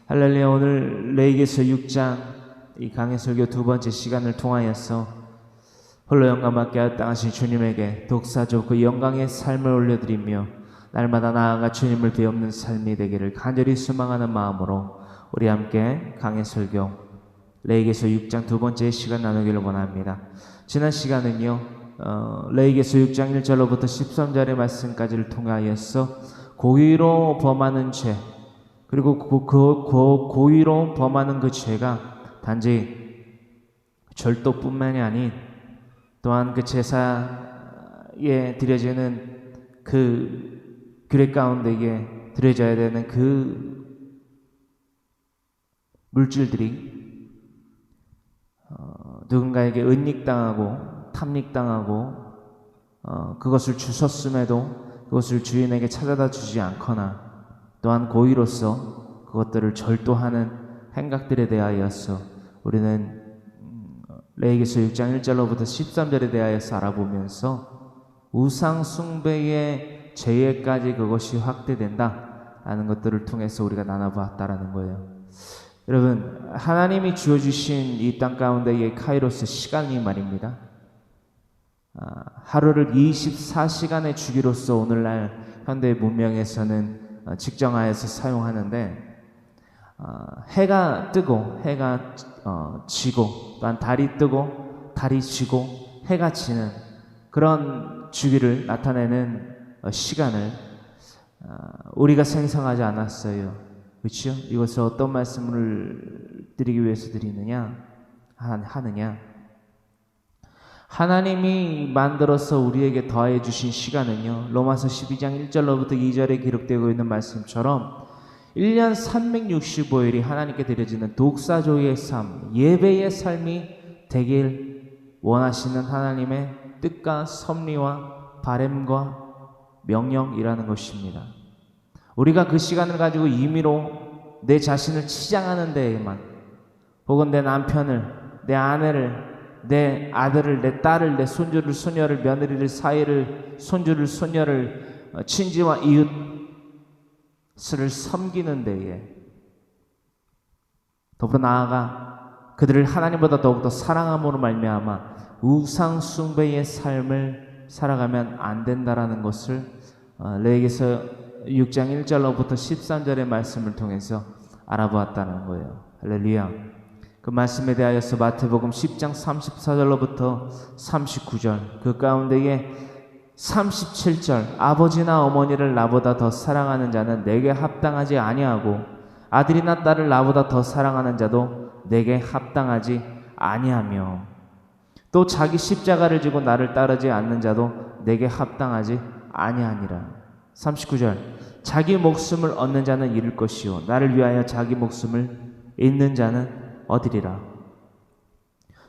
할렐루야. 오늘 레위기서 6장 이 강해 설교 두 번째 시간을 통하여서 홀로 영광받게 합당하신 주님에게 독사적 그 영광의 삶을 올려드리며 날마다 나아가 주님을 배우는 삶이 되기를 간절히 소망하는 마음으로 우리 함께 강해 설교 레위기서 6장 두 번째 시간 나누기를 원합니다. 지난 시간은요 레위기서 6장 1절로부터 13절의 말씀까지를 통하여서 고의로 범하는 죄, 그리고 고의로 범하는 그 죄가 단지 절도뿐만이 아닌 또한 그 제사에 드려지는 그 규례 가운데에 드려져야 되는 그 물질들이 누군가에게 은닉당하고 탐닉당하고 그것을 주셨음에도 그것을 주인에게 찾아다 주지 않거나 또한 고의로서 그것들을 절도하는 행각들에 대하여서 우리는 레위기서 6장 1절로부터 13절에 대하여서 알아보면서 우상 숭배의 죄에까지 그것이 확대된다라는 것들을 통해서 우리가 나눠보았다라는 거예요. 여러분, 하나님이 주어주신 이 땅 가운데의 카이로스 시간이 말입니다. 하루를 24시간의 주기로서 오늘날 현대 문명에서는 직정하여서 사용하는데 해가 뜨고 해가 지고 또한 달이 뜨고 달이 지고 해가 지는 그런 주기를 나타내는 시간을 우리가 생성하지 않았어요. 그렇죠? 이것을 어떤 말씀을 드리기 위해서 하느냐? 하나님이 만들어서 우리에게 더해 주신 시간은요, 로마서 12장 1절로부터 2절에 기록되고 있는 말씀처럼 1년 365일이 하나님께 드려지는 독사조의 삶, 예배의 삶이 되길 원하시는 하나님의 뜻과 섭리와 바램과 명령이라는 것입니다. 우리가 그 시간을 가지고 임의로 내 자신을 치장하는 데에만, 혹은 내 남편을, 내 아내를, 내 아들을, 내 딸을, 내 손주를, 소녀를, 며느리를, 사위를, 손주를, 소녀를, 친지와 이웃을 섬기는 데에, 더불어 나아가 그들을 하나님보다 더욱더 사랑함으로 말미암아 우상 숭배의 삶을 살아가면 안 된다라는 것을 레위기서 6장 1절로부터 13절의 말씀을 통해서 알아보았다는 거예요. 할렐루야. 그 말씀에 대하여서 마태복음 10장 34절로부터 39절, 그 가운데에 37절, 아버지나 어머니를 나보다 더 사랑하는 자는 내게 합당하지 아니하고 아들이나 딸을 나보다 더 사랑하는 자도 내게 합당하지 아니하며 또 자기 십자가를 지고 나를 따르지 않는 자도 내게 합당하지 아니하니라. 39절, 자기 목숨을 얻는 자는 잃을 것이요 나를 위하여 자기 목숨을 잃는 자는 얻으리라.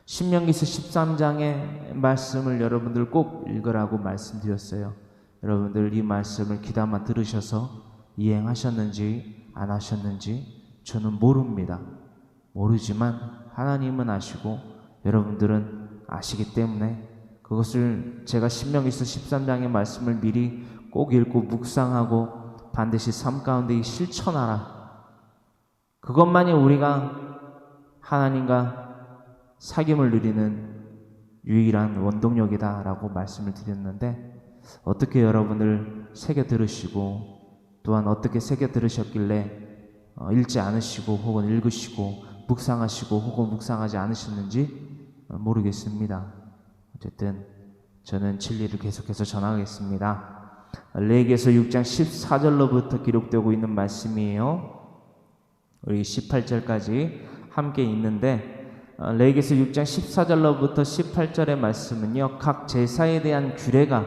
신명기서 13장의 말씀을 여러분들 꼭 읽으라고 말씀드렸어요. 여러분들 이 말씀을 귀담아 들으셔서 이행하셨는지 안 하셨는지 저는 모릅니다. 모르지만 하나님은 아시고 여러분들은 아시기 때문에 그것을 제가 신명기서 13장의 말씀을 미리 꼭 읽고 묵상하고 반드시 삶 가운데 실천하라. 그것만이 우리가 하나님과 사귐을 누리는 유일한 원동력이다라고 말씀을 드렸는데, 어떻게 여러분들 새겨 들으시고 또한 어떻게 새겨 들으셨길래 읽지 않으시고 혹은 읽으시고 묵상하시고 혹은 묵상하지 않으셨는지 모르겠습니다. 어쨌든 저는 진리를 계속해서 전하겠습니다. 레위기서 6장 14절로부터 기록되고 있는 말씀이에요. 우리 18절까지 함께 있는데, 레위기서 6장 14절로부터 18절의 말씀은요 각 제사에 대한 규례가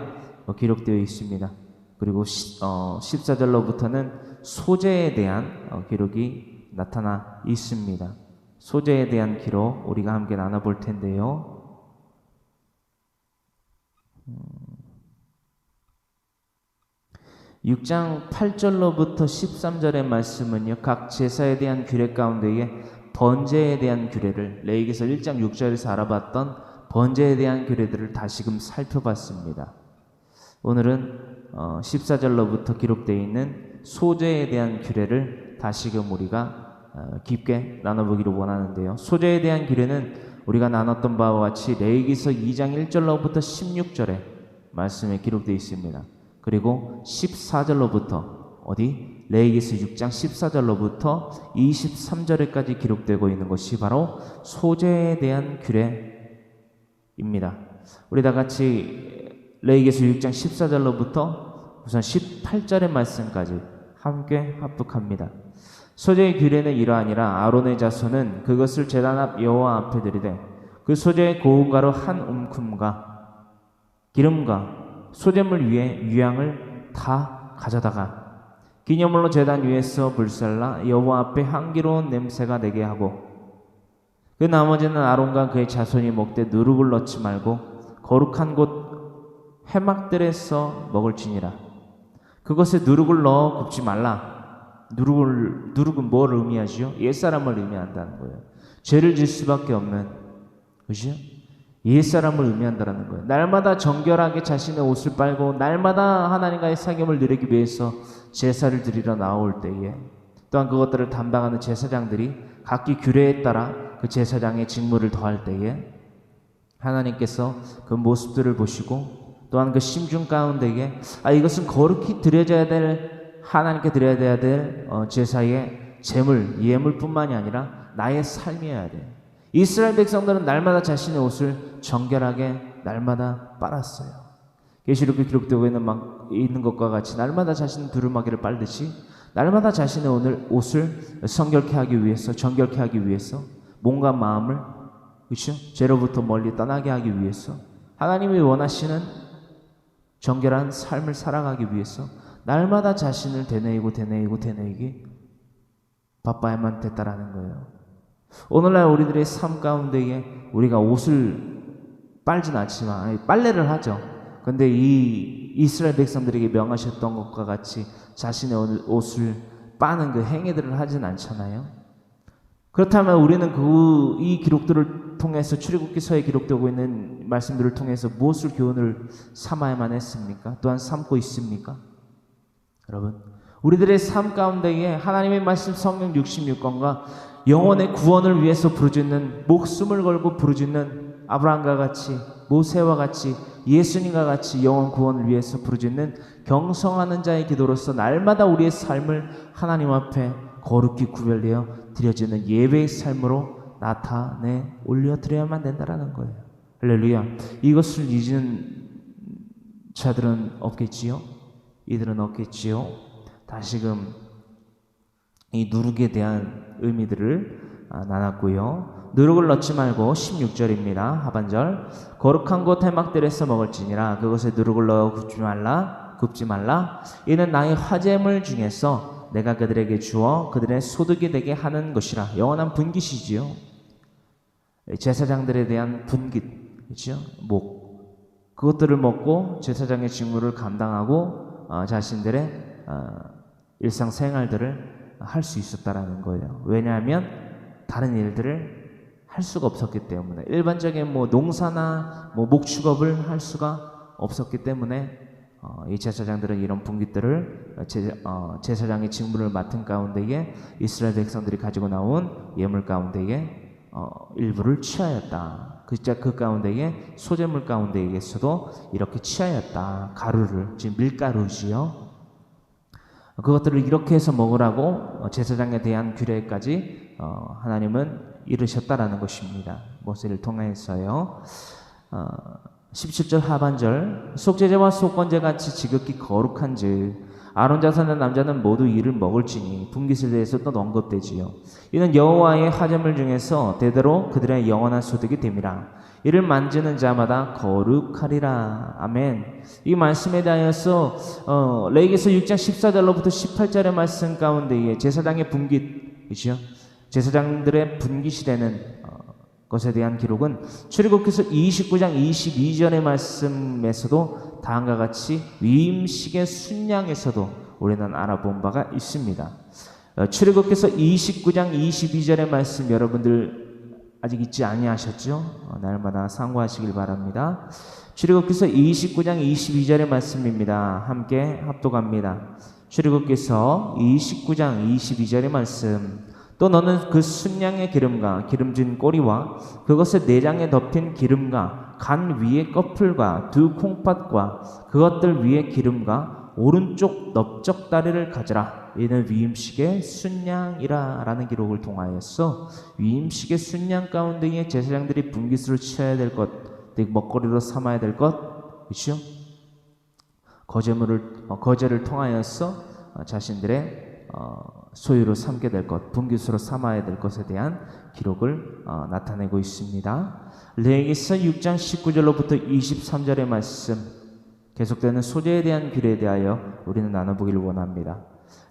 기록되어 있습니다. 그리고 14절로부터는 소제에 대한 기록이 나타나 있습니다. 소제에 대한 기록 우리가 함께 나눠볼 텐데요, 6장 8절로부터 13절의 말씀은요 각 제사에 대한 규례 가운데에 번제에 대한 규례를, 레위기서 1장 6절에서 알아봤던 번제에 대한 규례들을 다시금 살펴봤습니다. 오늘은 14절로부터 기록되어 있는 소제에 대한 규례를 다시금 우리가 깊게 나눠보기를 원하는데요. 소재에 대한 규례는 우리가 나눴던 바와 같이 레위기서 2장 1절로부터 16절에 말씀에 기록되어 있습니다. 그리고 14절로부터 레위기서 6장 14절로부터 23절에까지 기록되고 있는 것이 바로 소재에 대한 규례입니다. 우리 다 같이 레위기서 6장 14절로부터 우선 18절의 말씀까지 함께 합독합니다. 소재의 규례는 이러하니라. 아론의 자손은 그것을 제단 앞 여호와 앞에 드리되 그 소재의 고운 가루 한 움큼과 기름과 소재물 위에 유향을 다 가져다가 기념물로 제단 위에서 불살라 여호와 앞에 향기로운 냄새가 나게 하고 그 나머지는 아론과 그의 자손이 먹되 누룩을 넣지 말고 거룩한 곳 회막들에서 먹을지니라. 그것에 누룩을 넣어 굽지 말라. 누룩은 뭘 의미하지요? 옛사람을 의미한다는 거예요. 죄를 질 수밖에 없는, 그죠? 옛사람을 의미한다는 거예요. 날마다 정결하게 자신의 옷을 빨고 날마다 하나님과의 사귐을 누리기 위해서 제사를 드리러 나올 때에 또한 그것들을 담당하는 제사장들이 각기 규례에 따라 그 제사장의 직무를 더할 때에 하나님께서 그 모습들을 보시고 또한 그 심중 가운데에 이것은 거룩히 드려져야 될 하나님께 드려야 될 제사의 제물, 예물뿐만이 아니라 나의 삶이어야 돼. 이스라엘 백성들은 날마다 자신의 옷을 정결하게 날마다 빨았어요. 계시록에 기록되고 있는 것과 같이 날마다 자신의 두루마기를 빨듯이 날마다 자신의 옷을 성결케 하기 위해서, 정결케 하기 위해서 몸과 마음을 그렇죠? 죄로부터 멀리 떠나게 하기 위해서 하나님이 원하시는 정결한 삶을 살아가기 위해서 날마다 자신을 되뇌이기 바빠야만 됐다라는 거예요. 오늘날 우리들의 삶 가운데에 우리가 옷을 빨진 않지만 빨래를 하죠. 근데 이 이스라엘 백성들에게 명하셨던 것과 같이 자신의 옷을 빠는 그 행위들을 하진 않잖아요. 그렇다면 우리는 이 기록들을 통해서 출애굽기서에 기록되고 있는 말씀들을 통해서 무엇을 교훈을 삼아야만 했습니까? 또한 삼고 있습니까? 여러분, 우리들의 삶 가운데에 하나님의 말씀 성경 66권과 영혼의 구원을 위해서 부르짖는, 목숨을 걸고 부르짖는 아브라함과 같이, 모세와 같이, 예수님과 같이 영혼 구원을 위해서 부르짖는 경성하는 자의 기도로서 날마다 우리의 삶을 하나님 앞에 거룩히 구별되어 드려지는 예배의 삶으로 나타내 올려드려야만 된다는 거예요. 할렐루야. 이것을 잊은 자들은 없겠지요? 이들은 없겠지요? 다시금 이 누룩에 대한 의미들을 나눴고요. 누룩을 넣지 말고 16절입니다. 하반절. 거룩한 곳 회막들에서 먹을지니라. 그것에 누룩을 넣어 굽지 말라. 이는 나의 화제물 중에서 내가 그들에게 주어 그들의 소득이 되게 하는 것이라. 영원한 분깃이지요. 제사장들에 대한 분깃, 그렇죠? 그것들을 먹고 제사장의 직무를 감당하고 자신들의 일상생활들을 할 수 있었다라는 거예요. 왜냐하면 다른 일들을 할 수가 없었기 때문에, 일반적인 농사나 목축업을 할 수가 없었기 때문에 이 제사장들은 이런 분깃들을 제사장의 직무를 맡은 가운데에 이스라엘 백성들이 가지고 나온 예물 가운데에 일부를 취하였다. 그 가운데에 소재물 가운데에서도 이렇게 취하였다. 가루를, 지금 밀가루지요. 그것들을 이렇게 해서 먹으라고 제사장에 대한 규례까지 하나님은 이르셨다라는 것입니다. 모세를 통해서요. 17절 하반절. 속죄제와 속건제 같이 지극히 거룩한즉 아론 자손의 남자는 모두 이를 먹을지니 분깃에 대해서 또 언급되지요. 이는 여호와의 화제물 중에서 대대로 그들의 영원한 소득이 됨이라. 이를 만지는 자마다 거룩하리라. 아멘. 이 말씀에 대하여서 레위기서 6장 14절로부터 18절의 말씀 가운데에 제사장의 분깃, 그렇죠? 제사장들의 분깃이 되는 것에 대한 기록은 출애굽기서 29장 22절의 말씀에서도 다음과 같이 위임식의 순양에서도 우리는 알아본 바가 있습니다. 출애굽기서 29장 22절의 말씀 여러분들 아직 잊지 아니하셨죠? 날마다 상고하시길 바랍니다. 출애굽기서 29장 22절의 말씀입니다. 함께 합독합니다. 출애굽기서 29장 22절의 말씀. 또 너는 그 순양의 기름과 기름진 꼬리와 그것의 내장에 덮인 기름과 간 위의 꺼풀과 두 콩팥과 그것들 위의 기름과 오른쪽 넓적다리를 가져라. 이는 위임식의 순양이라 라는 기록을 통하여서 위임식의 순양 가운데에 제사장들이 분깃으로 취해야 될 것, 먹거리로 삼아야 될 것, 그렇죠? 거제를 통하여서 자신들의 소유로 삼게 될 것, 분깃으로 삼아야 될 것에 대한 기록을 나타내고 있습니다. 레위기서 6장 19절로부터 23절의 말씀, 계속되는 소재에 대한 규례에 대하여 우리는 나눠보기를 원합니다.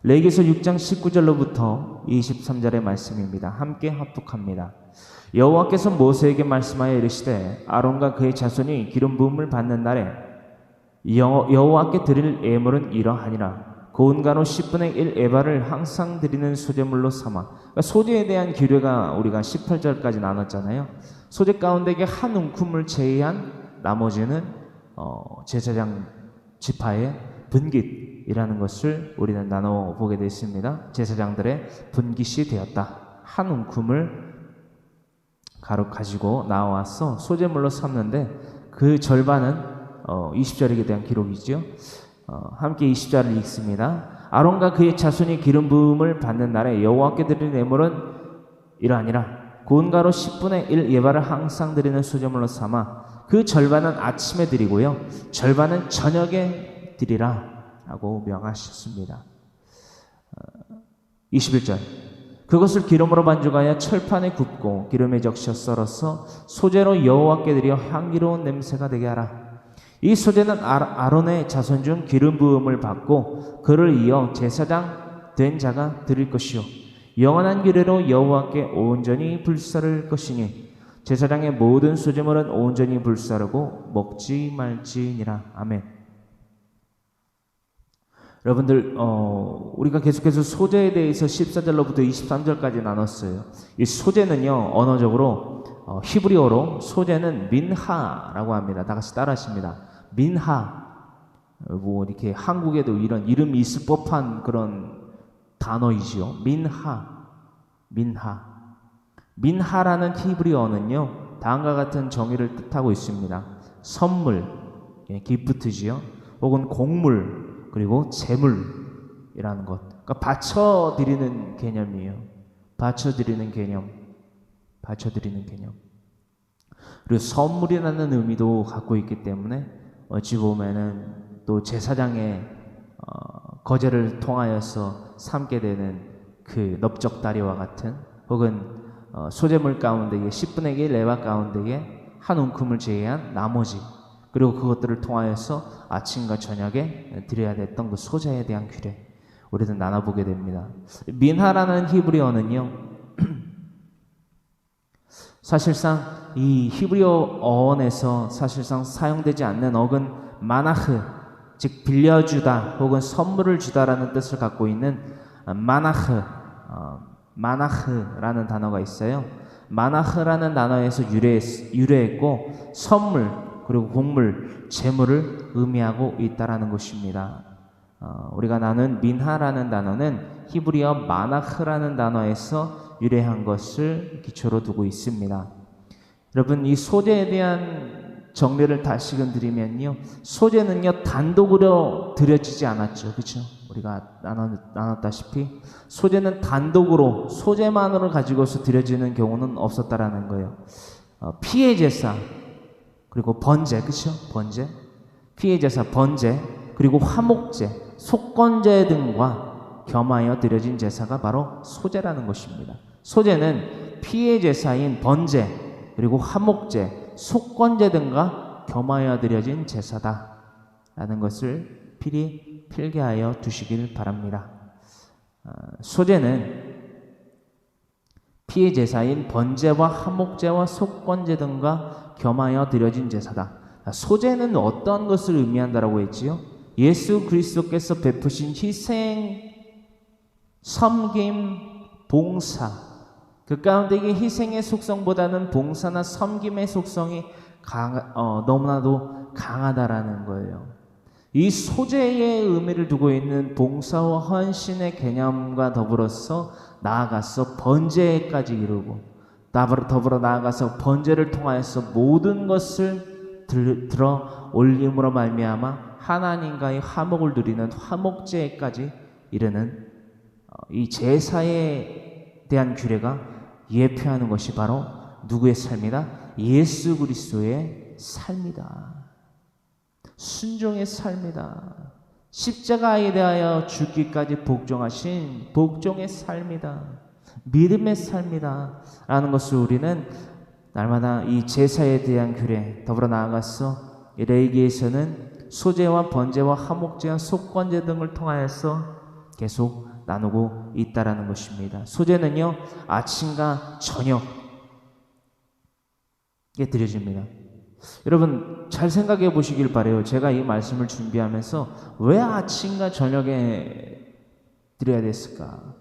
레위기서 6장 19절로부터 23절의 말씀입니다. 함께 합독합니다. 여호와께서 모세에게 말씀하여 이르시되 아론과 그의 자손이 기름 부음을 받는 날에 여호와께 드릴 예물은 이러하니라. 고운 가루 10분의 1 에바를 항상 드리는 소제물로 삼아. 그러니까 소제에 대한 규례가 우리가 18절까지 나눴잖아요. 소제 가운데에 한 웅큼을 제외한 나머지는 제사장 지파의 분깃이라는 것을 우리는 나눠보게 되었습니다. 제사장들의 분깃이 되었다. 한 웅큼을 가루 가지고 나와서 소제물로 삼는데 그 절반은 20절에 대한 기록이죠. 함께 20절을 읽습니다. 아론과 그의 자손이 기름 부음을 받는 날에 여호와께 드릴 예물은 이러하니라. 고운 가루 10분의 1 예바를 항상 드리는 소제물로 삼아 그 절반은 아침에 드리고요, 절반은 저녁에 드리라 라고 명하셨습니다. 21절. 그것을 기름으로 반죽하여 철판에 굽고 기름에 적셔 썰어서 소제로 여호와께 드려 향기로운 냄새가 되게 하라. 이 소제는 아론의 자손 중 기름 부음을 받고 그를 이어 제사장 된 자가 드릴 것이요 영원한 규례로 여호와께 온전히 불사를 것이니 제사장의 모든 소제물은 온전히 불사르고 먹지 말지니라. 아멘. 여러분들 우리가 계속해서 소제에 대해서 14절로부터 23절까지 나눴어요. 이 소제는요, 언어적으로 히브리어로 소제는 민하라고 합니다. 다 같이 따라하십니다. 민하. 뭐 이렇게 한국에도 이런 이름이 있을 법한 그런 단어이지요. 민하라는 히브리어는요, 다음과 같은 정의를 뜻하고 있습니다. 선물, 기프트지요. 혹은 곡물, 그리고 재물이라는 것. 그러니까 바쳐드리는 개념이에요. 바쳐드리는 개념. 그리고 선물이라는 의미도 갖고 있기 때문에 어찌 보면은 또 제사장의 거제를 통하여서 삼게 되는 그 넓적다리와 같은, 혹은 소제물 가운데에 10분의 1 레바 가운데에 한 웅큼을 제외한 나머지, 그리고 그것들을 통하여서 아침과 저녁에 드려야 됐던 그 소제에 대한 규례, 우리는 나눠보게 됩니다. 민하라는 히브리어는요, 사실상 이 히브리어 어원에서 사실상 사용되지 않는 어근 마나흐, 즉 빌려주다 혹은 선물을 주다라는 뜻을 갖고 있는 마나흐라는 단어가 있어요. 마나흐라는 단어에서 유래했고 선물, 그리고 곡물, 재물을 의미하고 있다라는 것입니다. 우리가 나눈 민하라는 단어는 히브리어 마나흐라는 단어에서 유래한 것을 기초로 두고 있습니다. 여러분, 이 소제에 대한 정리를 다시금 드리면요, 소제는요 단독으로 드려지지 않았죠. 그렇죠? 우리가 나눴다시피 소제는 단독으로 소제만으로 가지고서 드려지는 경우는 없었다라는 거예요. 피해 제사, 그리고 번제, 그렇죠? 번제, 피해 제사, 번제, 그리고 화목제, 속건제 등과 겸하여 드려진 제사가 바로 소제라는 것입니다. 소제는 피해 제사인 번제, 그리고 화목제, 속건제 등과 겸하여 드려진 제사다라는 것을 필기하여 두시길 바랍니다. 소제는 피해 제사인 번제와 화목제와 속건제 등과 겸하여 드려진 제사다. 소제는 어떤 것을 의미한다라고 했지요? 예수 그리스도께서 베푸신 희생, 섬김, 봉사, 그 가운데 희생의 속성보다는 봉사나 섬김의 속성이 너무나도 강하다라는 거예요. 이 소재의 의미를 두고 있는 봉사와 헌신의 개념과 더불어서 나아가서 번제까지 이루고 더불어 나아가서 번제를 통하여서 모든 것을 들어 올림으로 말미암아 하나님과의 화목을 누리는 화목제까지 이르는 이 제사에 대한 규례가 예표하는 것이 바로 누구의 삶이다? 예수 그리스도의 삶이다. 순종의 삶이다. 십자가에 대하여 죽기까지 복종하신 복종의 삶이다. 믿음의 삶이다. 라는 것을 우리는 날마다 이 제사에 대한 규례, 더불어 나아가서 레위기에서는 소제와 번제와 화목제와 속건제 등을 통하여서 계속 나누고 있다라는 것입니다. 소제는요, 아침과 저녁에 드려집니다. 여러분 잘 생각해 보시길 바래요. 제가 이 말씀을 준비하면서 왜 아침과 저녁에 드려야 됐을까?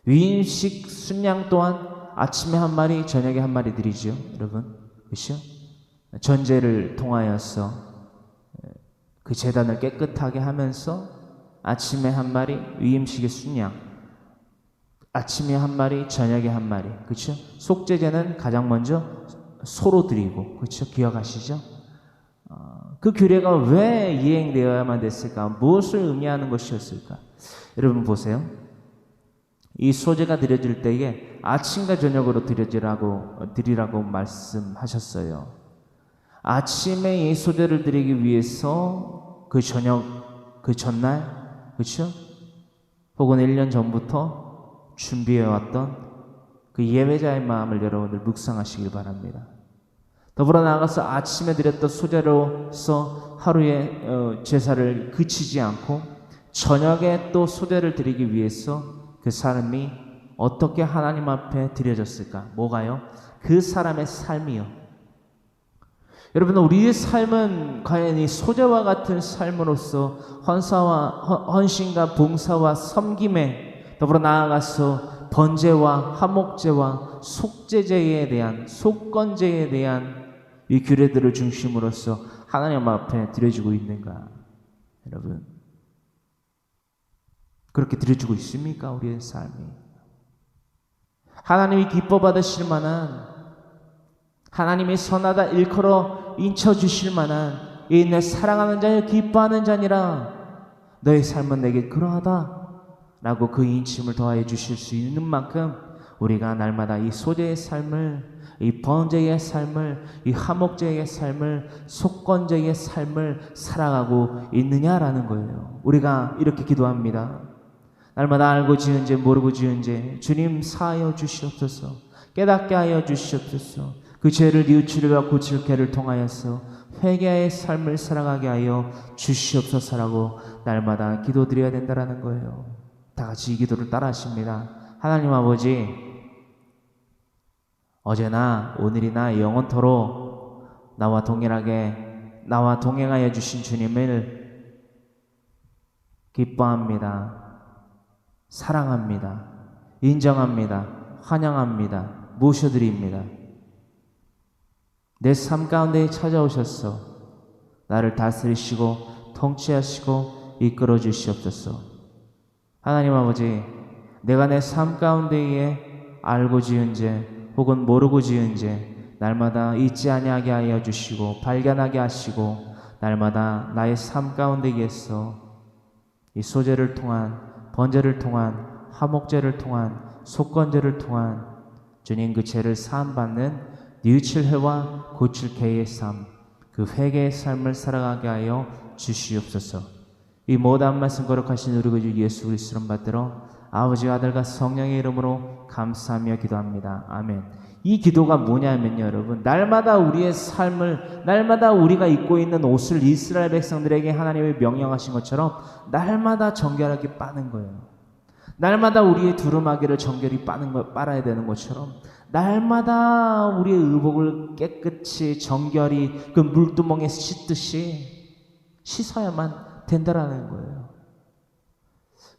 위임식 순양 또한 아침에 한 마리, 저녁에 한 마리 드리죠, 여러분. 그렇죠? 전제를 통하여서 그 제단을 깨끗하게 하면서 아침에 한 마리, 위임식의 순양, 아침에 한 마리, 저녁에 한 마리, 그렇죠? 속죄제는 가장 먼저 소로 드리고, 그렇죠? 기억하시죠? 그 규례가 왜 이행되어야만 됐을까? 무엇을 의미하는 것이었을까? 여러분 보세요. 이 소제가 드려질 때에 아침과 저녁으로 드리라고 말씀하셨어요. 아침에 이 소제를 드리기 위해서 그 전날, 그렇죠? 혹은 1년 전부터 준비해왔던 그 예배자의 마음을 여러분들 묵상하시길 바랍니다. 더불어 나아가서 아침에 드렸던 소제로서 하루의 제사를 그치지 않고 저녁에 또 소제를 드리기 위해서 그 사람이 어떻게 하나님 앞에 드려졌을까? 뭐가요? 그 사람의 삶이요. 여러분, 우리의 삶은 과연 이 소제와 같은 삶으로서 헌신과 봉사와 섬김에 더불어 나아가서 번제와 화목제와 속죄제에 대한 속건제에 대한 이 규례들을 중심으로서 하나님 앞에 드려지고 있는가? 여러분, 그렇게 드려지고 있습니까? 우리의 삶이 하나님이 기뻐 받으실 만한, 하나님이 선하다 일컬어 인쳐주실 만한 이 내 사랑하는 자여 기뻐하는 자니라 너의 삶은 내게 그러하다 라고 그 인침을 더하여 주실 수 있는 만큼 우리가 날마다 이 소제의 삶을, 이 번제의 삶을, 이 화목제의 삶을, 속건제의 삶을 살아가고 있느냐라는 거예요. 우리가 이렇게 기도합니다. 날마다 알고 지은 죄 모르고 지은 죄 주님 사하여 주시옵소서. 깨닫게 하여 주시옵소서. 그 죄를 뉘우치려고 고칠 개를 통하여서 회개의 삶을 살아가게 하여 주시옵소서라고 날마다 기도드려야 된다는 거예요. 다 같이 이 기도를 따라 하십니다. 하나님 아버지, 어제나 오늘이나 영원토록 나와 동행하여 주신 주님을 기뻐합니다. 사랑합니다. 인정합니다. 환영합니다. 모셔드립니다. 내 삶 가운데 찾아오셔서 나를 다스리시고 통치하시고 이끌어 주시옵소서. 하나님 아버지, 내가 내 삶 가운데에 알고 지은 죄 혹은 모르고 지은 죄 날마다 잊지 아니하게 하여 주시고 발견하게 하시고 날마다 나의 삶 가운데에서 이 소제를 통한, 번제를 통한, 화목제를 통한, 속건제를 통한 주님 그 죄를 사함받는 뉘우칠 회와 고칠 개의 삶, 그 회개의 삶을 살아가게 하여 주시옵소서. 이 모든 말씀 거룩하신 우리 주 예수 그리스도를 받들어 아버지와 아들과 성령의 이름으로 감사하며 기도합니다. 아멘. 이 기도가 뭐냐면요, 여러분, 날마다 우리의 삶을, 날마다 우리가 입고 있는 옷을 이스라엘 백성들에게 하나님이 명령하신 것처럼 날마다 정결하게 빠는 거예요. 날마다 우리의 두루마기를 정결히 빨아야 되는 것처럼 날마다 우리의 의복을 깨끗이 정결히 그 물두멍에 씻듯이 씻어야만 된다라는 거예요.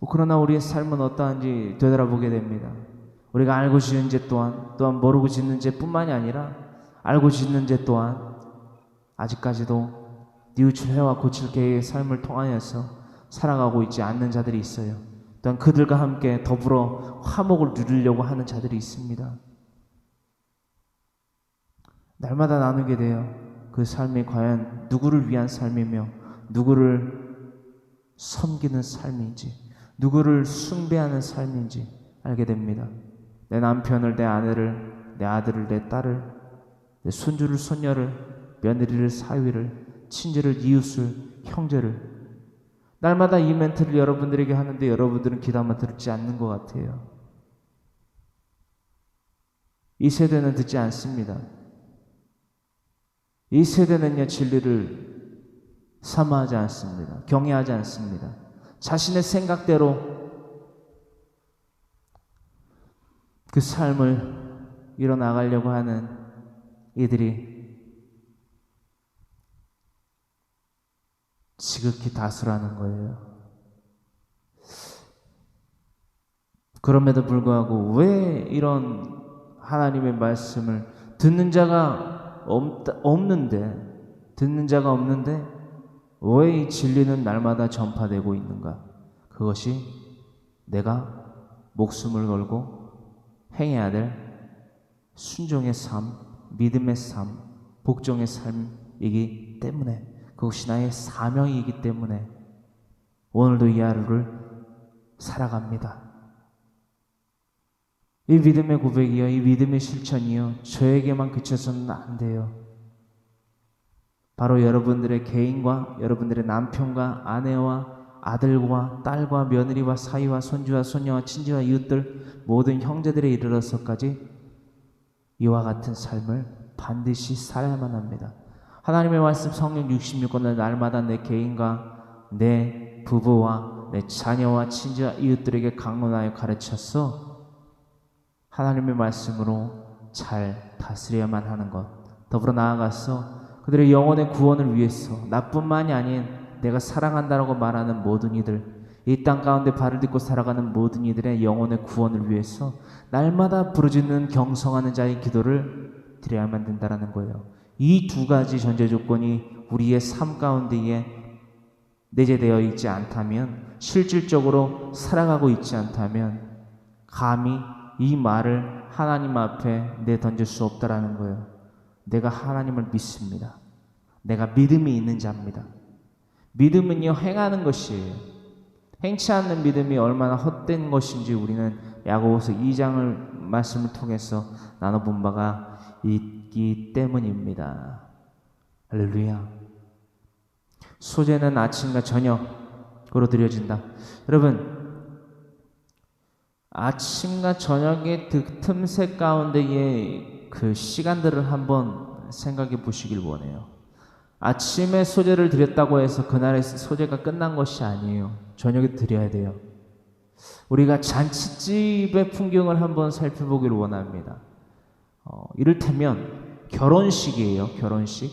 그러나 우리의 삶은 어떠한지 되돌아보게 됩니다. 우리가 알고 지은 죄 또한 모르고 짓는 죄뿐만이 아니라 알고 짓는 죄 또한 아직까지도 뉘우칠 해와 고칠 개의 삶을 통하여서 살아가고 있지 않는 자들이 있어요. 또한 그들과 함께 더불어 화목을 누리려고 하는 자들이 있습니다. 날마다 나누게 돼요. 그 삶이 과연 누구를 위한 삶이며 누구를 섬기는 삶인지, 누구를 숭배하는 삶인지 알게 됩니다. 내 남편을, 내 아내를, 내 아들을, 내 딸을, 내 손주를, 손녀를, 며느리를, 사위를, 친지를, 이웃을, 형제를. 날마다 이 멘트를 여러분들에게 하는데 여러분들은 귀담아 듣지 않는 것 같아요. 이 세대는 듣지 않습니다. 이 세대는요, 진리를 사모하지 않습니다. 경외하지 않습니다. 자신의 생각대로 그 삶을 이뤄나가려고 하는 이들이 지극히 다수라는 거예요. 그럼에도 불구하고 왜 이런 하나님의 말씀을 듣는 자가 없는데 왜 이 진리는 날마다 전파되고 있는가? 그것이 내가 목숨을 걸고 행해야 될 순종의 삶, 믿음의 삶, 복종의 삶이기 때문에, 그것이 나의 사명이기 때문에 오늘도 이 하루를 살아갑니다. 이 믿음의 고백이요, 이 믿음의 실천이요, 저에게만 그쳐서는 안 돼요. 바로 여러분들의 개인과 여러분들의 남편과 아내와 아들과 딸과 며느리와 사위와 손주와 손녀와 친지와 이웃들 모든 형제들에 이르러서까지 이와 같은 삶을 반드시 살아야만 합니다. 하나님의 말씀 성령 66권을 날마다 내 개인과 내 부부와 내 자녀와 친지와 이웃들에게 강론하여 가르쳤어 하나님의 말씀으로 잘 다스려야만 하는 것, 더불어 나아가서 그들의 영혼의 구원을 위해서 나뿐만이 아닌 내가 사랑한다라고 말하는 모든 이들, 이 땅 가운데 발을 딛고 살아가는 모든 이들의 영혼의 구원을 위해서 날마다 부르짖는 경성하는 자의 기도를 드려야만 된다는 거예요. 이 두 가지 전제 조건이 우리의 삶 가운데에 내재되어 있지 않다면, 실질적으로 살아가고 있지 않다면 감히 이 말을 하나님 앞에 내던질 수 없다라는 거예요. 내가 하나님을 믿습니다. 내가 믿음이 있는 자입니다. 믿음은요, 행하는 것이에요. 행치 않는 믿음이 얼마나 헛된 것인지 우리는 야고보서 2장을 말씀을 통해서 나눠본 바가 있기 때문입니다. 할렐루야. 소제는 아침과 저녁으로 드려진다. 여러분, 아침과 저녁의 그 틈새 가운데의 그 시간들을 한번 생각해 보시길 원해요. 아침에 소제를 드렸다고 해서 그날의 소제가 끝난 것이 아니에요. 저녁에 드려야 돼요. 우리가 잔치집의 풍경을 한번 살펴보길 원합니다. 이를테면 결혼식이에요. 결혼식.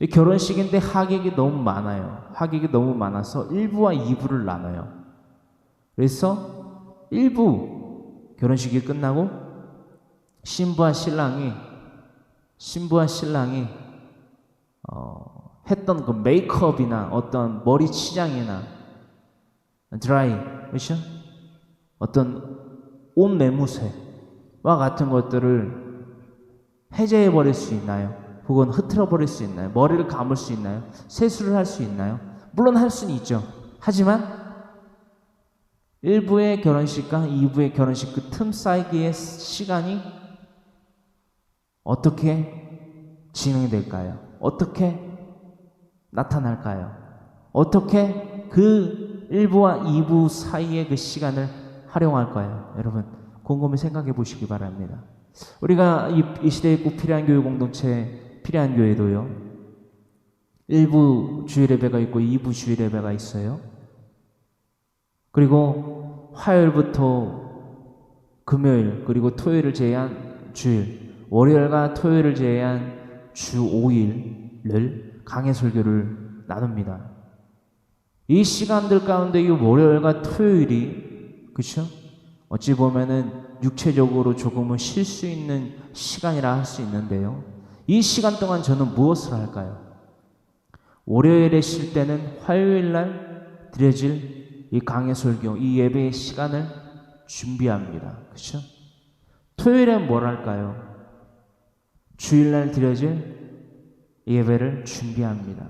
이 결혼식인데 하객이 너무 많아요. 하객이 너무 많아서 1부와 2부를 나눠요. 그래서 1부 결혼식이 끝나고 신부와 신랑이 했던 그 메이크업이나 어떤 머리 치장이나 드라이, 그렇죠? 어떤 옷 매무새와 같은 것들을 해제해 버릴 수 있나요? 혹은 흐트러 버릴 수 있나요? 머리를 감을 수 있나요? 세수를 할 수 있나요? 물론 할 수는 있죠. 하지만 1부의 결혼식과 2부의 결혼식 그 틈 사이기의 시간이 어떻게 진행이 될까요? 어떻게 나타날까요? 어떻게 그 1부와 2부 사이의 그 시간을 활용할까요? 여러분, 곰곰이 생각해 보시기 바랍니다. 우리가 이 시대에 꼭 필요한 교회 공동체, 필요한 교회도요, 1부 주일 예배가 있고 2부 주일 예배가 있어요. 그리고 화요일부터 금요일, 그리고 토요일을 제외한 주일, 월요일과 토요일을 제외한 주 5일을 강해 설교를 나눕니다. 이 시간들 가운데 이 월요일과 토요일이, 그렇죠? 어찌 보면은 육체적으로 조금은 쉴 수 있는 시간이라 할 수 있는데요. 이 시간 동안 저는 무엇을 할까요? 월요일에 쉴 때는 화요일 날 드려질 이 강해 설교, 이 예배의 시간을 준비합니다. 그렇죠? 토요일엔 뭘 할까요? 주일날 드려질 예배를 준비합니다.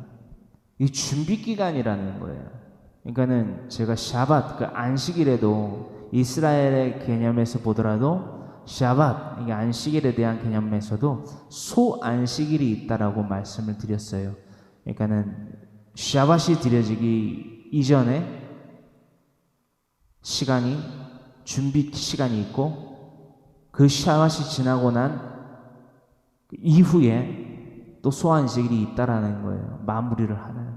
이 준비 기간이라는 거예요. 그러니까는 제가 샤밧, 그 안식일에도 이스라엘의 개념에서 보더라도 샤밧, 이게 안식일에 대한 개념에서도 소안식일이 있다라고 말씀을 드렸어요. 그러니까는 샤밧이 드려지기 이전에 시간이, 준비 시간이 있고, 그 샤밧이 지나고 난 이후에 또 소안식일이 있다라는 거예요. 마무리를 하는.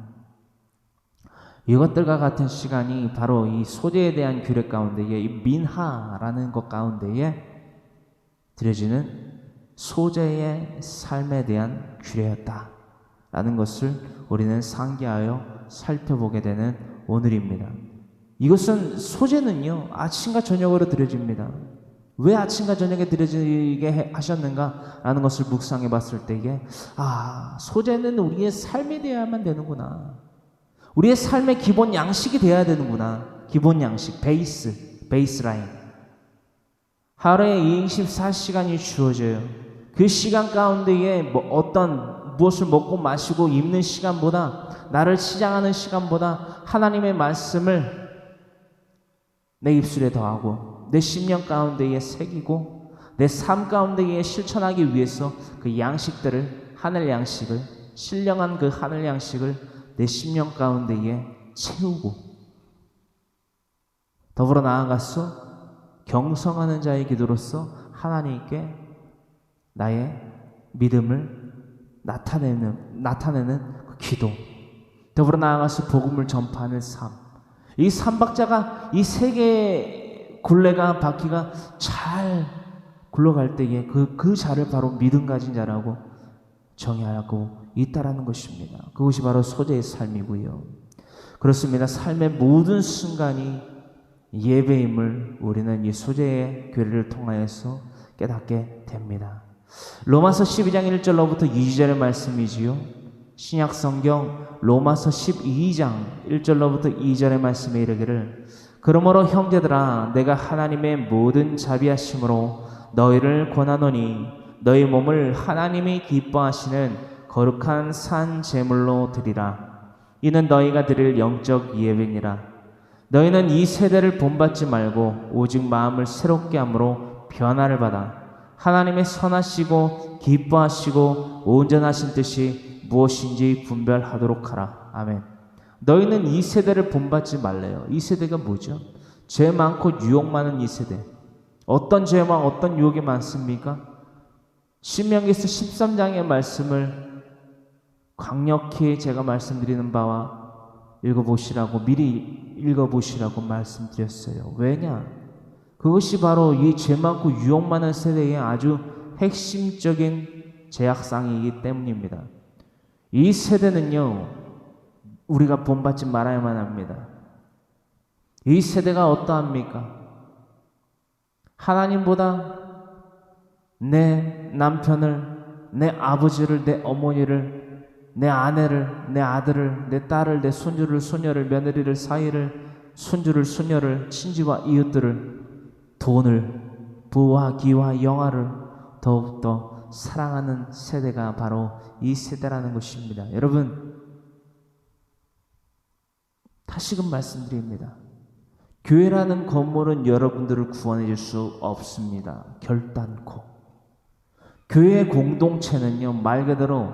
이것들과 같은 시간이 바로 이 소재에 대한 규례 가운데에, 이 민하라는 것 가운데에 드려지는 소재의 삶에 대한 규례였다라는 것을 우리는 상기하여 살펴보게 되는 오늘입니다. 이것은 소재는요, 아침과 저녁으로 드려집니다. 왜 아침과 저녁에 드려지게 하셨는가? 라는 것을 묵상해 봤을 때에, 소재는 우리의 삶이 되어야만 되는구나. 우리의 삶의 기본 양식이 되어야 되는구나. 기본 양식, 베이스라인. 하루에 24시간이 주어져요. 그 시간 가운데에 무엇을 먹고 마시고 입는 시간보다, 나를 시장하는 시간보다 하나님의 말씀을 내 입술에 더하고 내 심령 가운데에 새기고 내 삶 가운데에 실천하기 위해서 그 양식들을, 하늘 양식을, 신령한 그 하늘 양식을 내 심령 가운데에 채우고, 더불어 나아가서 경성하는 자의 기도로서 하나님께 나의 믿음을 나타내는 그 기도, 더불어 나아가서 복음을 전파하는 삶, 이 삼박자가, 이 세 개의 굴레가, 바퀴가 잘 굴러갈 때에 그 자를 바로 믿음 가진 자라고 정의하고 있다라는 것입니다. 그것이 바로 소재의 삶이고요. 그렇습니다. 삶의 모든 순간이 예배임을 우리는 이 소재의 교리를 통하여서 깨닫게 됩니다. 로마서 12장 1절로부터 2절의 말씀이지요. 신약성경 로마서 12장 1절로부터 2절의 말씀에 이르기를, 그러므로 형제들아, 내가 하나님의 모든 자비하심으로 너희를 권하노니 너희 몸을 하나님이 기뻐하시는 거룩한 산 제물로 드리라. 이는 너희가 드릴 영적 예배니라. 너희는 이 세대를 본받지 말고 오직 마음을 새롭게 함으로 변화를 받아 하나님의 선하시고 기뻐하시고 온전하신 뜻이 무엇인지 분별하도록 하라. 아멘. 너희는 이 세대를 본받지 말래요. 이 세대가 뭐죠? 죄 많고 유혹 많은 이 세대. 어떤 죄와 어떤 유혹이 많습니까? 신명기서 13장의 말씀을 강력히 제가 말씀드리는 바와 읽어보시라고, 미리 읽어보시라고 말씀드렸어요. 왜냐? 그것이 바로 이 죄 많고 유혹 많은 세대의 아주 핵심적인 제약상이기 때문입니다. 이 세대는요, 우리가 본받지 말아야만 합니다. 이 세대가 어떠합니까? 하나님보다 내 남편을, 내 아버지를, 내 어머니를, 내 아내를, 내 아들을, 내 딸을, 내 손주를, 손녀를, 며느리를, 사위를, 손주를, 손녀를, 친지와 이웃들을, 돈을, 부와 기와 영화를 더욱더 사랑하는 세대가 바로 이 세대라는 것입니다. 여러분, 다시금 말씀드립니다. 교회라는 건물은 여러분들을 구원해 줄 수 없습니다. 결단코. 교회 공동체는요, 말 그대로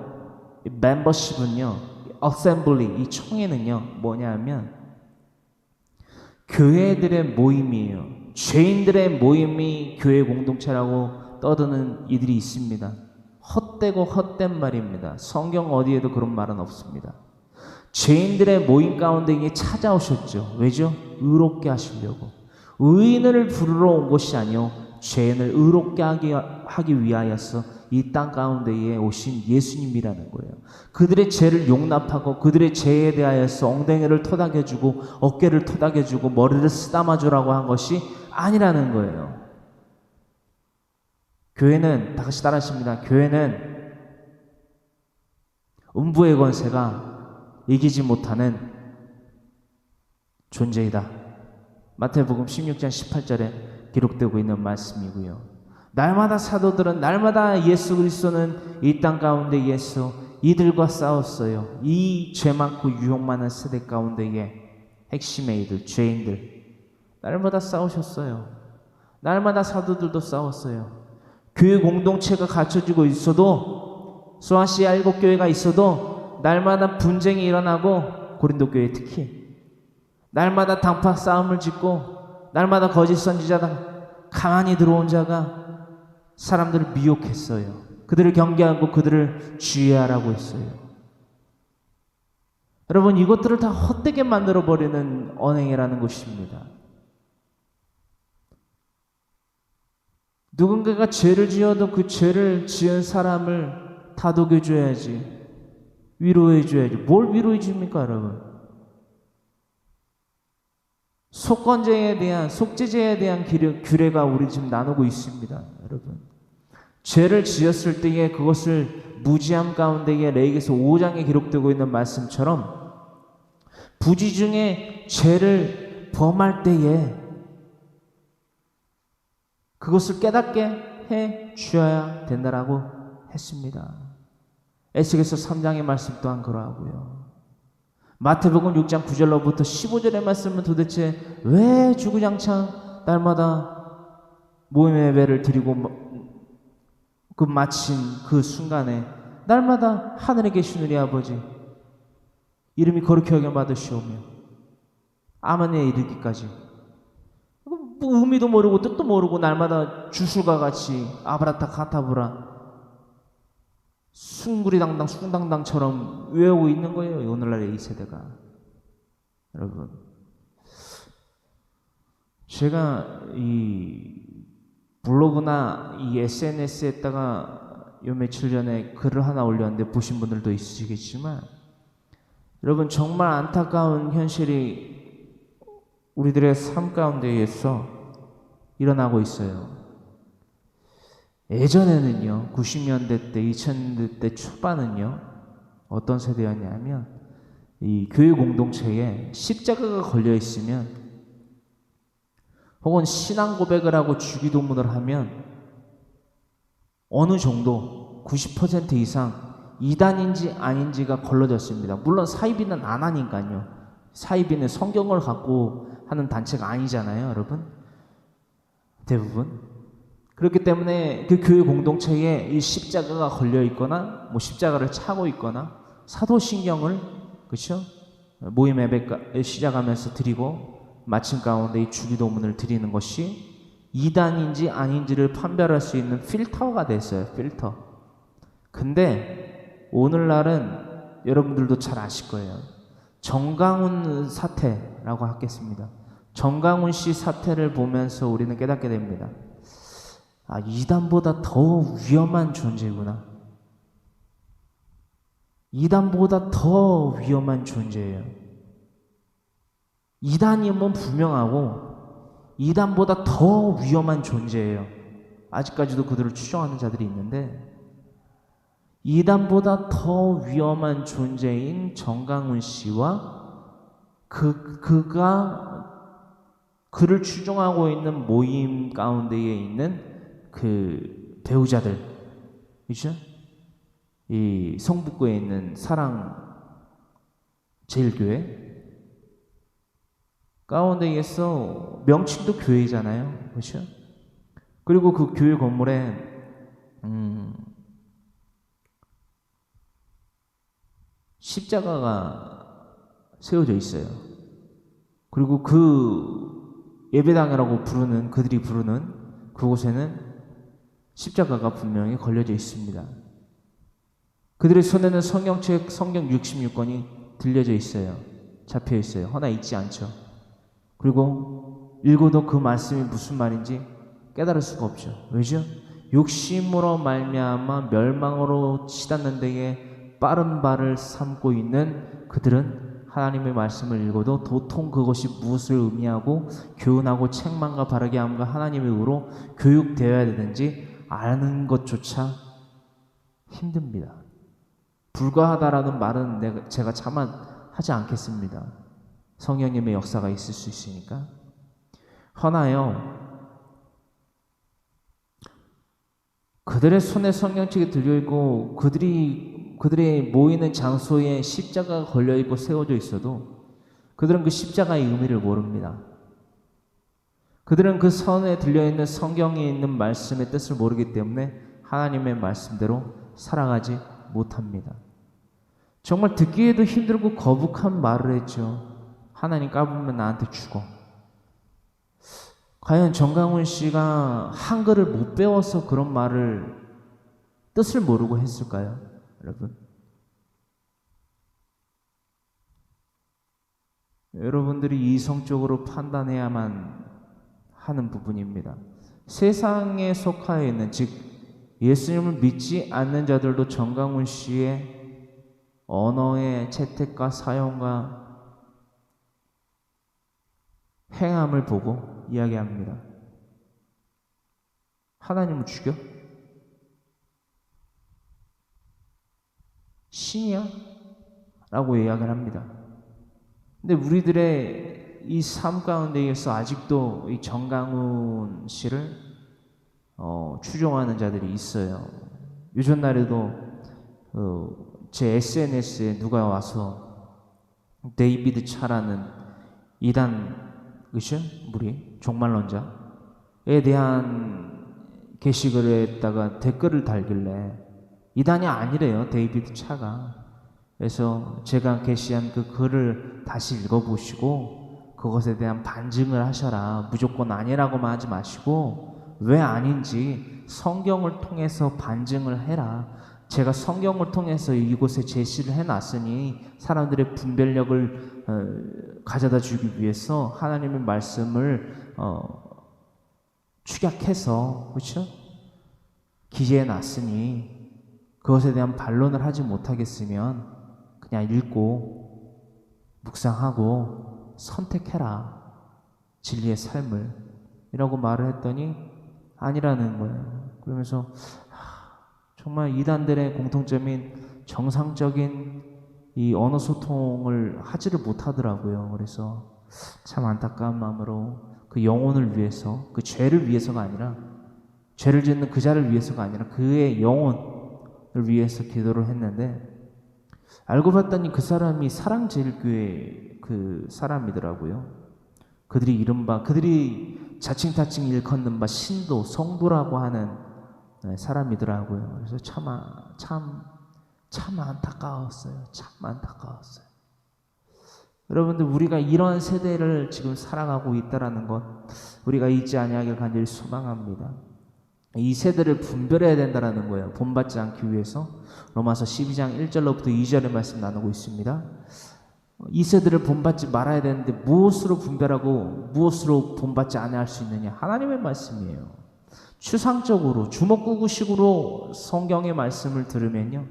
멤버십은요, 어셈블리, 이 총회는요, 뭐냐면 교회들의 모임이에요. 죄인들의 모임이 교회 공동체라고 떠드는 이들이 있습니다. 헛되고 헛된 말입니다. 성경 어디에도 그런 말은 없습니다. 죄인들의 모임 가운데 이게 찾아오셨죠. 왜죠? 의롭게 하시려고. 의인을 부르러 온 것이 아니요, 죄인을 의롭게 하기 위하여서 이 땅 가운데에 오신 예수님이라는 거예요. 그들의 죄를 용납하고 그들의 죄에 대하여서 엉덩이를 토닥여주고 어깨를 토닥여주고 머리를 쓰다마주라고 한 것이 아니라는 거예요. 교회는, 다 같이 따라하십니다. 교회는 음부의 권세가 이기지 못하는 존재이다. 마태복음 16장 18절에 기록되고 있는 말씀이고요. 날마다 사도들은, 날마다 예수 그리스도는 이 땅 가운데 이들과 싸웠어요. 이 죄 많고 유혹 많은 세대 가운데에 핵심의 이들, 죄인들, 날마다 싸우셨어요. 날마다 사도들도 싸웠어요. 교회 공동체가 갖춰지고 있어도, 소아시아 7교회가 있어도 날마다 분쟁이 일어나고, 고린도 교회 특히 날마다 당파 싸움을 짓고, 날마다 거짓 선지자가 가만히 들어온 자가 사람들을 미혹했어요. 그들을 경계하고 그들을 주의하라고 했어요. 여러분, 이것들을 다 헛되게 만들어버리는 언행이라는 것입니다. 누군가가 죄를 지어도 그 죄를 지은 사람을 다독여줘야지, 위로해줘야지. 뭘 위로해줍니까, 여러분? 속건제에 대한, 속죄제에 대한 규례가 우리 지금 나누고 있습니다, 여러분. 죄를 지었을 때에 그것을 무지함 가운데에 레위기서 5장에 기록되고 있는 말씀처럼 부지 중에 죄를 범할 때에 그것을 깨닫게 해 주어야 된다라고 했습니다. 에스겔서 3장의 말씀 또한 그러하고요. 마태복음 6장 9절로부터 15절의 말씀은 도대체 왜 주구장창 날마다 모임 예배를 드리고 그 마친 그 순간에 날마다 하늘에 계신 우리 아버지 이름이 거룩히 여겨 받으시오며 아멘에 이르기까지 뭐 의미도 모르고 뜻도 모르고 날마다 주술과 같이 아브라타 카타브라 숭구리당당 숭당당처럼 외우고 있는 거예요, 오늘날의 이 세대가. 여러분, 제가 이 블로그나 이 SNS에다가 요 며칠 전에 글을 하나 올렸는데 보신 분들도 있으시겠지만, 여러분 정말 안타까운 현실이 우리들의 삶 가운데에서 일어나고 있어요. 예전에는요, 90년대 때, 2000년대 때 초반은요, 어떤 세대였냐면, 이 교회 공동체에 십자가가 걸려 있으면, 혹은 신앙 고백을 하고 주기도문을 하면, 어느 정도, 90% 이상 이단인지 아닌지가 걸러졌습니다. 물론 사이비는 안 하니까요. 사이비는 성경을 갖고 하는 단체가 아니잖아요, 여러분. 대부분. 그렇기 때문에 그 교회 공동체에 이 십자가가 걸려 있거나, 뭐 십자가를 차고 있거나, 사도신경을, 그렇죠? 모임 예배 시작하면서 드리고, 마침 가운데 이 주기도문을 드리는 것이 이단인지 아닌지를 판별할 수 있는 필터가 됐어요, 필터. 근데 오늘날은 여러분들도 잘 아실 거예요. 정강훈 사태라고 하겠습니다. 정강훈 씨 사태를 보면서 우리는 깨닫게 됩니다. 아, 이단보다 더 위험한 존재구나. 이단보다 더 위험한 존재예요. 이단이면 분명하고 이단보다 더 위험한 존재예요. 아직까지도 그들을 추종하는 자들이 있는데, 이단보다 더 위험한 존재인 정강훈 씨와 그가 그를 추종하고 있는 모임 가운데에 있는 그 배우자들, 그렇죠? 이 성북구에 있는 사랑 제일교회 가운데에서 명칭도 교회잖아요, 그렇죠? 그리고 그 교회 건물에 십자가가 세워져 있어요. 그리고 그 예배당이라고 부르는, 그들이 부르는 그곳에는 십자가가 분명히 걸려져 있습니다. 그들의 손에는 성경책, 성경 66권이 들려져 있어요. 잡혀 있어요. 허나 읽지 않죠. 그리고 읽어도 그 말씀이 무슨 말인지 깨달을 수가 없죠. 왜죠? 욕심으로 말미암아 멸망으로 치닫는 데에 빠른 발을 삼고 있는 그들은 하나님의 말씀을 읽어도 도통 그것이 무엇을 의미하고 교훈하고 책망과 바르게 함과 하나님의 의로 교육되어야 되는지 아는 것조차 힘듭니다. 불가하다라는 말은 제가 차마 하지 않겠습니다. 성령님의 역사가 있을 수 있으니까. 허나요, 그들의 손에 성경책이 들려있고 그들이 모이는 장소에 십자가가 걸려있고 세워져 있어도 그들은 그 십자가의 의미를 모릅니다. 그들은 그 선에 들려있는 성경에 있는 말씀의 뜻을 모르기 때문에 하나님의 말씀대로 살아가지 못합니다. 정말 듣기에도 힘들고 거북한 말을 했죠. 하나님 까불면 나한테 죽어. 과연 정강훈 씨가 한글을 못 배워서 그런 말을 뜻을 모르고 했을까요? 여러분, 여러분들이 이성적으로 판단해야만 하는 부분입니다. 세상에 속하여 있는, 즉 예수님을 믿지 않는 자들도 정강훈 씨의 언어의 채택과 사용과 행함을 보고 이야기합니다. 하나님을 죽여? 신이야? 라고 이야기를 합니다. 근데 우리들의 이 삶 가운데에서 아직도 이 정강훈 씨를 추종하는 자들이 있어요. 요즘 날에도 제 SNS에 누가 와서 데이비드 차라는 이단 무리 종말론자에 대한 게시글에다가 댓글을 달길래 이단이 아니래요, 데이비드 차가. 그래서 제가 게시한 그 글을 다시 읽어보시고 그것에 대한 반증을 하셔라. 무조건 아니라고만 하지 마시고 왜 아닌지 성경을 통해서 반증을 해라. 제가 성경을 통해서 이곳에 제시를 해놨으니 사람들의 분별력을 가져다 주기 위해서 하나님의 말씀을 축약해서, 그렇죠? 기재해놨으니 그것에 대한 반론을 하지 못하겠으면 그냥 읽고 묵상하고 선택해라, 진리의 삶을, 이라고 말을 했더니 아니라는 거예요. 그러면서 정말 이단들의 공통점인 정상적인 이 언어 소통을 하지를 못하더라고요. 그래서 참 안타까운 마음으로 그 영혼을 위해서, 그 죄를 위해서가 아니라, 죄를 짓는 그 자를 위해서가 아니라 그의 영혼을 위해서 기도를 했는데, 알고 봤더니 그 사람이 사랑제일교회 그 사람이더라고요. 그들이 자칭 일컫는 바 신도, 성도라고 하는 사람이더라고요. 그래서 참 안타까웠어요. 참 안타까웠어요. 여러분들, 우리가 이런 세대를 지금 살아가고 있다라는 것 우리가 잊지 아니하길 간절히 소망합니다. 이 세대를 분별해야 된다라는 거예요. 본받지 않기 위해서. 로마서 12장 1절로부터 2절의 말씀 나누고 있습니다. 이 세대를 본받지 말아야 되는데 무엇으로 분별하고 무엇으로 본받지 않아야 할 수 있느냐? 하나님의 말씀이에요. 추상적으로 주먹구구식으로 성경의 말씀을 들으면요,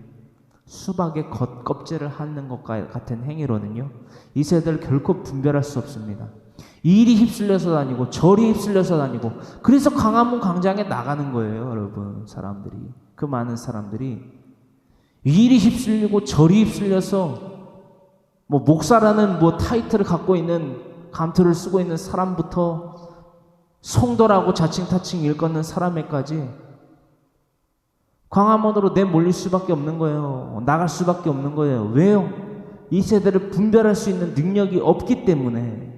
수박의 겉껍질을 핥는 것과 같은 행위로는요 이 세대를 결코 분별할 수 없습니다. 이리 휩쓸려서 다니고 저리 휩쓸려서 다니고, 그래서 광화문 광장에 나가는 거예요. 여러분, 사람들이, 그 많은 사람들이 이리 휩쓸리고 저리 휩쓸려서 목사라는 타이틀을 갖고 있는, 감투를 쓰고 있는 사람부터 성도라고 자칭 일컫는 사람에까지 광화문으로 내몰릴 수밖에 없는 거예요. 나갈 수밖에 없는 거예요. 왜요? 이 세대를 분별할 수 있는 능력이 없기 때문에.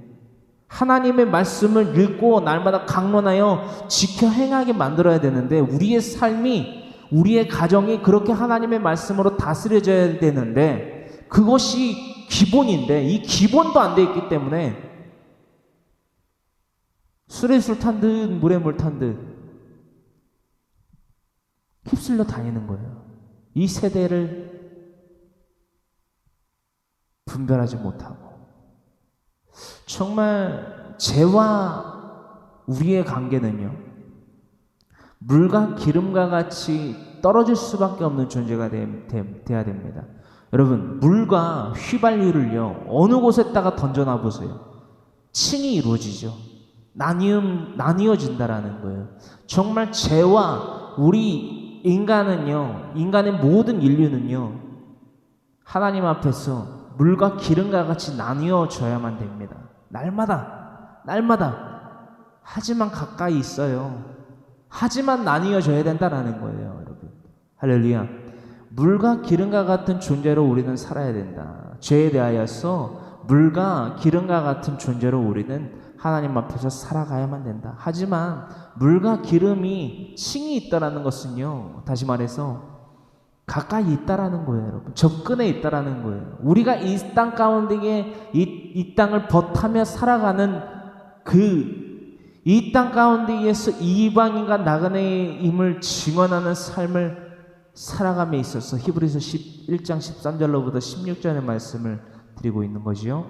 하나님의 말씀을 읽고 날마다 강론하여 지켜 행하게 만들어야 되는데, 우리의 삶이, 우리의 가정이 그렇게 하나님의 말씀으로 다스려져야 되는데, 그것이 기본인데 이 기본도 안 돼 있기 때문에 술에 술 탄 듯 물에 물 탄 듯 휩쓸려 다니는 거예요. 이 세대를 분별하지 못하고, 정말 죄와 우리의 관계는요 물과 기름과 같이 떨어질 수밖에 없는 존재가 돼야 됩니다. 여러분, 물과 휘발유를요 어느 곳에다가 던져놔 보세요. 층이 이루어지죠. 나뉘어진다라는 거예요. 정말 죄와 우리 인간의 모든 인류는요 하나님 앞에서 물과 기름과 같이 나뉘어져야만 됩니다. 날마다. 하지만 가까이 있어요. 하지만 나뉘어져야 된다라는 거예요, 여러분. 할렐루야. 물과 기름과 같은 존재로 우리는 살아야 된다. 죄에 대하여서 물과 기름과 같은 존재로 우리는 하나님 앞에서 살아가야만 된다. 하지만 물과 기름이 층이 있다라는 것은요, 다시 말해서 가까이 있다라는 거예요, 여러분. 접근해 있다라는 거예요. 우리가 이 땅 가운데에 이 땅을 버타며 살아가는 이 땅 가운데에서 이방인과 나그네임을 증언하는 삶을 살아감에 있어서 히브리서 11장 13절로부터 16절의 말씀을 드리고 있는 거지요.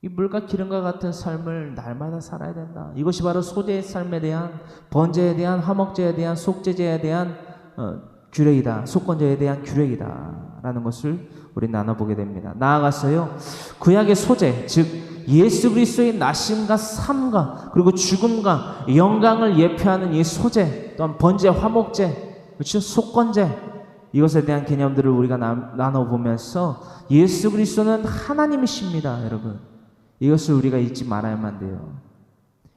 이 물과 기름과 같은 삶을 날마다 살아야 된다. 이것이 바로 소재의 삶에 대한, 번제에 대한, 화목제에 대한, 속죄제에 대한 규례이다. 속건제에 대한 규례이다 라는 것을 우리 나눠보게 됩니다. 나아가서요, 구약의 소재, 즉 예수 그리스도의 나심과 삶과 그리고 죽음과 영광을 예표하는 이 소재, 또한 번제, 화목제, 그렇죠? 속건제, 이것에 대한 개념들을 우리가 나눠보면서 예수 그리스도는 하나님이십니다, 여러분. 이것을 우리가 잊지 말아야만 돼요.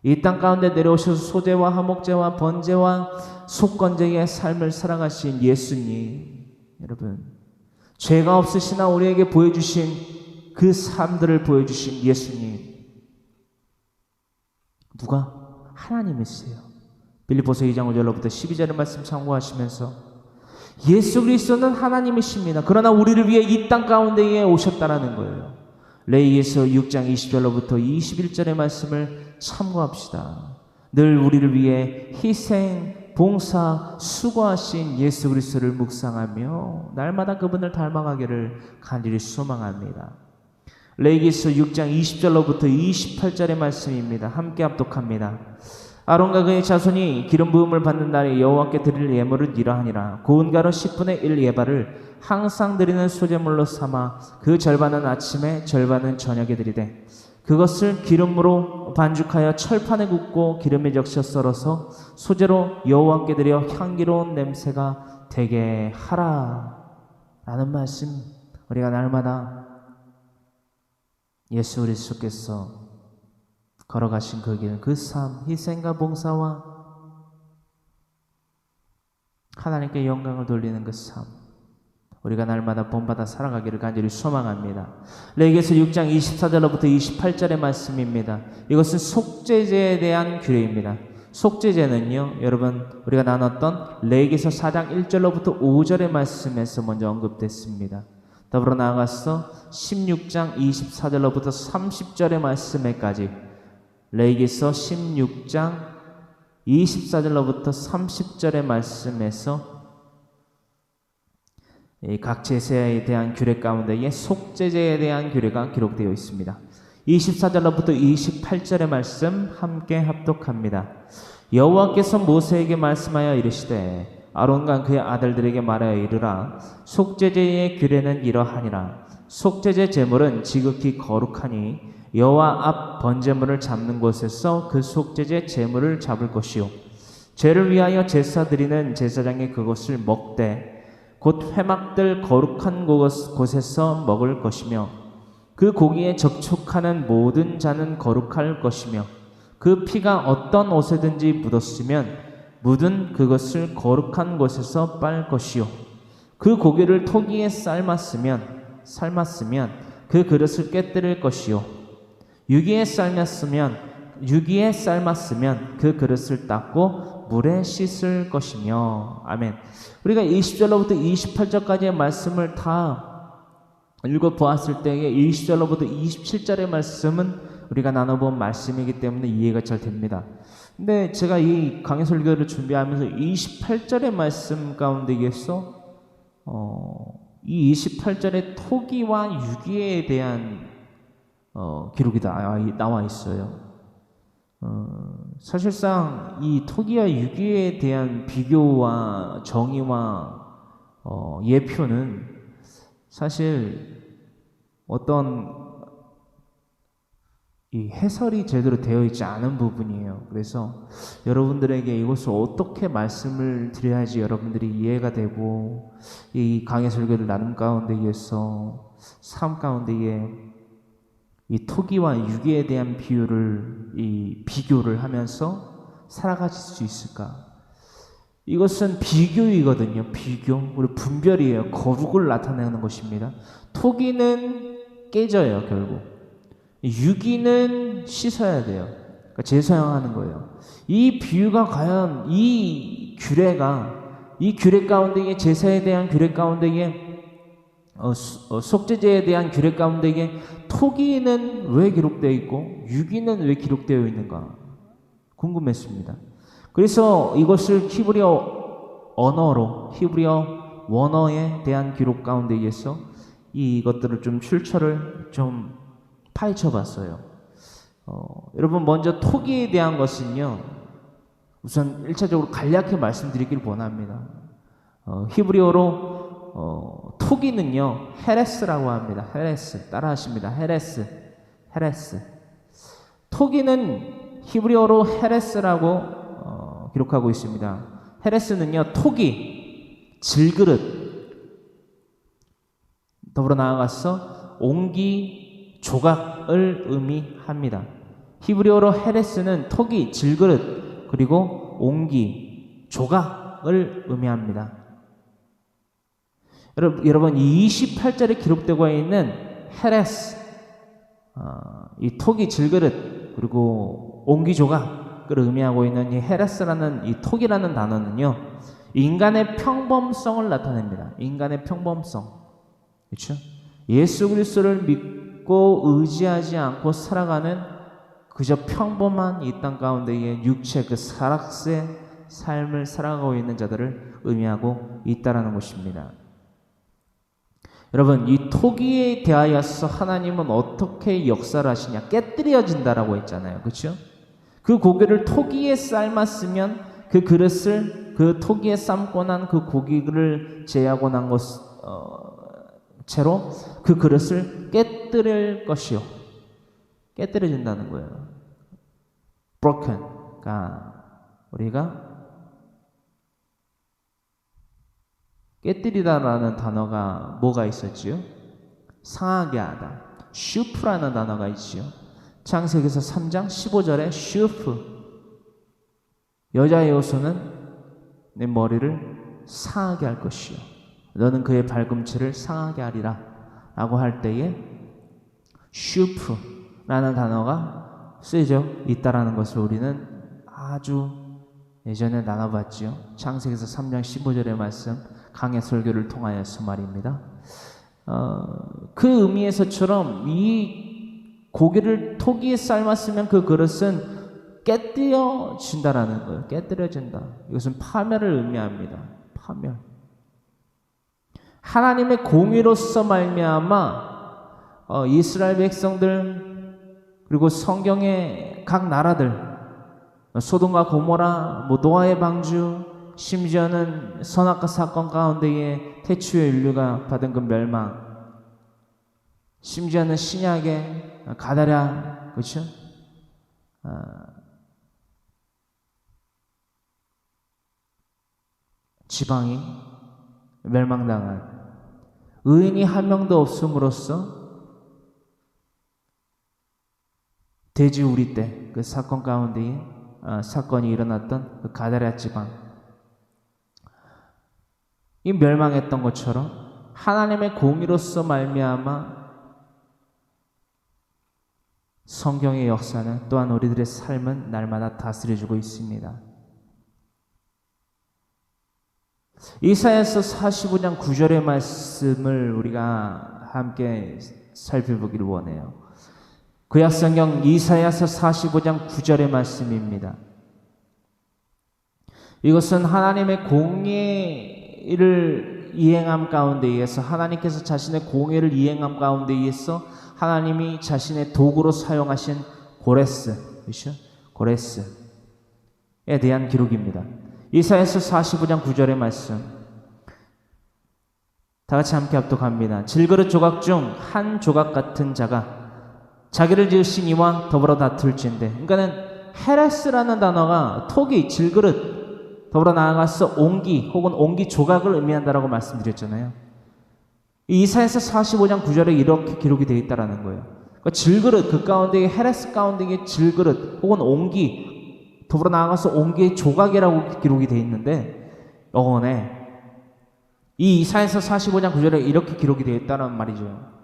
이 땅 가운데 내려오셔서 소제와 화목제와 번제와 속건제의 삶을 살아가신 예수님, 여러분, 죄가 없으시나 우리에게 보여주신 그 삶들을 보여주신 예수님, 누가? 하나님이세요. 빌립보서 2장 5절로부터 12절의 말씀 참고하시면서 예수 그리스도는 하나님이십니다. 그러나 우리를 위해 이 땅 가운데에 오셨다라는 거예요. 레위기서 6장 20절로부터 21절의 말씀을 참고합시다. 늘 우리를 위해 희생, 봉사, 수고하신 예수 그리스도를 묵상하며 날마다 그분을 닮아가기를 간절히 소망합니다. 레위기서 6장 20절로부터 28절의 말씀입니다. 함께 합독합니다. 아론과 그의 자손이 기름 부음을 받는 날에 여호와께 드릴 예물을 이러하니라. 고운 가루 10분의 1 예발을 항상 드리는 소제물로 삼아 그 절반은 아침에 절반은 저녁에 드리되 그것을 기름으로 반죽하여 철판에 굽고 기름에 적셔 썰어서 소제로 여호와께 드려 향기로운 냄새가 되게 하라 라는 말씀, 우리가 날마다 예수 그리스도께서 걸어가신 그 길, 그 삶, 희생과 봉사와 하나님께 영광을 돌리는 그 삶, 우리가 날마다 본받아 살아가기를 간절히 소망합니다. 레위기서 6장 24절로부터 28절의 말씀입니다. 이것은 속죄제에 대한 규례입니다. 속죄제는요, 여러분, 우리가 나눴던 레위기서 4장 1절로부터 5절의 말씀에서 먼저 언급됐습니다. 더불어 나아가서 16장 24절로부터 30절의 말씀에까지, 레위기서 16장 24절로부터 30절의 말씀에서 각 제사에 대한 규례 가운데에 속죄제에 대한 규례가 기록되어 있습니다. 24절로부터 28절의 말씀 함께 합독합니다. 여호와께서 모세에게 말씀하여 이르시되 아론과 그의 아들들에게 말하여 이르라. 속죄제의 규례는 이러하니라. 속죄제 제물은 지극히 거룩하니 여호와 앞 번제물을 잡는 곳에서 그 속죄제 제물을 잡을 것이요, 죄를 위하여 제사 드리는 제사장이 그것을 먹되 곧 회막들 거룩한 곳에서 먹을 것이며 그 고기에 접촉하는 모든 자는 거룩할 것이며 그 피가 어떤 옷에든지 묻었으면 묻은 그것을 거룩한 곳에서 빨 것이요, 그 고기를 토기에 삶았으면 그 그릇을 깨뜨릴 것이요, 유기에 삶았으면 그 그릇을 닦고 물에 씻을 것이며. 아멘. 우리가 20절로부터 28절까지의 말씀을 다 읽어보았을 때에 20절로부터 27절의 말씀은 우리가 나눠본 말씀이기 때문에 이해가 잘 됩니다. 근데 제가 이 강해 설교를 준비하면서 28절의 말씀 가운데에서 이 28절의 토기와 유기에 대한 기록이 나와 있어요. 사실상 이 토기와 유기에 대한 비교와 정의와 예표는 사실 어떤 이 해설이 제대로 되어 있지 않은 부분이에요. 그래서 여러분들에게 이것을 어떻게 말씀을 드려야지 여러분들이 이해가 되고 이 강해 설교를 나눔 가운데에서 삶 가운데에 이 토기와 유기에 대한 비교를 하면서 살아가실 수 있을까? 이것은 비교이거든요. 비교. 우리 분별이에요. 거룩을 나타내는 것입니다. 토기는 깨져요, 결국. 유기는 씻어야 돼요. 그러니까 재사용하는 거예요. 이 비유가 과연 이 규례 가운데에 제사에 대한 규례 가운데에 속죄제에 대한 규례 가운데에 토기는 왜 기록되어 있고 유기는 왜 기록되어 있는가 궁금했습니다. 그래서 이것을 히브리어 원어에 대한 기록 가운데에서 이것들을 좀 출처를 좀 파헤쳐 봤어요. 여러분 먼저 토기에 대한 것은요. 우선 1차적으로 간략히 말씀드리길 원합니다. 히브리어로 토기는요. 헤레스라고 합니다. 헤레스. 따라하십니다. 헤레스. 토기는 히브리어로 헤레스라고 기록하고 있습니다. 헤레스는요. 토기, 질그릇 더불어 나아가서 옹기, 조각을 의미합니다. 히브리어로 헤레스는 토기, 질그릇, 그리고 옹기, 조각을 의미합니다. 여러분 28절에 기록되고 있는 헤레스, 이 토기, 질그릇, 그리고 옹기, 조각을 의미하고 있는 이 헤레스라는 이 토기라는 단어는요, 인간의 평범성을 나타냅니다. 인간의 평범성. 그렇죠? 예수 그리스도를 믿고 의지하지 않고 살아가는 그저 평범한 이 땅 가운데의 육체 그 사락의 삶을 살아가고 있는 자들을 의미하고 있다라는 것입니다. 여러분, 이 토기에 대하여서 하나님은 어떻게 역사를 하시냐? 깨뜨려진다라고 했잖아요. 그렇죠? 그 고기를 토기에 삶았으면 그 그릇을 그 토기에 삶고 난 그 고기를 제하고 난 채로 그 그릇을 깨뜨릴 것이요. 깨뜨려진다는 거예요. broken. 그러니까 우리가 깨뜨리다라는 단어가 뭐가 있었지요? 상하게 하다. 슈프라는 단어가 있지요. 창세기서 3장 15절에 슈프. 여자의 요소는 내 머리를 상하게 할 것이요. 너는 그의 발꿈치를 상하게 하리라 라고 할 때에 슈프라는 단어가 쓰여져 있다라는 것을 우리는 아주 예전에 나눠봤지요. 창세기서 3장 15절의 말씀 강해 설교를 통하여서 말입니다. 그 의미에서처럼 이 고기를 토기에 삶았으면 그 그릇은 깨뜨려진다라는 거예요. 깨뜨려진다. 이것은 파멸을 의미합니다. 파멸. 하나님의 공의로서 말미암아 이스라엘 백성들 그리고 성경의 각 나라들 소돔과 고모라, 노아의 방주, 심지어는 선악과 사건 가운데에 태초의 인류가 받은 그 멸망, 심지어는 신약의 가다랴, 그렇죠? 지방이 멸망당한 의인이 한 명도 없음으로써 돼지 우리 때 그 사건 가운데에 사건이 일어났던 그 가다랴 지방 이 멸망했던 것처럼 하나님의 공의로서 말미암아 성경의 역사는 또한 우리들의 삶은 날마다 다스려주고 있습니다. 이사야서 45장 9절의 말씀을 우리가 함께 살펴보기를 원해요. 구약성경 이사야서 45장 9절의 말씀입니다. 이것은 하나님의 공의를 이행함 가운데에서 하나님께서 자신의 공의를 이행함 가운데에서 하나님이 자신의 도구로 사용하신 고레스, 그렇죠? 고레스에 대한 기록입니다. 이사야서 45장 9절의 말씀 다 같이 함께 합독합니다. 질그릇 조각 중 한 조각 같은 자가 자기를 지으신 이와 더불어 다툴진대. 그러니까는 헤레스라는 단어가 토기, 질그릇, 더불어 나아가서 옹기 혹은 옹기 조각을 의미한다라고 말씀드렸잖아요. 이사야서 45장 9절에 이렇게 기록이 되어 있다라는 거예요. 그러니까 질그릇, 그 가운데 헤레스 가운데 질그릇 혹은 옹기, 더불어 나아가서 옹기의 조각이라고 기록이 되어 있는데 영어에 이 이사야서 45장 9절에 이렇게 기록이 되어 있다는 말이죠.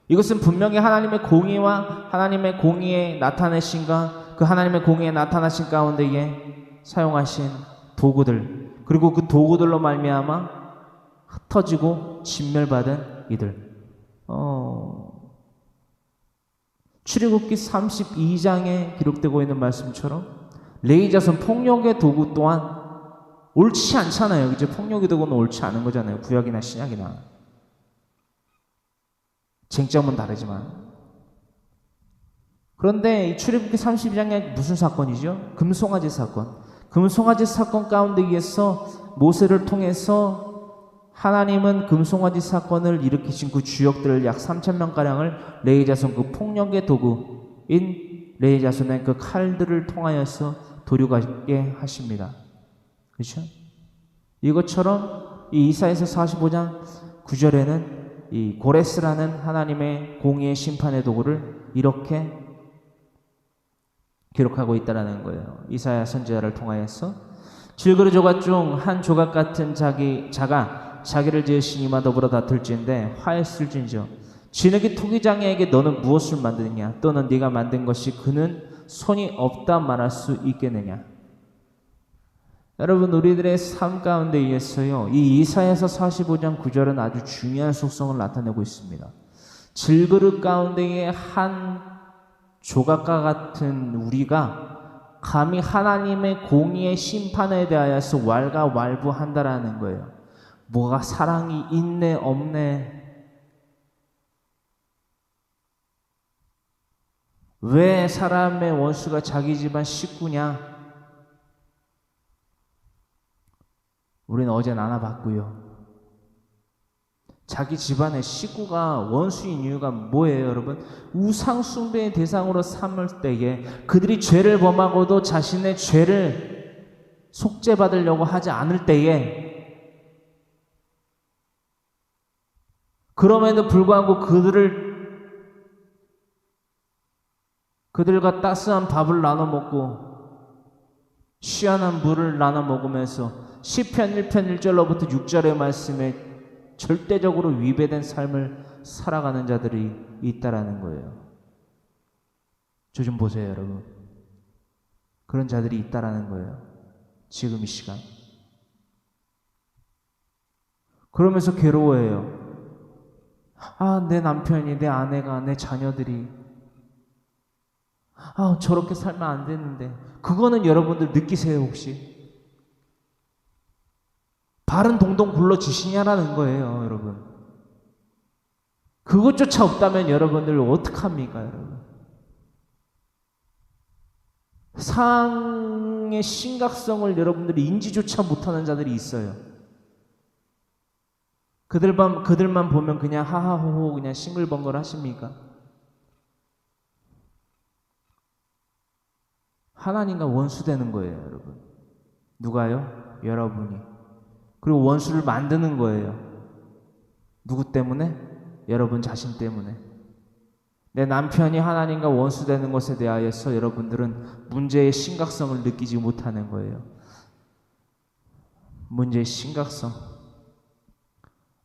이것은 분명히 하나님의 공의와 하나님의 공의에 나타내신가 그 하나님의 공의에 나타나신 가운데에 사용하신 도구들, 그리고 그 도구들로 말미암아 흩어지고 진멸받은 이들. 출애굽기 32장에 기록되고 있는 말씀처럼 레위 자손 폭력의 도구 또한 옳지 않잖아요. 이제 폭력의 도구는 옳지 않은 거잖아요. 구약이나 신약이나. 쟁점은 다르지만. 그런데 이 출애굽기 32장에 무슨 사건이죠? 금송아지 사건. 금송아지 사건 가운데에서 모세를 통해서 하나님은 금송아지 사건을 일으키신 그 주역들을 약 3,000명가량을 레위 자손 그 폭력의 도구인 레위 자손의 그 칼들을 통하여서 도륙하게 하십니다. 그렇죠? 이것처럼 이 이사야서 45장 9절에는 이 고레스라는 하나님의 공의의 심판의 도구를 이렇게 기록하고 있다라는 거예요. 이사야 선지자를 통하여서 질그릇 조각 중 한 조각 같은 자가 자기를 지으신 이와 더불어 다툴진대 화했을진저 진흙이 토기장애에게 너는 무엇을 만드느냐 또는 네가 만든 것이 그는 손이 없다 말할 수 있겠느냐. 여러분 우리들의 삶 가운데 의해서요 이 이사야서 45장 9절은 아주 중요한 속성을 나타내고 있습니다. 질그릇 가운데의 한 조각과 같은 우리가 감히 하나님의 공의의 심판에 대하여서 왈가왈부한다라는 거예요. 뭐가 사랑이 있네 없네, 왜 사람의 원수가 자기 집안 식구냐. 우리는 어제 나눠봤고요. 자기 집안의 식구가 원수인 이유가 뭐예요, 여러분? 우상 숭배의 대상으로 삼을 때에 그들이 죄를 범하고도 자신의 죄를 속죄받으려고 하지 않을 때에 그럼에도 불구하고 그들과 따스한 밥을 나눠 먹고 시원한 물을 나눠 먹으면서 시편 1편 1절로부터 6절의 말씀에 절대적으로 위배된 삶을 살아가는 자들이 있다라는 거예요. 저 좀 보세요, 여러분. 그런 자들이 있다라는 거예요. 지금 이 시간. 그러면서 괴로워해요. 내 남편이, 내 아내가, 내 자녀들이 저렇게 살면 안 되는데. 그거는 여러분들 느끼세요, 혹시? 발은 동동 굴러지시냐라는 거예요, 여러분. 그것조차 없다면 여러분들 어떡합니까, 여러분? 상황의 심각성을 여러분들이 인지조차 못하는 자들이 있어요. 그들만 보면 그냥 하하호호 그냥 싱글벙글 하십니까? 하나님과 원수되는 거예요, 여러분. 누가요? 여러분이. 그리고 원수를 만드는 거예요. 누구 때문에? 여러분 자신 때문에. 내 남편이 하나님과 원수되는 것에 대하여서 여러분들은 문제의 심각성을 느끼지 못하는 거예요. 문제의 심각성.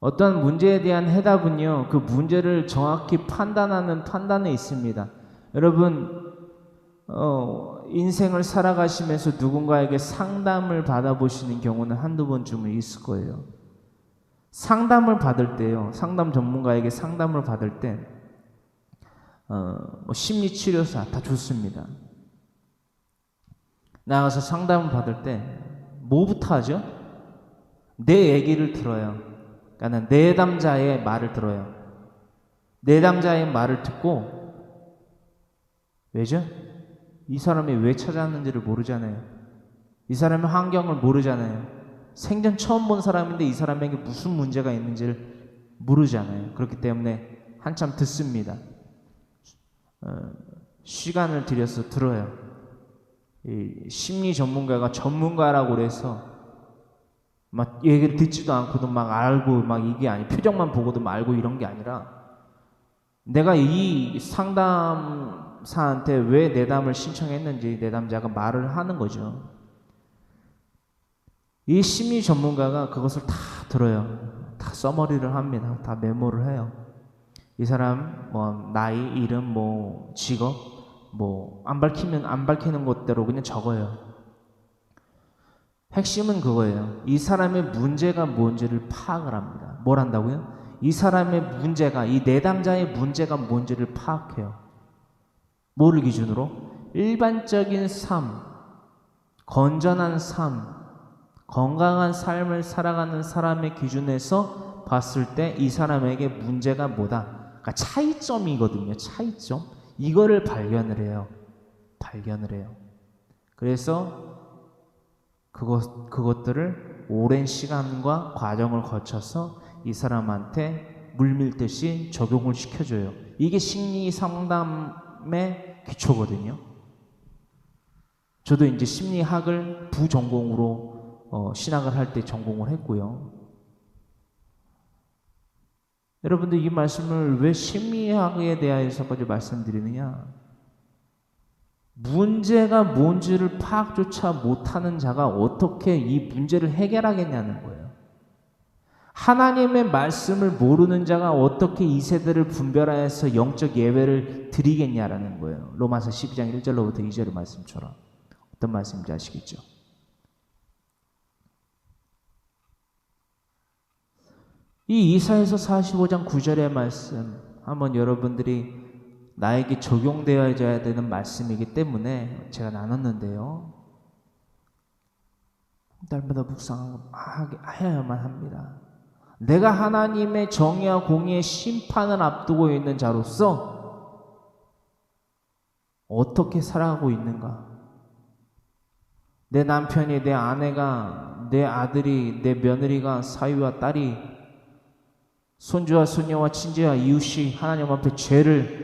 어떤 문제에 대한 해답은요, 그 문제를 정확히 판단하는 판단에 있습니다. 여러분, 인생을 살아가시면서 누군가에게 상담을 받아보시는 경우는 한두 번쯤은 있을 거예요. 상담을 받을 때요, 상담 전문가에게 상담을 받을 때, 심리치료사 다 좋습니다. 나가서 상담을 받을 때, 뭐부터 하죠? 내 얘기를 들어요. 그러니까 내담자의 말을 들어요. 내담자의 말을 듣고, 왜죠? 이 사람이 왜 찾아왔는지를 모르잖아요. 이 사람의 환경을 모르잖아요. 생전 처음 본 사람인데 이 사람에게 무슨 문제가 있는지를 모르잖아요. 그렇기 때문에 한참 듣습니다. 시간을 들여서 들어요. 이 심리 전문가라고 그래서 막 얘기를 듣지도 않고도 막 알고 막 이게 아니 표정만 보고도 막 알고 이런 게 아니라 내가 이 상담사한테 왜 내담을 신청했는지 내담자가 말을 하는 거죠. 이 심리 전문가가 그것을 다 들어요. 다 써머리를 합니다. 다 메모를 해요. 이 사람 뭐 나이, 이름, 뭐 직업 뭐 안 밝히는 것대로 그냥 적어요. 핵심은 그거예요. 이 사람의 문제가 뭔지를 파악을 합니다. 뭘 한다고요? 이 사람의 문제가, 이 내담자의 문제가 뭔지를 파악해요. 뭐를 기준으로? 일반적인 삶, 건전한 삶, 건강한 삶을 살아가는 사람의 기준에서 봤을 때 이 사람에게 문제가 뭐다? 그러니까 차이점이거든요. 차이점. 이거를 발견을 해요. 그래서 그것들을 오랜 시간과 과정을 거쳐서 이 사람한테 물밀듯이 적용을 시켜줘요. 이게 심리 상담의 기초거든요. 저도 이제 심리학을 부전공으로 신학을 할 때 전공을 했고요. 여러분들 이 말씀을 왜 심리학에 대해서까지 말씀드리느냐? 문제가 뭔지를 파악조차 못하는 자가 어떻게 이 문제를 해결하겠냐는 거예요. 하나님의 말씀을 모르는 자가 어떻게 이 세대를 분별하여서 영적 예배를 드리겠냐라는 거예요. 로마서 12장 1절로부터 2절의 말씀처럼. 어떤 말씀인지 아시겠죠? 이 이사야서 45장 9절의 말씀 한번 여러분들이 나에게 적용되어야 되는 말씀이기 때문에 제가 나눴는데요. 날마다 묵상해야만 합니다. 내가 하나님의 정의와 공의의 심판을 앞두고 있는 자로서 어떻게 살아가고 있는가? 내 남편이, 내 아내가, 내 아들이, 내 며느리가, 사위와 딸이, 손주와 손녀와 친지와 이웃이 하나님 앞에 죄를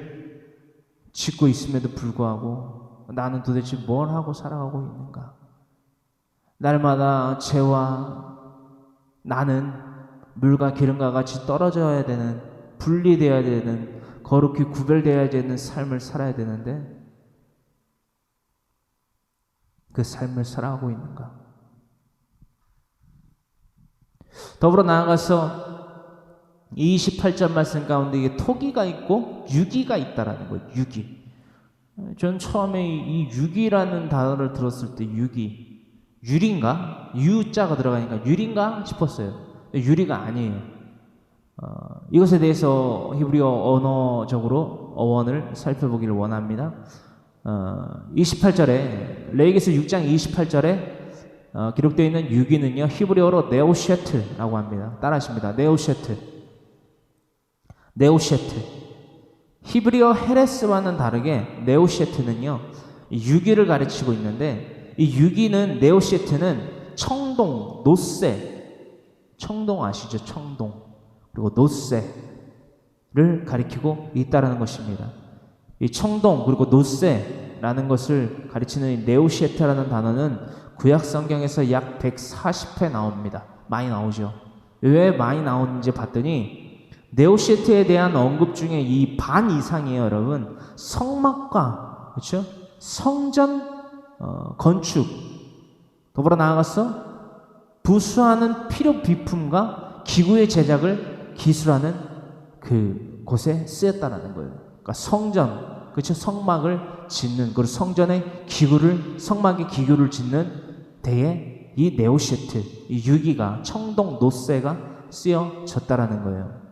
짓고 있음에도 불구하고 나는 도대체 뭘 하고 살아가고 있는가? 날마다 죄와 나는 물과 기름과 같이 떨어져야 되는, 분리되어야 되는, 거룩히 구별되어야 되는 삶을 살아야 되는데 그 삶을 살아가고 있는가? 더불어 나아가서 28절 말씀 가운데 이게 토기가 있고 유기가 있다라는 거예요. 유기. 전 처음에 이 유기라는 단어를 들었을 때 유리인가? 유자가 들어가니까 유리인가 싶었어요. 유리가 아니에요. 이것에 대해서 히브리어 언어적으로 어원을 살펴보기를 원합니다. 28절에 레위기서 6장 28절에 기록되어 있는 유기는요 히브리어로 네오셰트라고 합니다. 따라하십니다. 네오셰트. 히브리어 헤레스와는 다르게 네오셰트는요 유기를 가르치고 있는데 이 유기는 네오셰트는 청동, 청동 아시죠? 청동 그리고 노세를 가리키고 있다라는 것입니다. 이 청동 그리고 노세라는 것을 가리치는 이 네오셰트라는 단어는 구약 성경에서 약 140회 나옵니다. 많이 나오죠. 왜 많이 나오는지 봤더니 네오셰트에 대한 언급 중에 이 반 이상이에요, 여러분. 성막과 그렇죠? 성전 건축 더불어 나아가서 부수하는 필요 비품과 기구의 제작을 기술하는 그 곳에 쓰였다라는 거예요. 그러니까 성전, 그렇죠? 성막을 짓는 그 성전의 성막의 기구를 짓는 데에 이 네오셰트, 이 유기가 청동 노세가 쓰여졌다라는 거예요.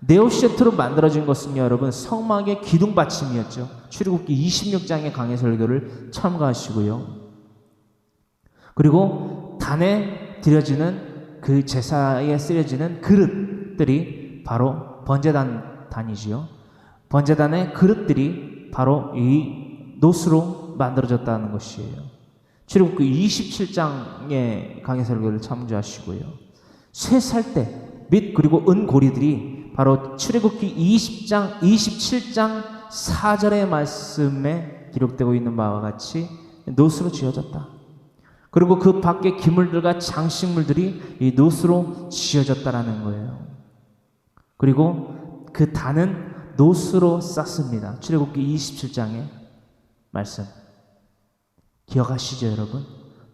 네오셰트로 만들어진 것은요, 여러분, 성막의 기둥 받침이었죠. 출애굽기 26장의 강해 설교를 참고하시고요. 그리고 단에 드려지는 그 제사에 쓰여지는 그릇들이 바로 번제단이지요. 번제단의 그릇들이 바로 이 노스로 만들어졌다는 것이에요. 출애굽기 27장의 강해 설교를 참조하시고요. 쇠살대 및 그리고 은고리들이 바로 출애굽기 20장, 27장 4절의 말씀에 기록되고 있는 바와 같이 놋으로 지어졌다. 그리고 그 밖에 기물들과 장식물들이 이 놋으로 지어졌다라는 거예요. 그리고 그 단은 놋으로 쌌습니다. 출애굽기 27장의 말씀 기억하시죠, 여러분?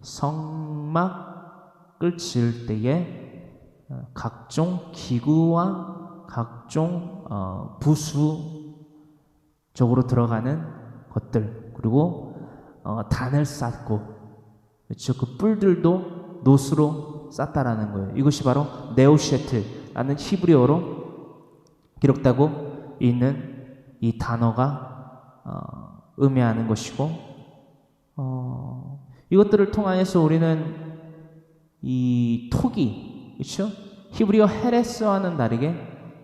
성막을 지을 때에 각종 기구와 각종 부수적으로 들어가는 것들, 그리고 단을 쌓고, 그렇죠? 그 뿔들도 놋으로 쌌다라는 거예요. 이것이 바로 네오셰트라는 히브리어로 기록되고 있는 이 단어가 의미하는 것이고, 이것들을 통하여서 우리는 이 토기, 그렇죠? 히브리어 헤레스와는 다르게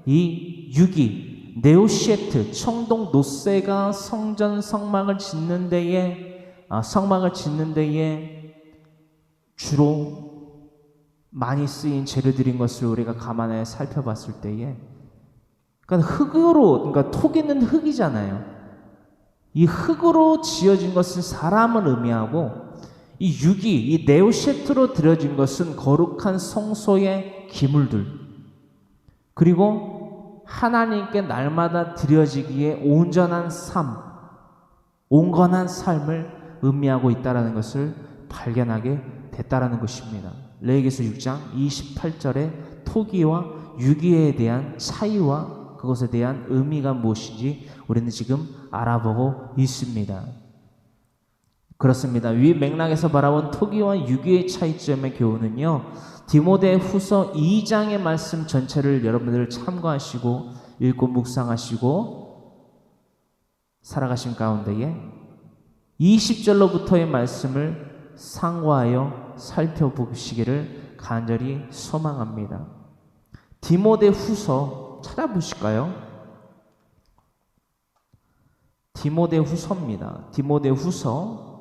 이 유기, 네오셰트, 청동 놋새가 성막을 짓는 데에 주로 많이 쓰인 재료들인 것을 우리가 감안해 살펴봤을 때에, 그러니까 토기는 흙이잖아요. 이 흙으로 지어진 것은 사람을 의미하고, 이 유기, 이 네오셰트로 드려진 것은 거룩한 성소의 기물들, 그리고 하나님께 날마다 드려지기에 온전한 온건한 삶을 의미하고 있다는 것을 발견하게 됐다라는 것입니다. 레위기서 6장 28절에 토기와 유기에 대한 차이와 그것에 대한 의미가 무엇인지 우리는 지금 알아보고 있습니다. 그렇습니다. 위 맥락에서 바라본 토기와 유기의 차이점의 교훈은요, 디모데 후서 2장의 말씀 전체를 여러분들 참고하시고 읽고 묵상하시고 살아가신 가운데에 20절로부터의 말씀을 상고하여 살펴보시기를 간절히 소망합니다. 디모데 후서 찾아보실까요? 디모데 후서입니다. 디모데 후서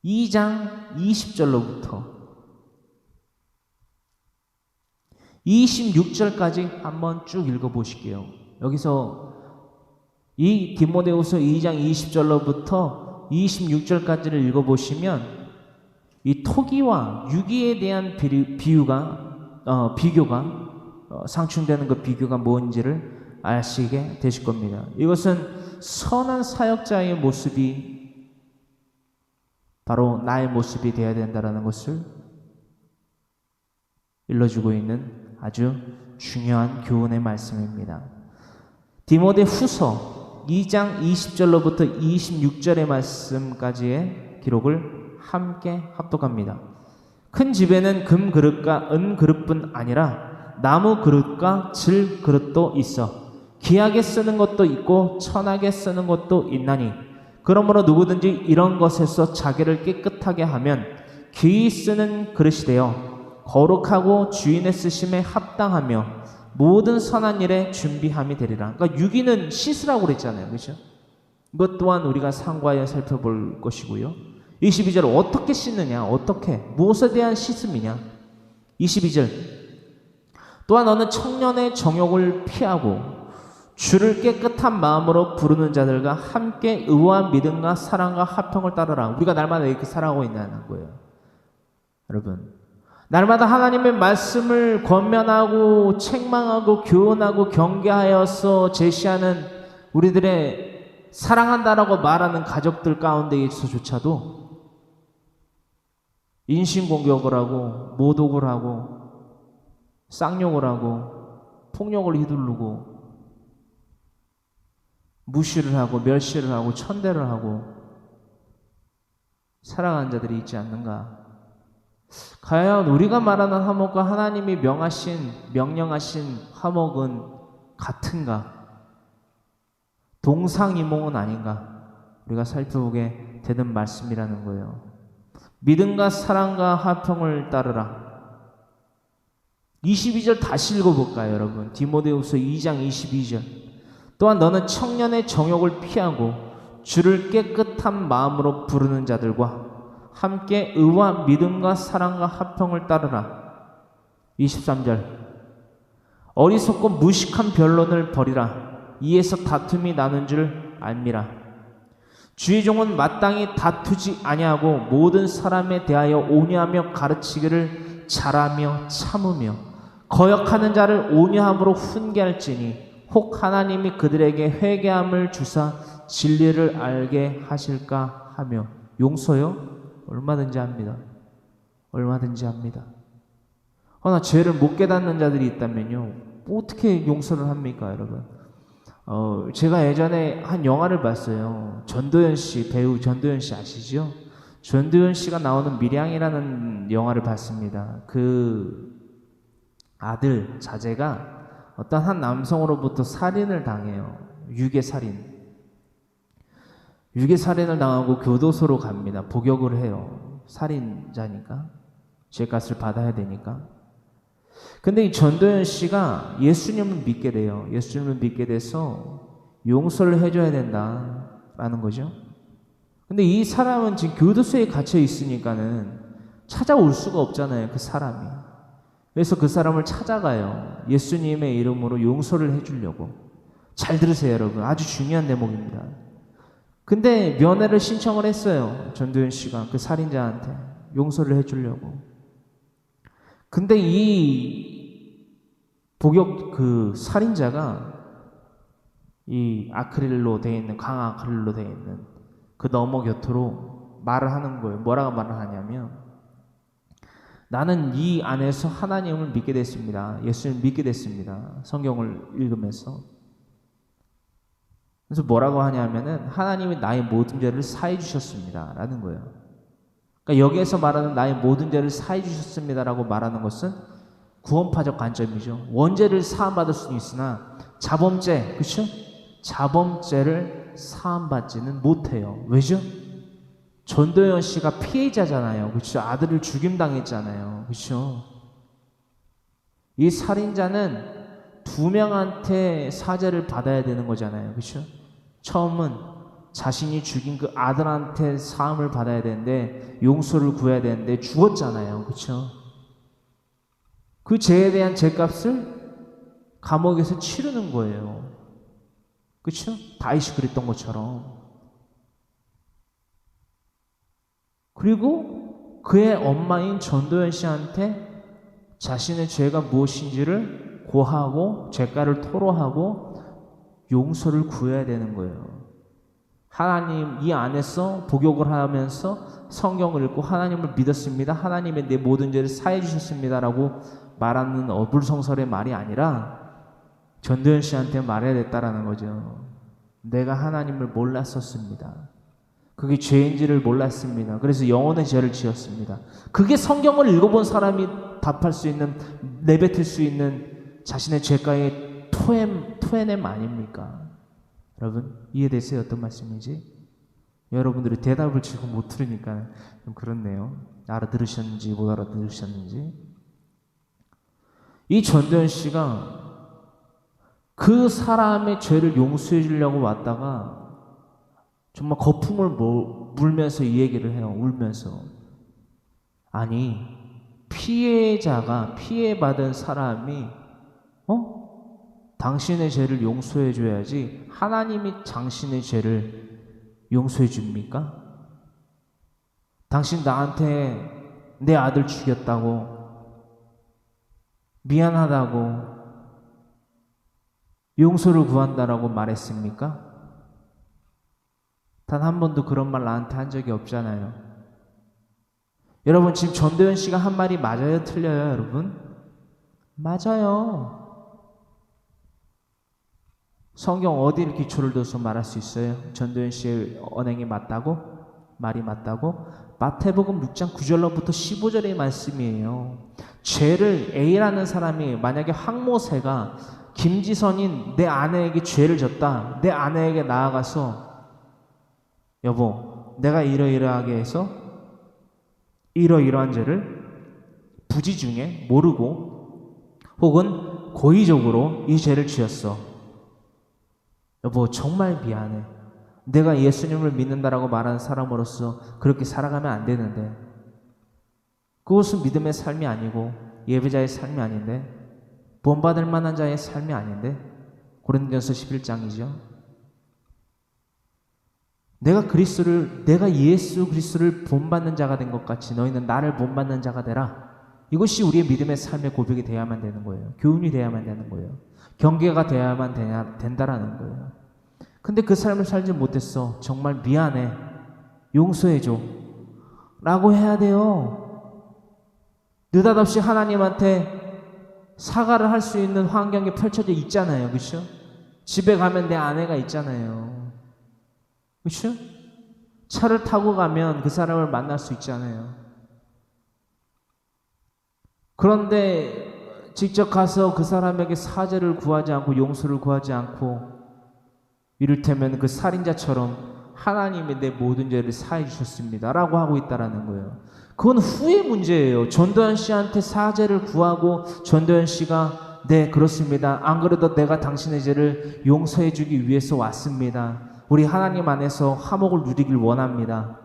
2장 20절로부터 26절까지 한번 쭉 읽어보실게요. 여기서 이 디모데후서 2장 20절로부터 26절까지를 읽어보시면 이 토기와 유기에 대한 비교가 상충되는 그 비교가 뭔지를 아시게 되실 겁니다. 이것은 선한 사역자의 모습이 바로 나의 모습이 되어야 된다는 것을 일러주고 있는 아주 중요한 교훈의 말씀입니다. 디모데 후서 2장 20절로부터 26절의 말씀까지의 기록을 함께 합독합니다. 큰 집에는 금 그릇과 은 그릇뿐 아니라 나무 그릇과 질 그릇도 있어 귀하게 쓰는 것도 있고 천하게 쓰는 것도 있나니, 그러므로 누구든지 이런 것에서 자기를 깨끗하게 하면 귀히 쓰는 그릇이 되어 거룩하고 주인의 쓰심에 합당하며 모든 선한 일에 준비함이 되리라. 그러니까 유기는 씻으라고 그랬잖아요. 그렇죠? 이것 또한 우리가 상고하여 살펴볼 것이고요. 22절 어떻게 씻느냐? 무엇에 대한 씻음이냐? 22절 또한 너는 청년의 정욕을 피하고 주를 깨끗한 마음으로 부르는 자들과 함께 의와 믿음과 사랑과 화평을 따르라. 우리가 날마다 이렇게 살아가고 있다는 거예요. 여러분, 날마다 하나님의 말씀을 권면하고 책망하고 교훈하고 경계하여서 제시하는 우리들의 사랑한다라고 말하는 가족들 가운데 있어조차도 인신공격을 하고 모독을 하고 쌍욕을 하고 폭력을 휘두르고 무시를 하고 멸시를 하고 천대를 하고 살아가는 자들이 있지 않는가? 과연 우리가 말하는 화목과 하나님이 명령하신 화목은 같은가? 동상이몽은 아닌가? 우리가 살펴보게 되는 말씀이라는 거예요. 믿음과 사랑과 화평을 따르라. 22절 다시 읽어볼까요, 여러분? 디모데후서 2장 22절 또한 너는 청년의 정욕을 피하고 주를 깨끗한 마음으로 부르는 자들과 함께 의와 믿음과 사랑과 화평을 따르라. 23절 어리석고 무식한 변론을 버리라. 이에서 다툼이 나는 줄 알미라. 주의 종은 마땅히 다투지 아니하고 모든 사람에 대하여 온유하며 가르치기를 잘하며 참으며 거역하는 자를 온유함으로 훈계할지니 혹 하나님이 그들에게 회개함을 주사 진리를 알게 하실까 하며. 용서요? 얼마든지 합니다. 얼마든지 합니다. 그러나 죄를 못 깨닫는 자들이 있다면요, 어떻게 용서를 합니까, 여러분? 제가 예전에 한 영화를 봤어요. 전도연 씨, 배우 전도연 씨 아시죠? 전도연 씨가 나오는 밀양이라는 영화를 봤습니다. 그 아들, 자제가 어떤 한 남성으로부터 살인을 당해요. 유괴살인. 유괴살인을 당하고 교도소로 갑니다. 복역을 해요. 살인자니까. 죄값을 받아야 되니까. 근데 이 전도연 씨가 예수님을 믿게 돼요. 예수님을 믿게 돼서 용서를 해줘야 된다라는 거죠. 근데 이 사람은 지금 교도소에 갇혀 있으니까는 찾아올 수가 없잖아요, 그 사람이. 그래서 그 사람을 찾아가요. 예수님의 이름으로 용서를 해주려고. 잘 들으세요, 여러분. 아주 중요한 대목입니다. 근데 면회를 신청을 했어요, 전도연 씨가 그 살인자한테 용서를 해주려고. 근데 이 복역 그 살인자가 이 아크릴로 되어 있는, 강화 아크릴로 되어 있는 그 너머 곁으로 말을 하는 거예요. 뭐라고 말을 하냐면, 나는 이 안에서 하나님을 믿게 됐습니다. 예수님을 믿게 됐습니다. 성경을 읽으면서. 그래서 뭐라고 하냐면은, 하나님이 나의 모든 죄를 사해 주셨습니다 라는 거예요. 그러니까 여기에서 말하는 나의 모든 죄를 사해 주셨습니다라고 말하는 것은 구원파적 관점이죠. 원죄를 사함받을 수는 있으나 자범죄, 그렇죠? 자범죄를 사함받지는 못해요. 왜죠? 전도연 씨가 피해자잖아요. 그렇죠? 아들을 죽임당했잖아요. 그렇죠? 이 살인자는 두 명한테 사죄를 받아야 되는 거잖아요. 그렇죠? 처음은 자신이 죽인 그 아들한테 사함을 받아야 되는데, 용서를 구해야 되는데 죽었잖아요. 그렇죠? 그 죄에 대한 죄값을 감옥에서 치르는 거예요. 그렇죠? 다윗이 그랬던 것처럼. 그리고 그의 엄마인 전도연 씨한테 자신의 죄가 무엇인지를 고하고 죄가를 토로하고 용서를 구해야 되는 거예요. 하나님 이 안에서 복역을 하면서 성경을 읽고 하나님을 믿었습니다. 하나님의 내 모든 죄를 사해 주셨습니다라고 말하는 어불성설의 말이 아니라 전도연 씨한테 말해야 됐다라는 거죠. 내가 하나님을 몰랐었습니다. 그게 죄인지를 몰랐습니다. 그래서 영혼의 죄를 지었습니다. 그게 성경을 읽어본 사람이 답할 수 있는, 내뱉을 수 있는 자신의 죄가의 토해냄 아닙니까? 여러분 이해되세요? 어떤 말씀인지? 여러분들이 대답을 지금 못 들으니까 좀 그렇네요. 알아들으셨는지 못 알아들으셨는지. 이 전도연 씨가 그 사람의 죄를 용서해 주려고 왔다가 정말 거품을 물면서 이 얘기를 해요. 울면서. 아니, 피해자가, 피해받은 사람이 당신의 죄를 용서해 줘야지 하나님이 당신의 죄를 용서해 줍니까? 당신 나한테 내 아들 죽였다고, 미안하다고, 용서를 구한다라고 말했습니까? 단 한 번도 그런 말 나한테 한 적이 없잖아요. 여러분 지금 전도연 씨가 한 말이 맞아요? 틀려요? 여러분? 맞아요. 성경 어디를 기초를 둬서 말할 수 있어요? 전도연 씨의 언행이 맞다고? 말이 맞다고? 마태복음 6장 9절로부터 15절의 말씀이에요. 죄를 A라는 사람이, 만약에 황모세가 김지선인 내 아내에게 죄를 졌다. 내 아내에게 나아가서 여보, 내가 이러이러하게 해서 이러이러한 죄를 부지중에 모르고 혹은 고의적으로 이 죄를 지었어. 여보, 정말 미안해. 내가 예수님을 믿는다라고 말하는 사람으로서 그렇게 살아가면 안 되는데, 그것은 믿음의 삶이 아니고 예배자의 삶이 아닌데 본받을 만한 자의 삶이 아닌데. 고린도전서 11장이죠. 내가 예수 그리스도를 본받는 자가 된 것 같이 너희는 나를 본받는 자가 되라. 이것이 우리의 믿음의 삶의 고백이 되어야만 되는 거예요. 교훈이 되어야만 되는 거예요. 경계가 되어야만 된다라는 거예요. 근데 그 삶을 살지 못했어. 정말 미안해. 용서해줘. 라고 해야 돼요. 느닷없이 하나님한테 사과를 할 수 있는 환경이 펼쳐져 있잖아요. 그렇죠? 집에 가면 내 아내가 있잖아요. 그렇죠? 차를 타고 가면 그 사람을 만날 수 있잖아요. 그런데 직접 가서 그 사람에게 사죄를 구하지 않고 용서를 구하지 않고 이를테면 그 살인자처럼 하나님이 내 모든 죄를 사해 주셨습니다 라고 하고 있다라는 거예요. 그건 후의 문제예요. 전도연 씨한테 사죄를 구하고 전도연 씨가 네 그렇습니다. 안 그래도 내가 당신의 죄를 용서해 주기 위해서 왔습니다. 우리 하나님 안에서 화목을 누리길 원합니다.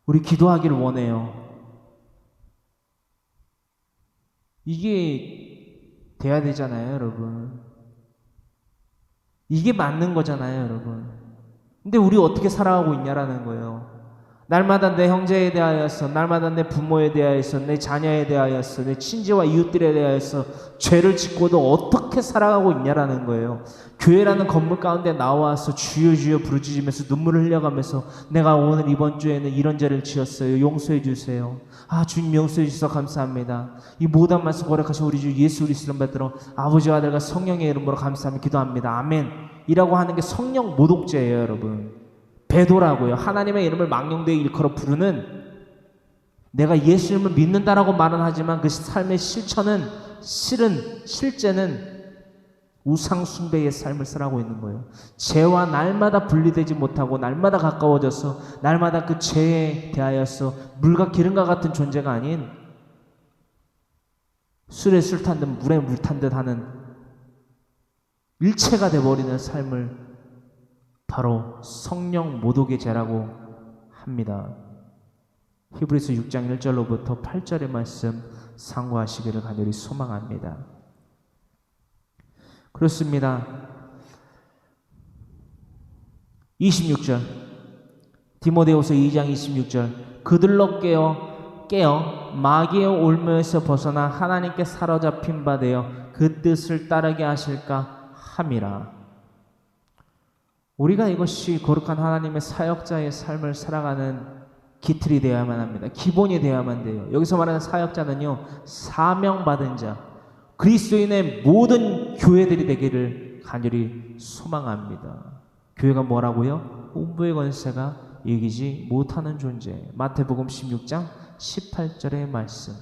우리 기도하길 원해요. 이게 돼야 되잖아요, 여러분. 이게 맞는 거잖아요, 여러분. 근데 우리 어떻게 살아가고 있냐라는 거예요. 날마다 내 형제에 대하여서, 날마다 내 부모에 대하여서, 내 자녀에 대하여서, 내 친지와 이웃들에 대하여서 죄를 짓고도 어떻게 살아가고 있냐라는 거예요. 교회라는 건물 가운데 나와서 주여 주여 부르짖으면서 눈물을 흘려가면서 내가 오늘 이번 주에는 이런 죄를 지었어요. 용서해 주세요. 아, 주님 용서해 주셔서 감사합니다. 이 모든 말씀 거룩하신 우리 주 예수 그리스도를 받들어 아버지와 아들과 성령의 이름으로 감사하며 기도합니다. 아멘. 이라고 하는 게 성령 모독죄예요, 여러분. 배도라고요. 하나님의 이름을 망령되이 일컬어 부르는, 내가 예수 이름을 믿는다라고 말은 하지만 그 삶의 실제는 우상 숭배의 삶을 살아가고 있는 거예요. 죄와 날마다 분리되지 못하고 날마다 가까워져서 날마다 그 죄에 대하여서 물과 기름과 같은 존재가 아닌 술에 술 탄 듯 물에 물 탄 듯 하는 일체가 되어버리는 삶을 바로 성령 모독의 죄라고 합니다. 히브리서 6장 1절로부터 8절의 말씀 상고하시기를 간절히 소망합니다. 그렇습니다. 26절 디모데후서 2장 26절 그들로 깨어 마귀의 올무에서 벗어나 하나님께 사로잡힌 바 되어 그 뜻을 따르게 하실까 함이라. 우리가 이것이 거룩한 하나님의 사역자의 삶을 살아가는 기틀이 되어야만 합니다. 기본이 되어야만 돼요. 여기서 말하는 사역자는요, 사명받은 자, 그리스도인의 모든 교회들이 되기를 간절히 소망합니다. 교회가 뭐라고요? 음부의 권세가 이기지 못하는 존재. 마태복음 16장 18절의 말씀.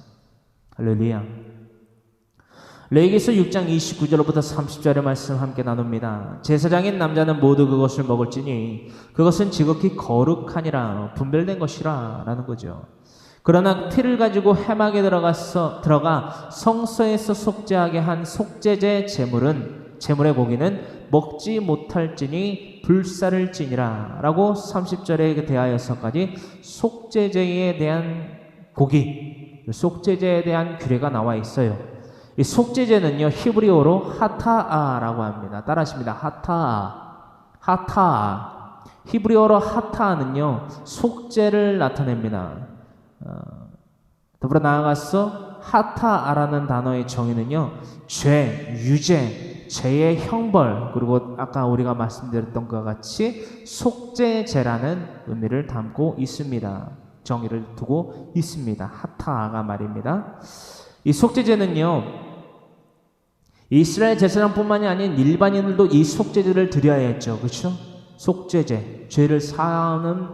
할렐루야. 레위기서 6장 29절로부터 30절의 말씀 함께 나눕니다. 제사장인 남자는 모두 그것을 먹을지니 그것은 지극히 거룩하니라, 분별된 것이라 라는 거죠. 그러나 피를 가지고 회막에 들어가 성소에서 속죄하게 한 속죄제 제물의 고기는 먹지 못할지니 불사를지니라 라고 30절에 대하여서까지 속죄제에 대한 고기, 속죄제에 대한 규례가 나와 있어요. 이 속죄제는요, 히브리어로 하타아라고 합니다. 따라하십니다. 하타아. 히브리어로 하타아는요, 속죄를 나타냅니다. 더불어 나아가서 하타아라는 단어의 정의는요, 죄, 유죄, 죄의 형벌, 그리고 아까 우리가 말씀드렸던 것과 같이 속죄제라는 의미를 담고 있습니다. 정의를 두고 있습니다. 하타아가 말입니다. 이 속죄제는요, 이스라엘 제사장뿐만이 아닌 일반인들도 이 속죄제를 드려야 했죠. 그렇죠? 속죄제, 죄를 사하는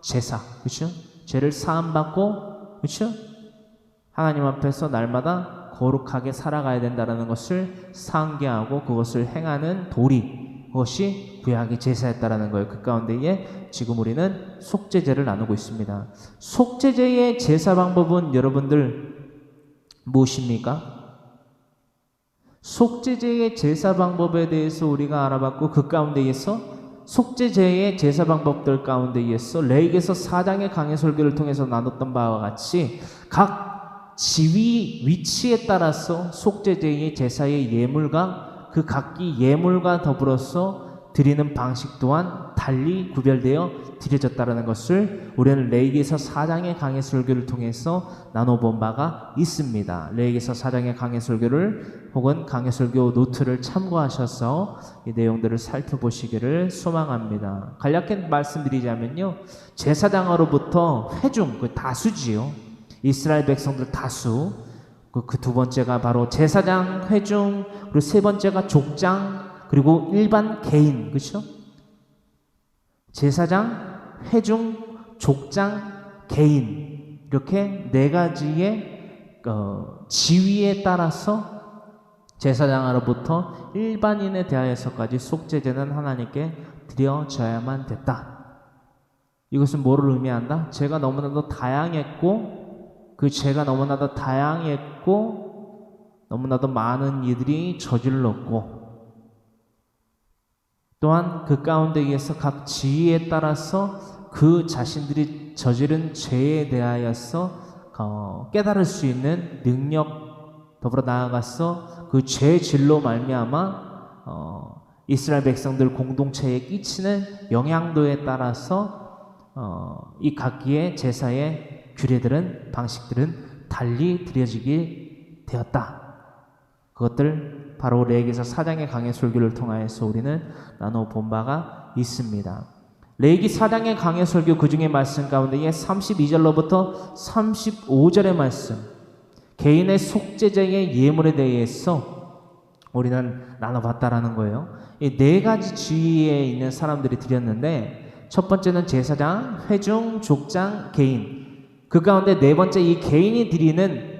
제사. 그렇죠? 죄를 사함받고, 그렇죠? 하나님 앞에서 날마다 거룩하게 살아가야 된다는 것을 상기하고 그것을 행하는 도리, 그것이 구약의 제사였다라는 거예요. 그 가운데에 지금 우리는 속죄제를 나누고 있습니다. 속죄제의 제사 방법은 여러분들 무엇입니까? 속죄제의 제사 방법에 대해서 우리가 알아봤고, 그 가운데에서 속죄제의 제사 방법들 가운데에서 레위기서 4장의 강해 설교를 통해서 나눴던 바와 같이 각 지위 위치에 따라서 속죄제의 제사의 예물과 그 각기 예물과 더불어서 드리는 방식 또한 달리 구별되어 드려졌다는 것을 우리는 레위기서 4장의 강해 설교를 통해서 나눠본 바가 있습니다. 레위기서 4장의 강해 설교를 혹은 강해 설교 노트를 참고하셔서 이 내용들을 살펴보시기를 소망합니다. 간략히 말씀드리자면요, 제사장으로부터 회중, 그 다수지요. 이스라엘 백성들 다수. 그 두 번째가 바로 제사장, 회중, 그리고 세 번째가 족장, 그리고 일반 개인, 그렇죠? 제사장, 회중, 족장, 개인, 이렇게 네 가지의 지위에 따라서 제사장으로부터 일반인에 대하여서까지 속죄제는 하나님께 드려져야만 됐다. 이것은 뭐를 의미한다? 죄가 너무나도 다양했고, 그 죄가 너무나도 다양했고 너무나도 많은 이들이 저질렀고, 또한 그 가운데 의해서 각 지위에 따라서 그 자신들이 저지른 죄에 대하여서 깨달을 수 있는 능력, 더불어 나아가서 그 죄질로 말미암아 이스라엘 백성들 공동체에 끼치는 영향도에 따라서 이 각기의 제사의 규례들은, 방식들은 달리 드려지게 되었다. 그것들 바로 레위기서 4장의 강해 설교를 통하여서 우리는 나눠본 바가 있습니다. 레위기 4장의 강해 설교 그 중에 말씀 가운데에 32절로부터 35절의 말씀, 개인의 속죄제의 예물에 대해서 우리는 나눠봤다라는 거예요. 이 네 가지 지위에 있는 사람들이 드렸는데, 첫 번째는 제사장, 회중, 족장, 개인. 그 가운데 네 번째 이 개인이 드리는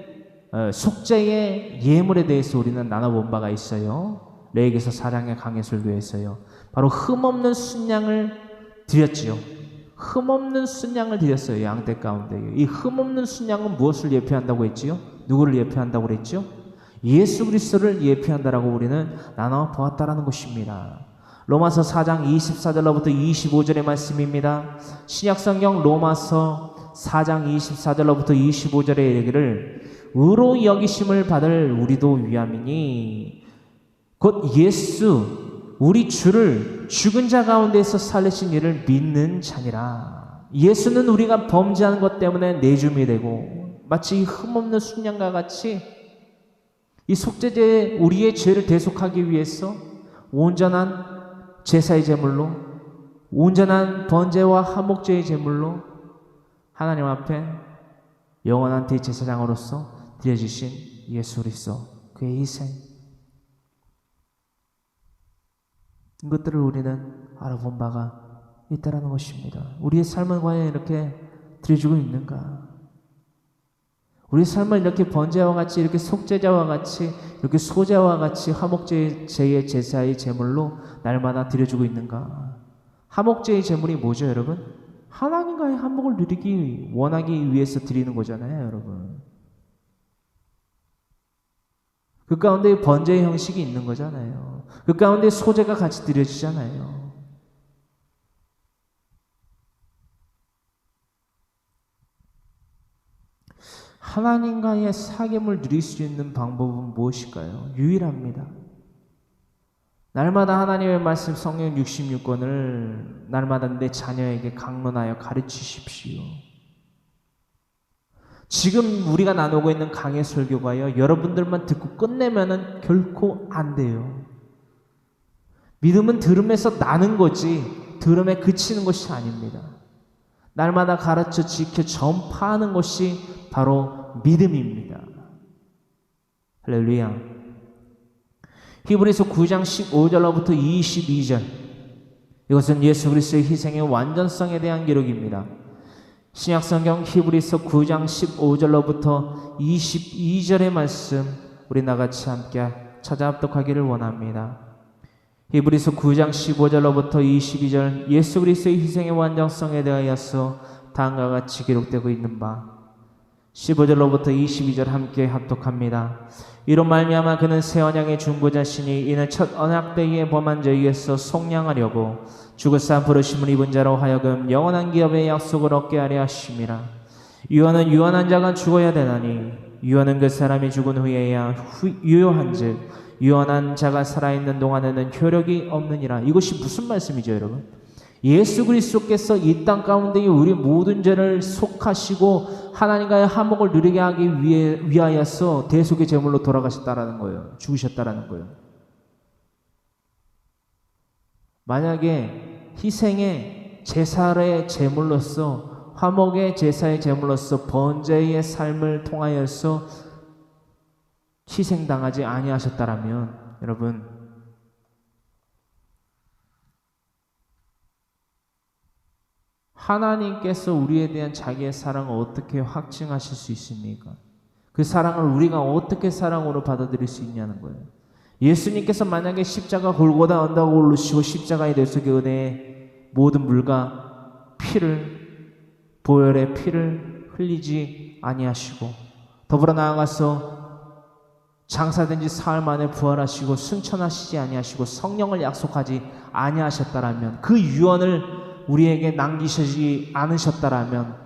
속죄의 예물에 대해서 우리는 나눠본 바가 있어요. 레위기서 4장의 강해 설교에서요. 바로 흠없는 순양을 드렸지요. 흠없는 순양을 드렸어요. 양떼 가운데. 이 흠없는 순양은 무엇을 예표한다고 했지요? 누구를 예표한다고 그랬죠? 예수 그리스도를 예표한다라고 우리는 나눠 보았다라는 것입니다. 로마서 4장 24절로부터 25절의 말씀입니다. 신약성경 로마서 4장 24절로부터 25절의 얘기를 의로 여기심을 받을 우리도 위함이니 곧 예수 우리 주를 죽은 자 가운데서 살리신 이를 믿는 자니라. 예수는 우리가 범죄한 것 때문에 내줌이 되고 마치 이 흠없는 순양과 같이 이 속죄제에 우리의 죄를 대속하기 위해서 온전한 제사의 제물로, 온전한 번제와 화목제의 제물로 하나님 앞에 영원한 대제사장으로서 드려주신 예수 그리스도, 그의 희생, 이것들을 우리는 알아본 바가 있다라는 것입니다. 우리의 삶을 과연 이렇게 드려주고 있는가? 우리의 삶을 이렇게 번제와 같이, 이렇게 속죄자와 같이, 이렇게 소제와 같이 화목제의 제사의 제물로 날마다 드려주고 있는가? 화목제의 제물이 뭐죠, 여러분? 하나님과의 화목을 누리기 원하기 위해서 드리는 거잖아요, 여러분. 그 가운데 번제의 형식이 있는 거잖아요. 그 가운데 소제가 같이 드려지잖아요. 하나님과의 사귐을 누릴 수 있는 방법은 무엇일까요? 유일합니다. 날마다 하나님의 말씀 성경 66권을 날마다 내 자녀에게 강론하여 가르치십시오. 지금 우리가 나누고 있는 강해 설교가요, 여러분들만 듣고 끝내면은 결코 안 돼요. 믿음은 들음에서 나는 거지 들음에 그치는 것이 아닙니다. 날마다 가르쳐 지켜 전파하는 것이 바로 믿음입니다. 할렐루야. 히브리서 9장 15절로부터 22절, 이것은 예수 그리스도의 희생의 완전성에 대한 기록입니다. 신약성경 히브리서 9장 15절로부터 22절의 말씀 우리 나같이 함께 찾아 합독하기를 원합니다. 히브리서 9장 15절로부터 22절, 예수 그리스도의 희생의 완전성에 대하여서 다음과 같이 기록되고 있는 바 15절로부터 22절 함께 합독합니다. 이로 말미암아 그는 새 언약의 중보자시니 이는 첫 언약 때에 범한 자에게서 속량하려고 죽으사 부르심을 입은 자로 하여금 영원한 기업의 약속을 얻게 하려 하심이라. 유언은 유언한 자가 죽어야 되나니 유언은 그 사람이 죽은 후에야 유효한즉 유언한 자가 살아있는 동안에는 효력이 없느니라. 이것이 무슨 말씀이죠, 여러분? 예수 그리스도께서 이 땅 가운데 우리 모든 죄를 속하시고 하나님과의 화목을 누리게 하기 위하여서 대속의 제물로 돌아가셨다라는 거예요. 죽으셨다라는 거예요. 만약에 희생의 제사의 제물로서 화목의 제사의 제물로서 번제의 삶을 통하여서 희생당하지 아니하셨다라면 여러분 하나님께서 우리에 대한 자기의 사랑을 어떻게 확증하실 수 있습니까? 그 사랑을 우리가 어떻게 사랑으로 받아들일 수 있냐는 거예요. 예수님께서 만약에 십자가 골고다 언덕을 오르시고 십자가의 대속의 은혜에 모든 물과 피를 보혈의 피를 흘리지 아니하시고 더불어 나아가서 장사된 지 사흘 만에 부활하시고 승천하시지 아니하시고 성령을 약속하지 아니하셨다라면 그 유언을 우리에게 남기시지 않으셨다라면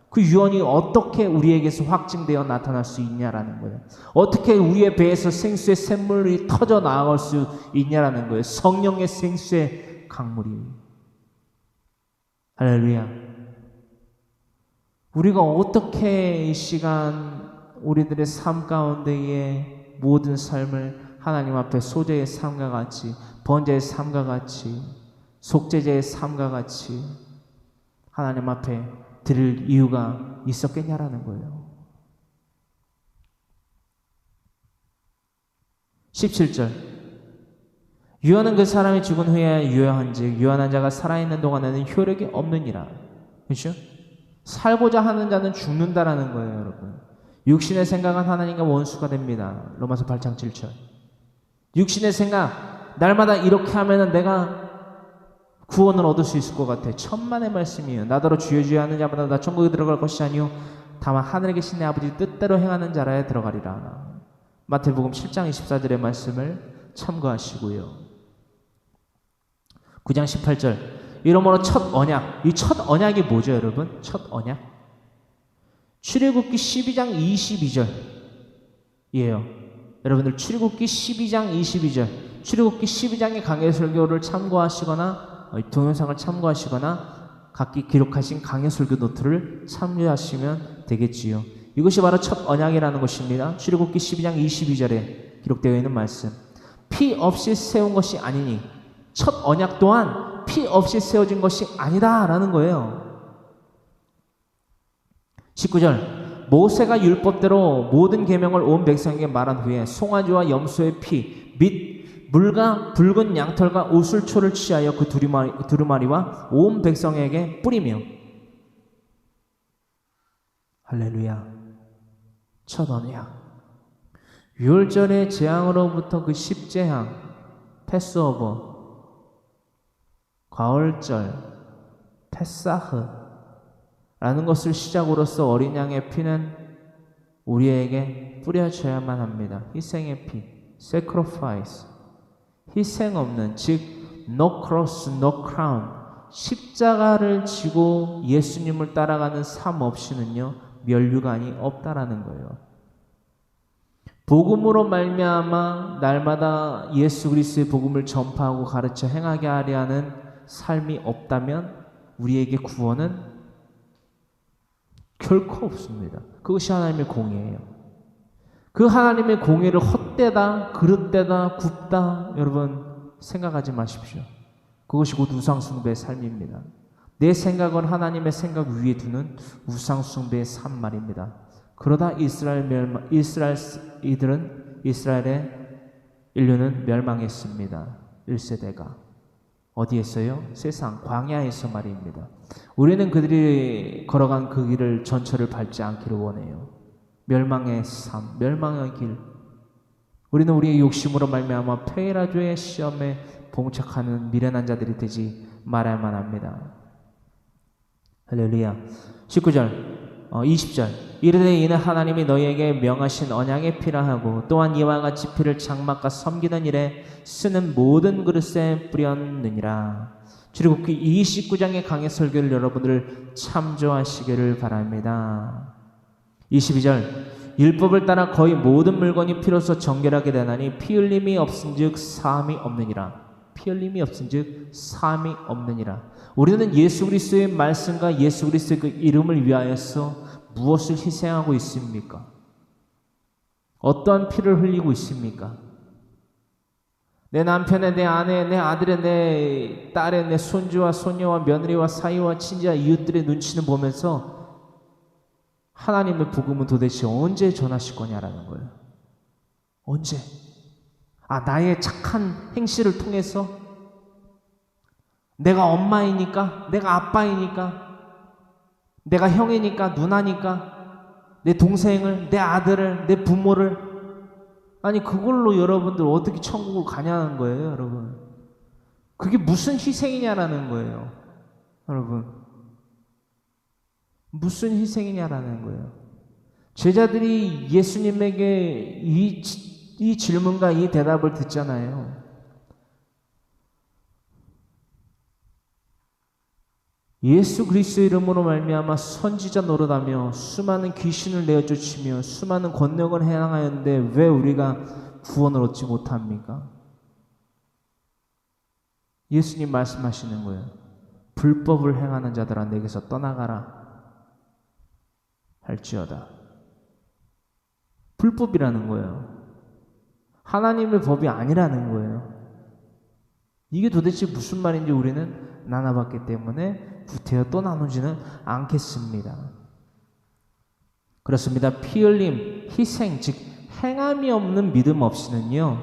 그 유언이 어떻게 우리에게서 확증되어 나타날 수 있냐라는 거예요. 어떻게 우리의 배에서 생수의 샘물이 터져 나아갈 수 있냐라는 거예요. 성령의 생수의 강물이. 할렐루야. 우리가 어떻게 이 시간 우리들의 삶 가운데에 모든 삶을 하나님 앞에 소제의 삶과 같이 번제의 삶과 같이 속죄제의 삶과 같이 하나님 앞에 드릴 이유가 있었겠냐라는 거예요. 17절 유언은 그 사람이 죽은 후에 유효한즉 유언한 자가 살아있는 동안에는 효력이 없느니라. 그렇죠? 살고자 하는 자는 죽는다라는 거예요, 여러분. 육신의 생각은 하나님과 원수가 됩니다. 로마서 8장 7절. 육신의 생각, 날마다 이렇게 하면은 내가 구원을 얻을 수 있을 것 같아. 천만의 말씀이에요. 나더러 주여 주여 하는 자마다 나 천국에 들어갈 것이 아니요 다만 하늘에 계신 내 아버지 뜻대로 행하는 자라에 들어가리라. 마태복음 7장 24절의 말씀을 참고하시고요. 9장 18절 이러므로 첫 언약. 이 첫 언약이 뭐죠, 여러분? 첫 언약? 출애굽기 12장 22절이에요. 여러분들 출애굽기 12장 22절 출애굽기 12장의 강해 설교를 참고하시거나 동영상을 참고하시거나 각기 기록하신 강해 설교 노트를 참조하시면 되겠지요. 이것이 바로 첫 언약이라는 것입니다. 출애굽기 12장 22절에 기록되어 있는 말씀. 피 없이 세운 것이 아니니 첫 언약 또한 피 없이 세워진 것이 아니다라는 거예요. 19절 모세가 율법대로 모든 계명을 온 백성에게 말한 후에 송아지와 염소의 피 및 물과 붉은 양털과 우슬초를 취하여 그 두루마리와 온 백성에게 뿌리며 할렐루야. 첫 언약. 유월절의 재앙으로부터 그 십재앙, 패스오버, 가을절, 페사흐 라는 것을 시작으로서 어린 양의 피는 우리에게 뿌려져야만 합니다. 희생의 피, sacrifice. 희생 없는, 즉 no cross, no crown. 십자가를 지고 예수님을 따라가는 삶 없이는요 면류관이 없다라는 거예요. 복음으로 말미암아 날마다 예수 그리스도의 복음을 전파하고 가르쳐 행하게 하려 하는 삶이 없다면 우리에게 구원은 결코 없습니다. 그것이 하나님의 공의예요. 그 하나님의 공의를 헛되다, 그릇되다, 굽다 여러분 생각하지 마십시오. 그것이 곧 우상숭배의 삶입니다. 내 생각은 하나님의 생각 위에 두는 우상숭배의 삶 말입니다. 그러다 이스라엘의 인류는 멸망했습니다. 1세대가. 어디에서요? 세상 광야에서 말입니다. 우리는 그들이 걸어간 그 길을 전철을 밟지 않기를 원해요. 멸망의 삶, 멸망의 길. 우리는 우리의 욕심으로 말미암아 페라조의 시험에 봉착하는 미련한 자들이 되지 말아야만 합니다. 할렐루야. 19절, 20절. 이르되 이는 하나님이 너희에게 명하신 언약의 피라 하고 또한 이와 같이 피를 장막과 섬기는 일에 쓰는 모든 그릇에 뿌렸느니라. 출애굽기 29장의 강해 설교를 여러분들 참조하시기를 바랍니다. 22절. 율법을 따라 거의 모든 물건이 피로써 정결하게 되나니 피 흘림이 없은즉 사함이 없느니라. 피 흘림이 없은즉 사함이 없느니라. 우리는 예수 그리스도의 말씀과 예수 그리스도의 그 이름을 위하여서 무엇을 희생하고 있습니까? 어떠한 피를 흘리고 있습니까? 내 남편의, 내 아내의, 내 아들의, 내 딸의, 내 손주와 손녀와 며느리와 사이와 친지와 이웃들의 눈치를 보면서 하나님의 복음은 도대체 언제 전하실 거냐라는 거예요. 언제? 나의 착한 행실을 통해서 내가 엄마이니까, 내가 아빠이니까, 내가 형이니까, 누나니까, 내 동생을, 내 아들을, 내 부모를, 아니 그걸로 여러분들 어떻게 천국을 가냐는 거예요, 여러분. 그게 무슨 희생이냐라는 거예요, 여러분. 무슨 희생이냐라는 거예요. 제자들이 예수님에게 이 질문과 이 대답을 듣잖아요. 예수 그리스도의 이름으로 말미암아 선지자 노릇하며 수많은 귀신을 내어쫓으며 수많은 권능을 행하였는데 왜 우리가 구원을 얻지 못합니까? 예수님 말씀하시는 거예요. 불법을 행하는 자들아 내게서 떠나가라 할지어다. 불법이라는 거예요. 하나님의 법이 아니라는 거예요. 이게 도대체 무슨 말인지 우리는 나눠봤기 때문에 구태여 또 나누지는 않겠습니다. 그렇습니다. 피 흘림, 희생, 즉 행함이 없는 믿음 없이는요,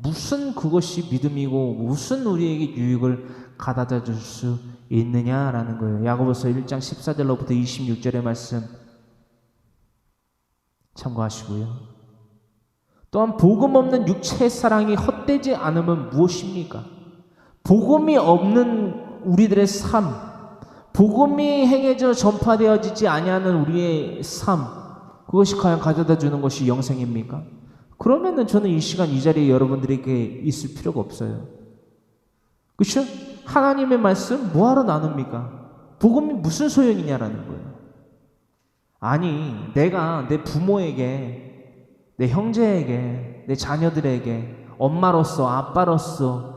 무슨 그것이 믿음이고 무슨 우리에게 유익을 가져다 줄 수 있느냐라는 거예요. 야고보서 1장 14절로부터 26절의 말씀 참고하시고요. 또한 복음 없는 육체의 사랑이 헛되지 않으면 무엇입니까? 복음이 없는 우리들의 삶, 복음이 행해져 전파되어지지 아니하는 우리의 삶, 그것이 과연 가져다 주는 것이 영생입니까? 그러면은 저는 이 시간 이 자리에 여러분들에게 있을 필요가 없어요. 그렇죠? 하나님의 말씀 뭐하러 나눕니까? 복음이 무슨 소용이냐라는 거예요. 아니, 내가 내 부모에게, 내 형제에게, 내 자녀들에게 엄마로서, 아빠로서,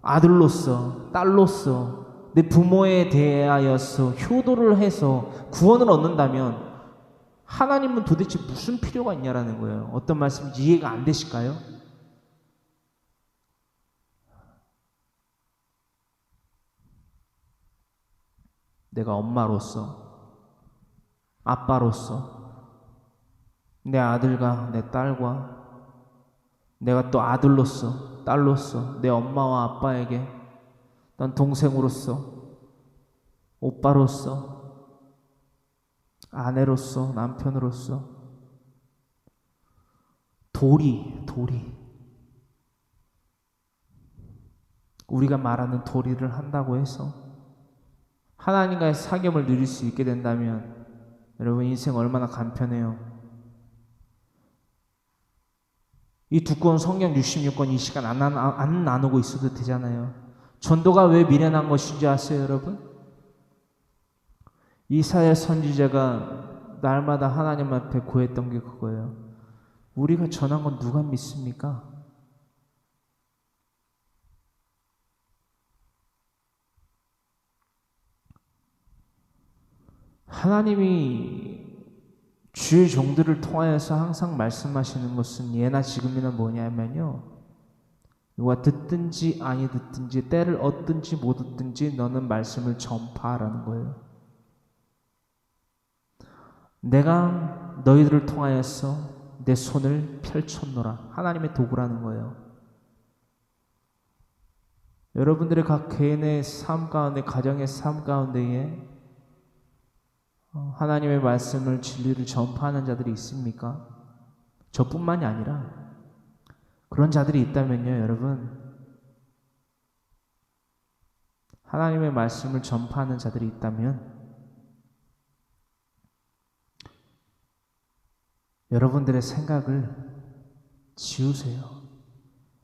아들로서, 딸로서 내 부모에 대하여서 효도를 해서 구원을 얻는다면 하나님은 도대체 무슨 필요가 있냐라는 거예요. 어떤 말씀인지 이해가 안 되실까요? 내가 엄마로서, 아빠로서, 내 아들과 내 딸과, 내가 또 아들로서, 딸로서, 내 엄마와 아빠에게, 난 동생으로서, 오빠로서, 아내로서, 남편으로서, 도리. 우리가 말하는 도리를 한다고 해서 하나님과의 사귐을 누릴 수 있게 된다면 여러분 인생 얼마나 간편해요. 이 두꺼운 성경 66권 이 시간 안 나누고 있어도 되잖아요. 전도가 왜 미련한 것인지 아세요, 여러분? 이사야 선지자가 날마다 하나님 앞에 구했던 게 그거예요. 우리가 전한 건 누가 믿습니까? 하나님이 주의 종들을 통하여서 항상 말씀하시는 것은 예나 지금이나 뭐냐면요, 누가 듣든지 아니 듣든지 때를 얻든지 못 얻든지 너는 말씀을 전파하라는 거예요. 내가 너희들을 통하여서 내 손을 펼쳤노라. 하나님의 도구라는 거예요. 여러분들의 각 개인의 삶 가운데, 가정의 삶 가운데에 하나님의 말씀을, 진리를 전파하는 자들이 있습니까? 저뿐만이 아니라 그런 자들이 있다면요, 여러분, 하나님의 말씀을 전파하는 자들이 있다면 여러분들의 생각을 지우세요.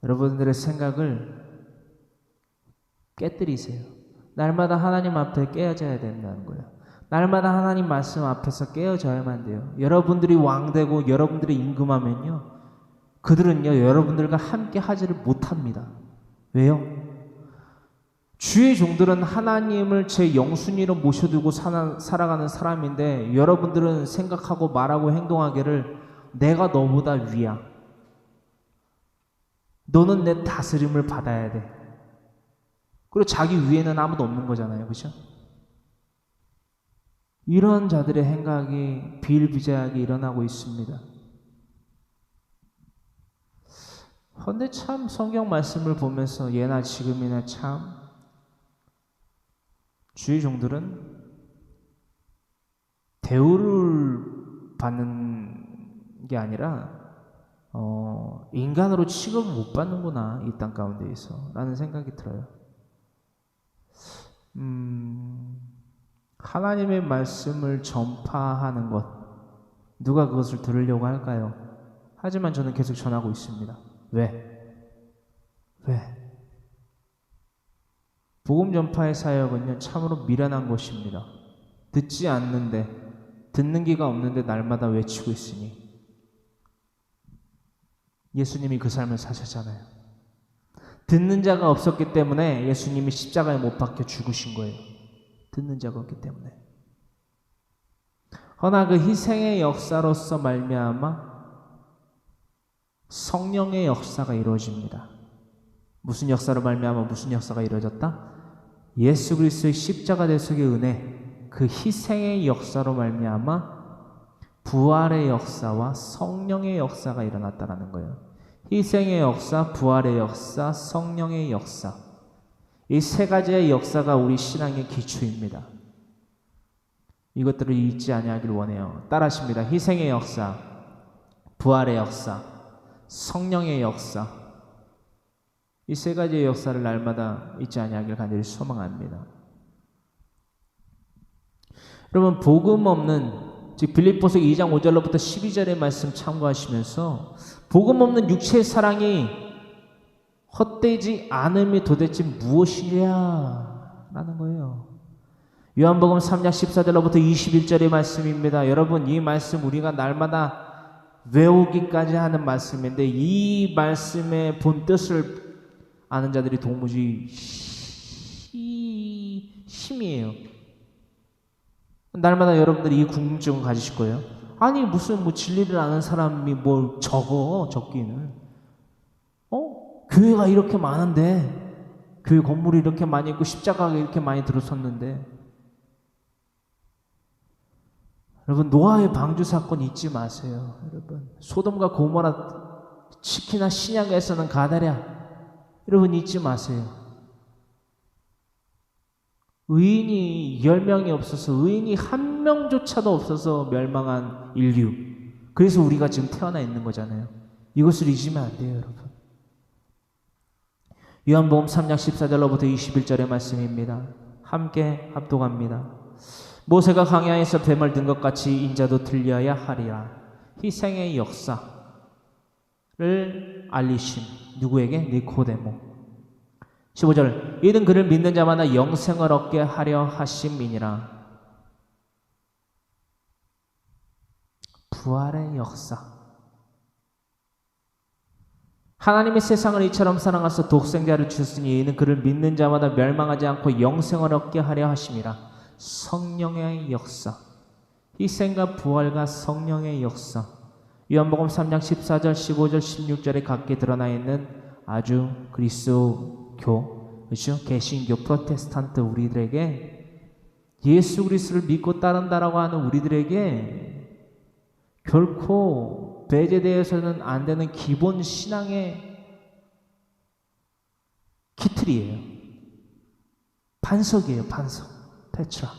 여러분들의 생각을 깨뜨리세요. 날마다 하나님 앞에 깨어져야 된다는 거예요. 날마다 하나님 말씀 앞에서 깨어져야만 돼요. 여러분들이 왕되고 여러분들이 임금하면요, 그들은요 여러분들과 함께 하지를 못합니다. 왜요? 주의 종들은 하나님을 제 영순위로 모셔두고 살아가는 사람인데, 여러분들은 생각하고 말하고 행동하기를 내가 너보다 위야, 너는 내 다스림을 받아야 돼. 그리고 자기 위에는 아무도 없는 거잖아요. 그렇죠? 이런 자들의 행각이 비일비재하게 일어나고 있습니다. 그런데 참 성경 말씀을 보면서 예나 지금이나 참 주의 종들은 대우를 받는 게 아니라 인간으로 취급을 못 받는구나, 이 땅 가운데에서 라는 생각이 들어요. 하나님의 말씀을 전파하는 것, 누가 그것을 들으려고 할까요? 하지만 저는 계속 전하고 있습니다. 왜? 복음 전파의 사역은요 참으로 미련한 것입니다. 듣지 않는데, 듣는 기가 없는데 날마다 외치고 있으니, 예수님이 그 삶을 사셨잖아요. 듣는 자가 없었기 때문에 예수님이 십자가에 못 박혀 죽으신 거예요. 듣는 자가 없기 때문에. 허나 그 희생의 역사로서 말미암아 성령의 역사가 이루어집니다. 무슨 역사로 말미암아 무슨 역사가 이루어졌다? 예수 그리스도의 십자가 대속의 은혜, 그 희생의 역사로 말미암아 부활의 역사와 성령의 역사가 일어났다는 거예요. 희생의 역사, 부활의 역사, 성령의 역사, 이 세 가지의 역사가 우리 신앙의 기초입니다. 이것들을 잊지 아니하길 원해요. 따라하십니다. 희생의 역사, 부활의 역사, 성령의 역사, 이 세 가지의 역사를 날마다 잊지 아니하길 간절히 소망합니다. 여러분, 복음 없는, 즉 빌립보서 2장 5절로부터 12절의 말씀 참고하시면서 복음 없는 육체의 사랑이 헛되지 않음이 도대체 무엇이랴 라는 거예요. 요한복음 3장 14절로부터 21절의 말씀입니다. 여러분, 이 말씀 우리가 날마다 외우기까지 하는 말씀인데, 이 말씀의 본 뜻을 아는 자들이 도무지 힘이에요. 날마다 여러분들이 이 궁금증을 가지실 거예요. 아니, 무슨 진리를 아는 사람이 뭘 적기는. 교회가 이렇게 많은데, 교회 건물이 이렇게 많이 있고 십자가가 이렇게 많이 들어섰는데. 여러분, 노아의 방주 사건 잊지 마세요. 여러분, 소돔과 고모라, 특히나 신약에서는 가다랴, 여러분 잊지 마세요. 의인이 10명이 없어서, 의인이 한 명조차도 없어서 멸망한 인류. 그래서 우리가 지금 태어나 있는 거잖아요. 이것을 잊으면 안 돼요, 여러분. 요한복음 3장 14절로부터 21절의 말씀입니다. 함께 합독합니다. 모세가 광야에서 뱀을 든 것 같이 인자도 들려야 하리라. 희생의 역사를 알리심. 누구에게? 니코데모. 15절. 이는 그를 믿는 자마다 영생을 얻게 하려 하심이니라. 부활의 역사. 하나님의 세상을 이처럼 사랑하사 독생자를 주셨으니 이는 그를 믿는 자마다 멸망하지 않고 영생을 얻게 하려 하심이라. 성령의 역사. 희생과 부활과 성령의 역사. 요한복음 3장 14절, 15절, 16절에 각기 드러나 있는 아주 그리스도교, 그렇죠? 개신교, 프로테스탄트 우리들에게, 예수 그리스도를 믿고 따른다라고 하는 우리들에게 결코 배제되어서는 안 되는 기본 신앙의 기틀이에요. 반석이에요. 반석. 페트라.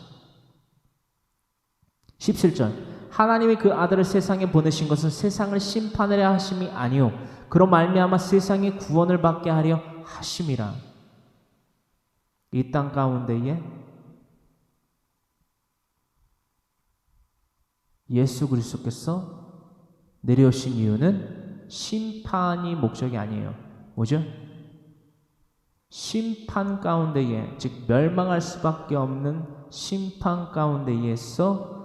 17절. 하나님이 그 아들을 세상에 보내신 것은 세상을 심판하려 하심이 아니요 그로 말미암아 세상의 구원을 받게 하려 하심이라. 이 땅 가운데에 예수 그리스도께서 내려오신 이유는 심판이 목적이 아니에요. 뭐죠? 심판 가운데에, 즉 멸망할 수밖에 없는 심판 가운데에서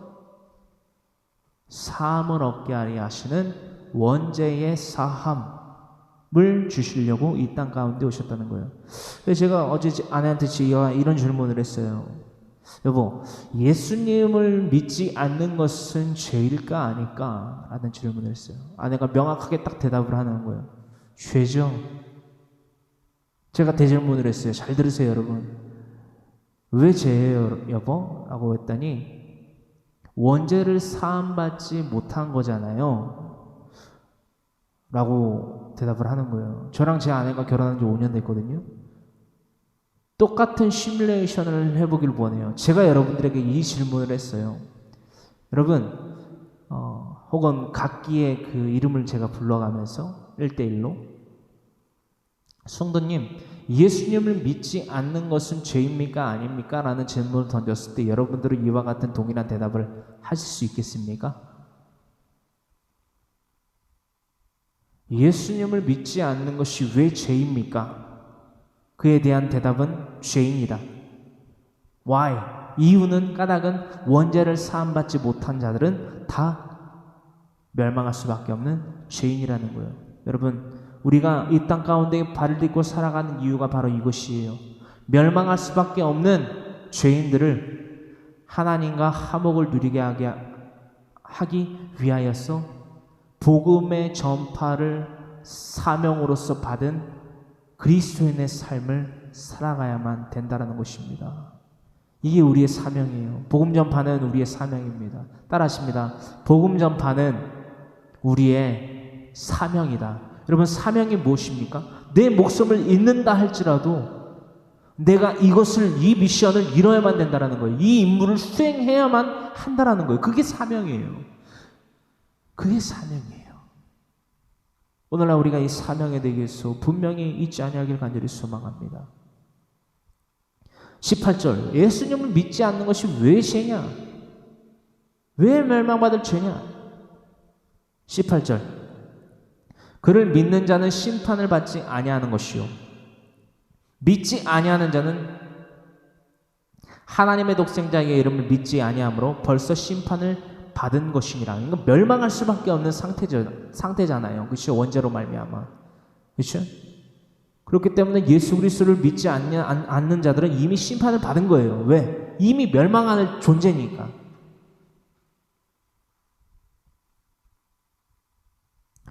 사함을 얻게 하려 하시는 원죄의 사함을 주시려고 이 땅 가운데 오셨다는 거예요. 그래서 제가 어제 아내한테 이런 질문을 했어요. 여보, 예수님을 믿지 않는 것은 죄일까 아닐까? 라는 질문을 했어요. 아내가 명확하게 딱 대답을 하는 거예요. 죄죠. 제가 대질문을 했어요. 잘 들으세요, 여러분. 왜 죄예요, 여보? 라고 했더니 원죄를 사함받지 못한 거잖아요. 라고 대답을 하는 거예요. 저랑 제 아내가 결혼한 지 5년 됐거든요. 똑같은 시뮬레이션을 해보길 원해요. 제가 여러분들에게 이 질문을 했어요. 여러분, 혹은 각기의 그 이름을 제가 불러가면서 1대1로 성도님, 예수님을 믿지 않는 것은 죄입니까? 아닙니까? 라는 질문을 던졌을 때 여러분들은 이와 같은 동일한 대답을 하실 수 있겠습니까? 예수님을 믿지 않는 것이 왜 죄입니까? 그에 대한 대답은 죄입니다. Why? 이유는 까닭은 원죄를 사함받지 못한 자들은 다 멸망할 수밖에 없는 죄인이라는 거예요. 여러분, 우리가 이 땅 가운데 발을 딛고 살아가는 이유가 바로 이것이에요. 멸망할 수밖에 없는 죄인들을 하나님과 화목을 누리게 하기 위하여서 복음의 전파를 사명으로서 받은 그리스도인의 삶을 살아가야만 된다는 것입니다. 이게 우리의 사명이에요. 복음 전파는 우리의 사명입니다. 따라하십니다. 복음 전파는 우리의 사명이다. 여러분, 사명이 무엇입니까? 내 목숨을 잃는다 할지라도 내가 이 미션을 이뤄야만 된다는 거예요. 이 임무를 수행해야만 한다는 거예요. 그게 사명이에요. 그게 사명이에요. 오늘날 우리가 이 사명에 대해서 분명히 잊지 아니하길 간절히 소망합니다. 18절, 예수님을 믿지 않는 것이 왜 죄냐? 왜 멸망받을 죄냐? 18절, 그를 믿는 자는 심판을 받지 아니하는 것이요 믿지 아니하는 자는 하나님의 독생자의 이름을 믿지 아니하므로 벌써 심판을 받은 것이니라. 그러니까 멸망할 수밖에 없는 상태잖아요. 그렇죠? 원죄로 말미암아. 그렇죠? 그렇기 때문에 예수 그리스도를 믿지 않는 자들은 이미 심판을 받은 거예요. 왜? 이미 멸망할 존재니까.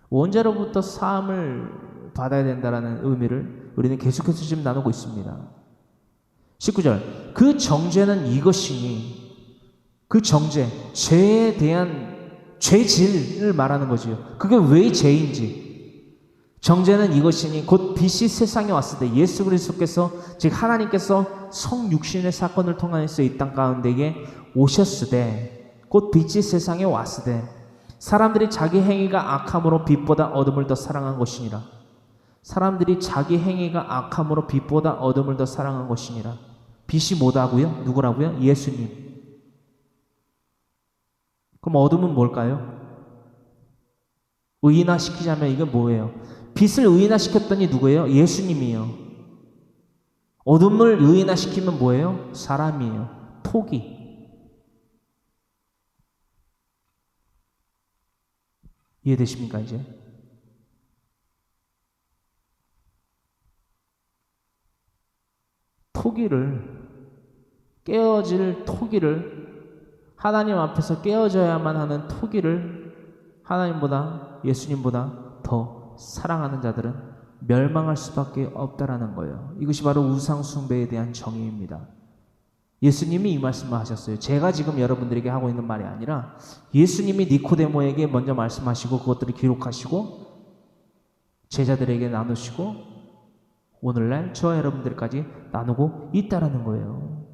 원죄로부터 사함을 받아야 된다는 의미를 우리는 계속해서 지금 나누고 있습니다. 19절, 그 정죄는 이것이니, 그 정죄, 죄에 대한 죄질을 말하는 거지요. 그게 왜 죄인지. 정죄는 이것이니 곧 빛이 세상에 왔을 때 예수 그리스도께서, 즉 하나님께서 성육신의 사건을 통하여서 이 땅 가운데에 오셨을 때, 곧 빛이 세상에 왔을 때 사람들이 자기 행위가 악함으로 빛보다 어둠을 더 사랑한 것이니라. 사람들이 자기 행위가 악함으로 빛보다 어둠을 더 사랑한 것이니라. 빛이 뭐다고요? 누구라고요? 예수님. 그럼 어둠은 뭘까요? 의인화시키자면 이건 뭐예요? 빛을 의인화시켰더니 누구예요? 예수님이에요. 어둠을 의인화시키면 뭐예요? 사람이에요. 토기. 이해되십니까, 이제? 깨어질 토기를, 하나님 앞에서 깨어져야만 하는 토기를 하나님보다, 예수님보다 더 사랑하는 자들은 멸망할 수밖에 없다라는 거예요. 이것이 바로 우상숭배에 대한 정의입니다. 예수님이 이 말씀을 하셨어요. 제가 지금 여러분들에게 하고 있는 말이 아니라 예수님이 니코데모에게 먼저 말씀하시고 그것들을 기록하시고 제자들에게 나누시고 오늘날 저와 여러분들까지 나누고 있다라는 거예요.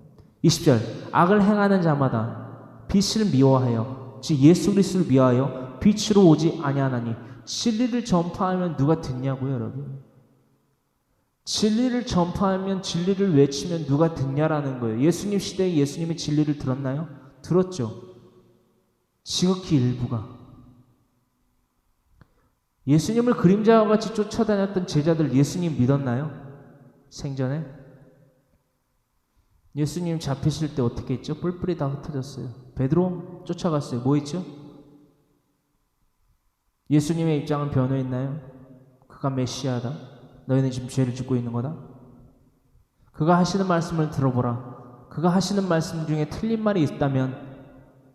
20절, 악을 행하는 자마다 빛을 미워하여, 즉 예수 그리스도를 미워하여 빛으로 오지 아니하나니. 진리를 전파하면 누가 듣냐고요, 여러분? 진리를 전파하면, 진리를 외치면 누가 듣냐라는 거예요. 예수님 시대에 예수님이 진리를 들었나요? 들었죠. 지극히 일부가. 예수님을 그림자와 같이 쫓아다녔던 제자들 예수님 믿었나요? 생전에? 예수님 잡히실 때 어떻게 했죠? 뿔뿔이 다 흩어졌어요. 베드로 쫓아갔어요. 뭐 했죠? 예수님의 입장은 변호했나요? 그가 메시아다. 너희는 지금 죄를 짓고 있는 거다. 그가 하시는 말씀을 들어보라. 그가 하시는 말씀 중에 틀린 말이 있다면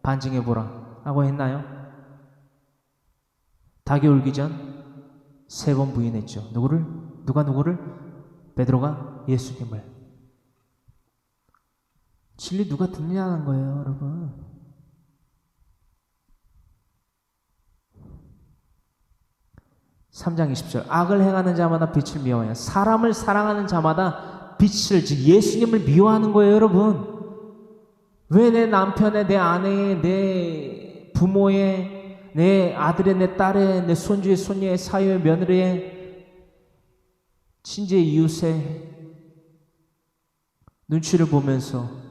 반증해보라 라고 했나요? 닭이 울기 전 3번 부인했죠. 누구를? 누가 누구를? 베드로가 예수님을. 진리 누가 듣느냐는 거예요, 여러분. (3장 20절) 악을 행하는 자마다 빛을 미워하여 사람을 사랑하는 자마다 빛을, 즉 예수님을 미워하는 거예요, 여러분. 왜 내 남편의, 내 아내의, 내 부모의, 내 아들의, 내 딸의, 내 손주의, 손녀의, 사유의, 며느리의, 친지의, 이웃의 눈치를 보면서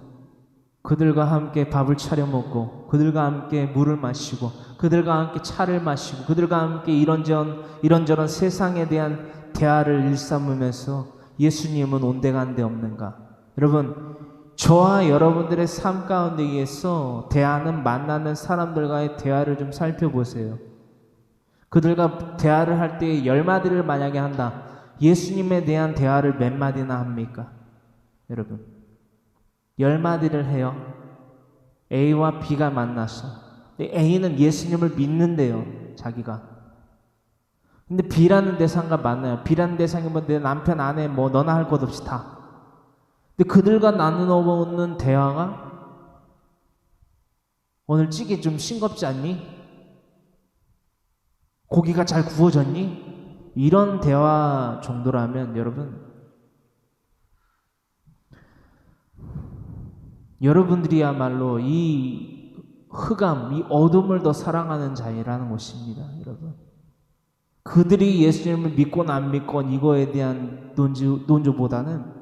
그들과 함께 밥을 차려 먹고, 그들과 함께 물을 마시고, 그들과 함께 차를 마시고, 그들과 함께 이런저런 세상에 대한 대화를 일삼으면서 예수님은 온데간데 없는가? 여러분, 저와 여러분들의 삶 가운데에서 대하는, 만나는 사람들과의 대화를 좀 살펴보세요. 그들과 대화를 할 때 10마디를 만약에 한다. 예수님에 대한 대화를 몇 마디나 합니까? 여러분, 10마디를 해요. A와 B가 만났어. A는 예수님을 믿는데요, 자기가. 근데 B라는 대상과 만나요. B라는 대상이 뭐 내 남편, 아내, 뭐 너나 할 것 없이 다. 근데 그들과 나누는 대화가 오늘 찌개 좀 싱겁지 않니? 고기가 잘 구워졌니? 이런 대화 정도라면 여러분들이야말로 이 흑암, 이 어둠을 더 사랑하는 자이라는 것입니다, 여러분. 그들이 예수님을 믿건 안 믿건 이거에 대한 논조보다는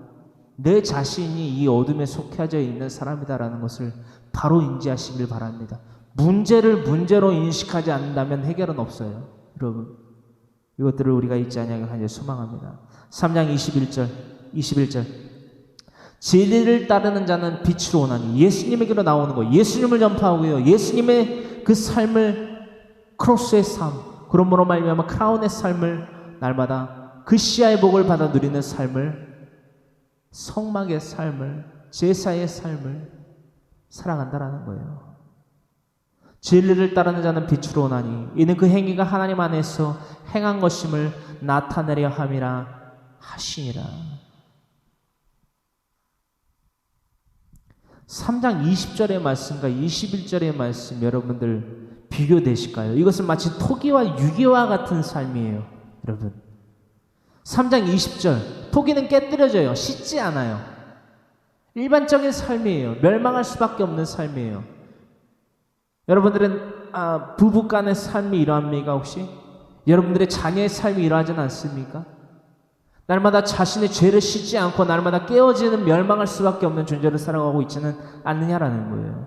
내 자신이 이 어둠에 속해져 있는 사람이다라는 것을 바로 인지하시길 바랍니다. 문제를 문제로 인식하지 않는다면 해결은 없어요, 여러분. 이것들을 우리가 잊지 않으려 소망합니다. 3장 21절 진리를 따르는 자는 빛으로 오나니, 예수님에게로 나오는 거예요. 예수님을 전파하고요, 예수님의 그 삶을, 크로스의 삶, 그러므로 말미암아 크라운의 삶을 날마다 그시아의 복을 받아 누리는 삶을, 성막의 삶을, 제사의 삶을 살아간다라는 거예요. 진리를 따르는 자는 빛으로 오나니 이는 그 행위가 하나님 안에서 행한 것임을 나타내려 함이라 하시니라. 3장 20절의 말씀과 21절의 말씀 여러분들 비교되실까요? 이것은 마치 토기와 유기와 같은 삶이에요, 여러분. 3장 20절, 토기는 깨뜨려져요. 씻지 않아요. 일반적인 삶이에요. 멸망할 수밖에 없는 삶이에요. 여러분들은 부부 간의 삶이 이러합니까 혹시? 여러분들의 자녀의 삶이 이러하진 않습니까? 날마다 자신의 죄를 씻지 않고 날마다 깨어지는, 멸망할 수밖에 없는 존재를 살아가고 있지는 않느냐라는 거예요.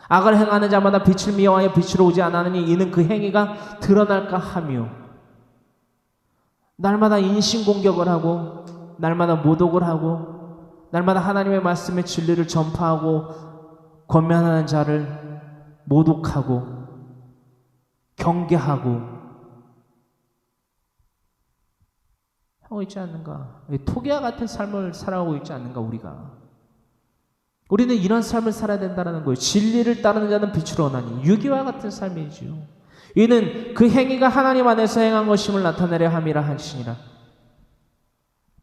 악을 행하는 자마다 빛을 미워하여 빛으로 오지 않았느니 이는 그 행위가 드러날까 하며, 날마다 인신공격을 하고 날마다 모독을 하고 날마다 하나님의 말씀의 진리를 전파하고 권면하는 자를 모독하고 경계하고 하고 있지 않는가? 토기와 같은 삶을 살아가고 있지 않는가? 우리는 이런 삶을 살아야 된다는 거예요. 진리를 따르는 자는 빛으로 오나니, 유기와 같은 삶이지요. 이는 그 행위가 하나님 안에서 행한 것임을 나타내려 함이라 하시니라.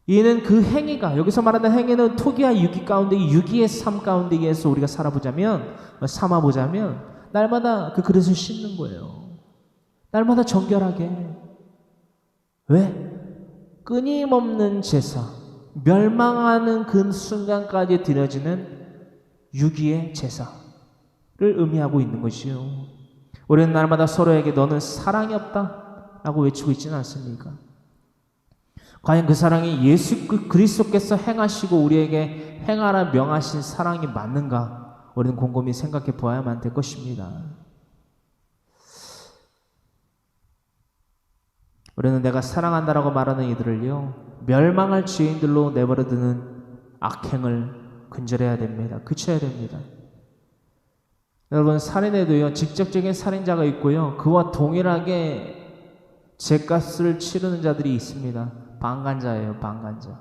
이는 그 행위가, 여기서 말하는 행위는 토기와 유기 가운데, 유기의 삶 가운데에서 우리가 삼아보자면 날마다 그 그릇을 씻는 거예요. 날마다 정결하게. 왜? 끊임없는 제사, 멸망하는 그 순간까지 드려지는 유기의 제사를 의미하고 있는 것이요. 우리는 날마다 서로에게 너는 사랑이 없다 라고 외치고 있지는 않습니까? 과연 그 사랑이 예수 그리스도께서 행하시고 우리에게 행하라 명하신 사랑이 맞는가? 우리는 곰곰이 생각해 보아야만 될 것입니다. 우리는 내가 사랑한다라고 말하는 이들을요, 멸망할 죄인들로 내버려두는 악행을 근절해야 됩니다. 그쳐야 됩니다. 여러분, 살인에도요, 직접적인 살인자가 있고요, 그와 동일하게 죗값을 치르는 자들이 있습니다. 방관자예요, 방관자.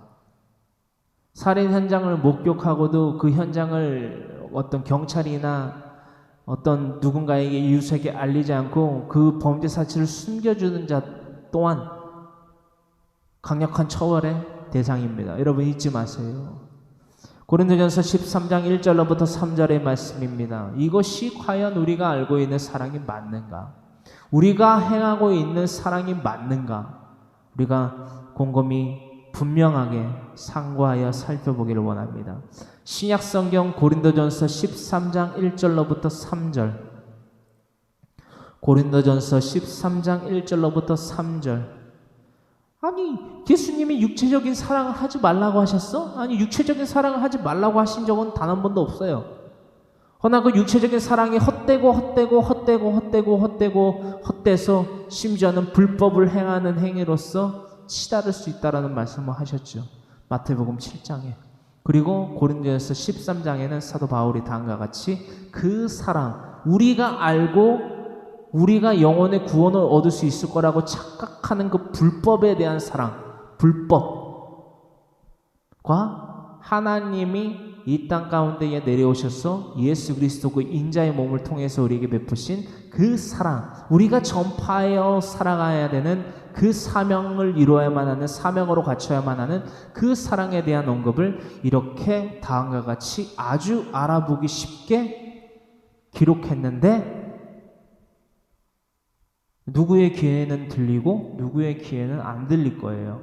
살인 현장을 목격하고도 그 현장을 어떤 경찰이나 어떤 누군가에게 이웃에게 알리지 않고 그 범죄 사실을 숨겨주는 자 또한 강력한 처벌의 대상입니다. 여러분, 잊지 마세요. 고린도전서 13장 1절로부터 3절의 말씀입니다. 이것이 과연 우리가 알고 있는 사랑이 맞는가? 우리가 행하고 있는 사랑이 맞는가? 우리가 곰곰이 분명하게 상고하여 살펴보기를 원합니다. 신약성경 고린도전서 13장 1절로부터 3절. 고린도전서 13장 1절로부터 3절. 아니, 예수님이 육체적인 사랑을 하지 말라고 하셨어? 아니, 육체적인 사랑을 하지 말라고 하신 적은 단 한 번도 없어요. 허나 그 육체적인 사랑이 헛되서 심지어는 불법을 행하는 행위로서 치달을 수 있다라는 말씀을 하셨죠. 마태복음 7장에. 그리고 고린도전서 13장에는 사도 바울이 다음과 같이 그 사랑, 우리가 알고 우리가 영혼의 구원을 얻을 수 있을 거라고 착각하는 그 불법에 대한 사랑, 불법과 하나님이 이 땅 가운데에 내려오셔서 예수 그리스도 그 인자의 몸을 통해서 우리에게 베푸신 그 사랑, 우리가 전파하여 살아가야 되는 그 사명을 이루어야만 하는, 사명으로 갖춰야만 하는 그 사랑에 대한 언급을 이렇게 다음과 같이 아주 알아보기 쉽게 기록했는데, 누구의 귀에는 들리고 누구의 귀에는 안 들릴 거예요.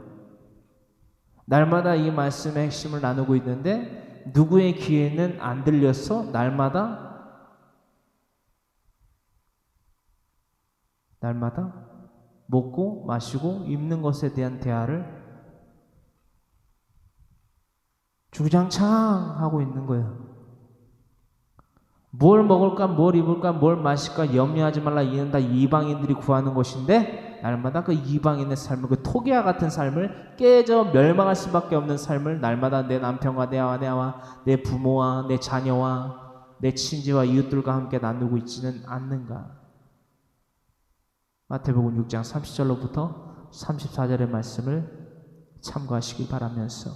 날마다 이 말씀의 핵심을 나누고 있는데 누구의 귀에는 안 들려서 날마다 먹고 마시고 입는 것에 대한 대화를 주구장창 하고 있는 거예요. 뭘 먹을까, 뭘 입을까, 뭘 마실까 염려하지 말라. 이는 다 이방인들이 구하는 것인데 날마다 그 이방인의 삶을, 그 토기와 같은 삶을, 깨져 멸망할 수밖에 없는 삶을 날마다 내 남편과 내 아내와 내 부모와 내 자녀와 내 친지와 이웃들과 함께 나누고 있지는 않는가? 마태복음 6장 30절로부터 34절의 말씀을 참고하시기 바라면서,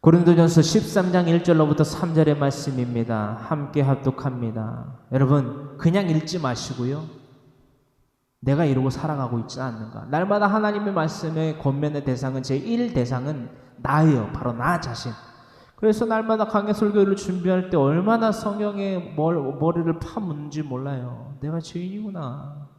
고린도전서 13장 1절로부터 3절의 말씀입니다. 함께 합독합니다. 여러분, 그냥 읽지 마시고요, 내가 이러고 살아가고 있지 않는가? 날마다 하나님의 말씀의 권면의 대상은, 제1 대상은 나예요. 바로 나 자신. 그래서 날마다 강해 설교를 준비할 때 얼마나 성경에 머리를 파묻는지 몰라요. 내가 죄인이구나.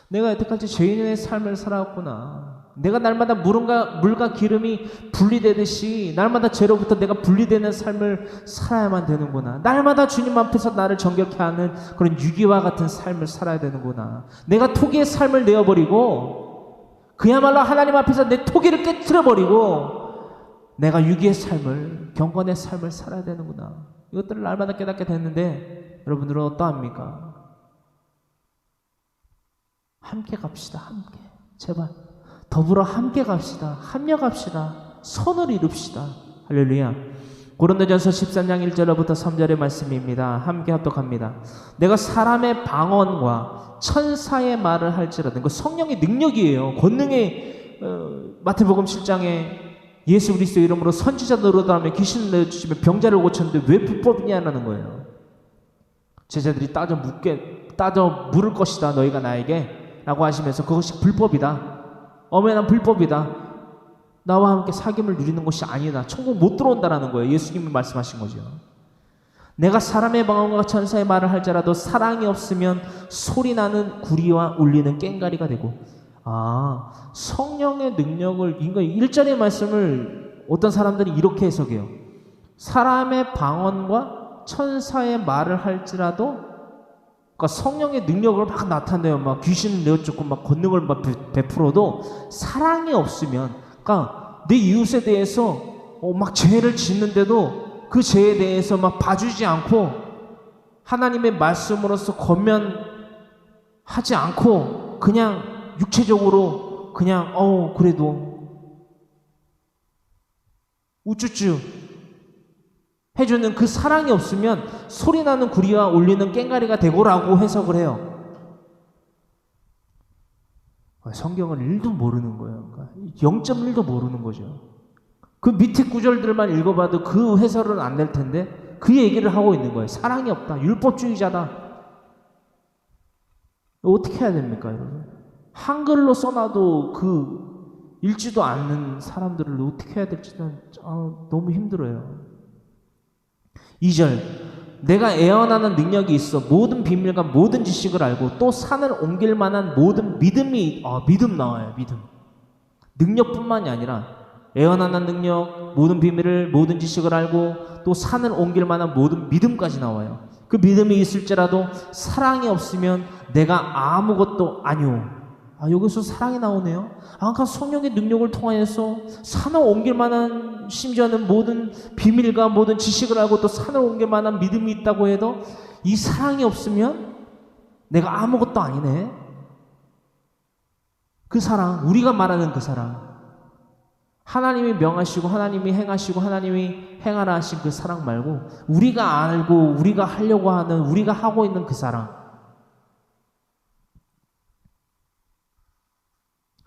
내가 여태까지 죄인의 삶을 살아왔구나. 내가 날마다 물과 기름이 분리되듯이 날마다 죄로부터 내가 분리되는 삶을 살아야만 되는구나. 날마다 주님 앞에서 나를 정결케 하는 그런 유기와 같은 삶을 살아야 되는구나. 내가 토기의 삶을 내어버리고 그야말로 하나님 앞에서 내 토기를 깨트려버리고 내가 유기의 삶을, 경건의 삶을 살아야 되는구나. 이것들을 날마다 깨닫게 됐는데 여러분들은 어떠합니까? 함께 갑시다. 함께. 제발. 더불어 함께 갑시다. 합력합시다. 선을 이룹시다. 할렐루야. 고린도전서 13장 1절부터 3절의 말씀입니다. 함께 합독합니다. 내가 사람의 방언과 천사의 말을 할지라도, 그 성령의 능력이에요. 권능의 마태복음 7장에 예수 그리스도 이름으로 선지자 노릇하며 귀신을 내주시며 병자를 고쳤는데 왜 불법이냐라는 거예요. 제자들이 따져 물을 것이다 너희가 나에게 라고 하시면서 그것이 불법이다. 엄연한 불법이다. 나와 함께 사귐을 누리는 것이 아니다. 천국 못 들어온다라는 거예요. 예수님이 말씀하신 거죠. 내가 사람의 방언과 천사의 말을 할지라도 사랑이 없으면 소리나는 구리와 울리는 꽹가리가 되고, 성령의 능력을, 1절의 말씀을 어떤 사람들이 이렇게 해석해요. 사람의 방언과 천사의 말을 할지라도, 그러니까 성령의 능력을 막 나타내요. 막 귀신을 내어쫓고 막 권능을 막 베풀어도 사랑이 없으면, 그러니까 내 이웃에 대해서 막 죄를 짓는데도 그 죄에 대해서 막 봐주지 않고 하나님의 말씀으로서 권면하지 않고 그냥 육체적으로 그냥 그래도 우쭈쭈 해주는 그 사랑이 없으면 소리나는 구리와 울리는 꽹가리가 되고라고 해석을 해요. 성경을 1도 모르는 거예요. 그러니까 0.1도 모르는 거죠. 그 밑에 구절들만 읽어봐도 그 해설은 안 될 텐데 그 얘기를 하고 있는 거예요. 사랑이 없다. 율법주의자다. 어떻게 해야 됩니까, 여러분? 한글로 써놔도 그 읽지도 않는 사람들을 어떻게 해야 될지는 너무 힘들어요. 2절, 내가 애언하는 능력이 있어 모든 비밀과 모든 지식을 알고 또 산을 옮길 만한 모든 믿음이 믿음 나와요. 믿음. 능력뿐만이 아니라 애언하는 능력, 모든 비밀을 모든 지식을 알고 또 산을 옮길 만한 모든 믿음까지 나와요. 그 믿음이 있을지라도 사랑이 없으면 내가 아무것도 아니오. 여기서 사랑이 나오네요. 그러니까 성령의 능력을 통하여서 산을 옮길 만한, 심지어는 모든 비밀과 모든 지식을 알고 또 산을 옮길 만한 믿음이 있다고 해도 이 사랑이 없으면 내가 아무것도 아니네. 그 사랑, 우리가 말하는 그 사랑, 하나님이 명하시고 하나님이 행하시고 하나님이 행하라 하신 그 사랑 말고 우리가 알고 우리가 하려고 하는, 우리가 하고 있는 그 사랑.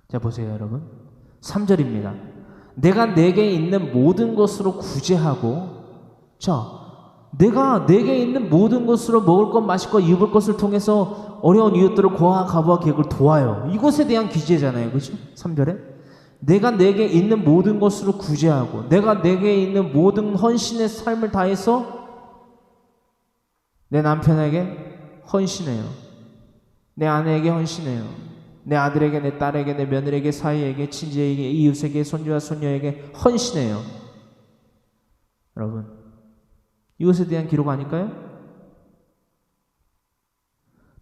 자, 보세요, 여러분. 3절입니다. 내가 내게 있는 모든 것으로 구제하고, 내가 내게 있는 모든 것으로 먹을 것, 마실 것, 입을 것을 통해서 어려운 이웃들을 고아와 가부와 계획을 도와요. 이것에 대한 기제잖아요. 그죠? 3절에. 내가 내게 있는 모든 것으로 구제하고, 내가 내게 있는 모든 헌신의 삶을 다해서 내 남편에게 헌신해요. 내 아내에게 헌신해요. 내 아들에게, 내 딸에게, 내 며느리에게, 사위에게, 친지에게, 이웃에게, 손주와 손녀에게 헌신해요. 여러분, 이것에 대한 기록 아닐까요?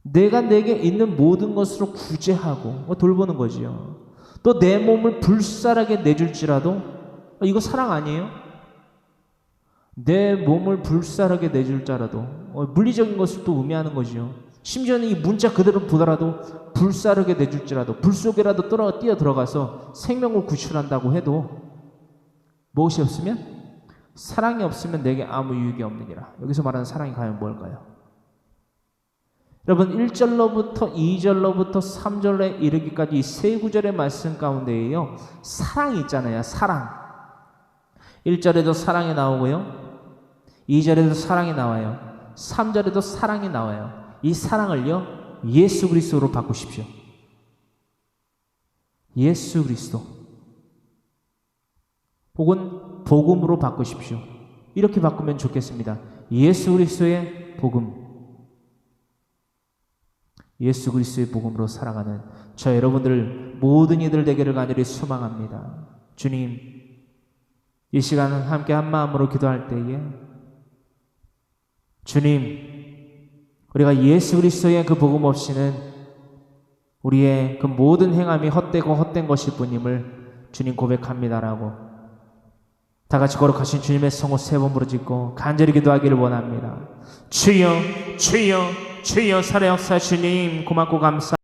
내가 내게 있는 모든 것으로 구제하고 돌보는 거지요. 또 내 몸을 불살하게 내줄지라도, 이거 사랑 아니에요? 내 몸을 불살하게 내줄지라도, 물리적인 것을 또 의미하는 거지요. 심지어는 이 문자 그대로 보더라도 불사르게 내줄지라도, 불 속에라도 뛰어 들어가서 생명을 구출한다고 해도 무엇이 없으면? 사랑이 없으면 내게 아무 유익이 없느니라. 여기서 말하는 사랑이 과연 뭘까요? 여러분, 1절로부터 2절로부터 3절에 이르기까지 이 세 구절의 말씀 가운데에요, 사랑이 있잖아요. 사랑. 1절에도 사랑이 나오고요, 2절에도 사랑이 나와요, 3절에도 사랑이 나와요. 이 사랑을요, 예수 그리스도로 바꾸십시오. 예수 그리스도. 혹은 복음으로 바꾸십시오. 이렇게 바꾸면 좋겠습니다. 예수 그리스도의 복음. 예수 그리스도의 복음으로 살아가는 저 여러분들 모든 이들 되기를 간절히 소망합니다. 주님, 이 시간은 함께 한 마음으로 기도할 때에 주님, 우리가 예수 그리스도의 그 복음 없이는 우리의 그 모든 행함이 헛되고 헛된 것일 뿐임을 주님 고백합니다라고 다 같이 거룩하신 주님의 성호 3번 부르짖고 간절히 기도하기를 원합니다. 주여, 주여, 주여, 살아 역사 주님 고맙고 감사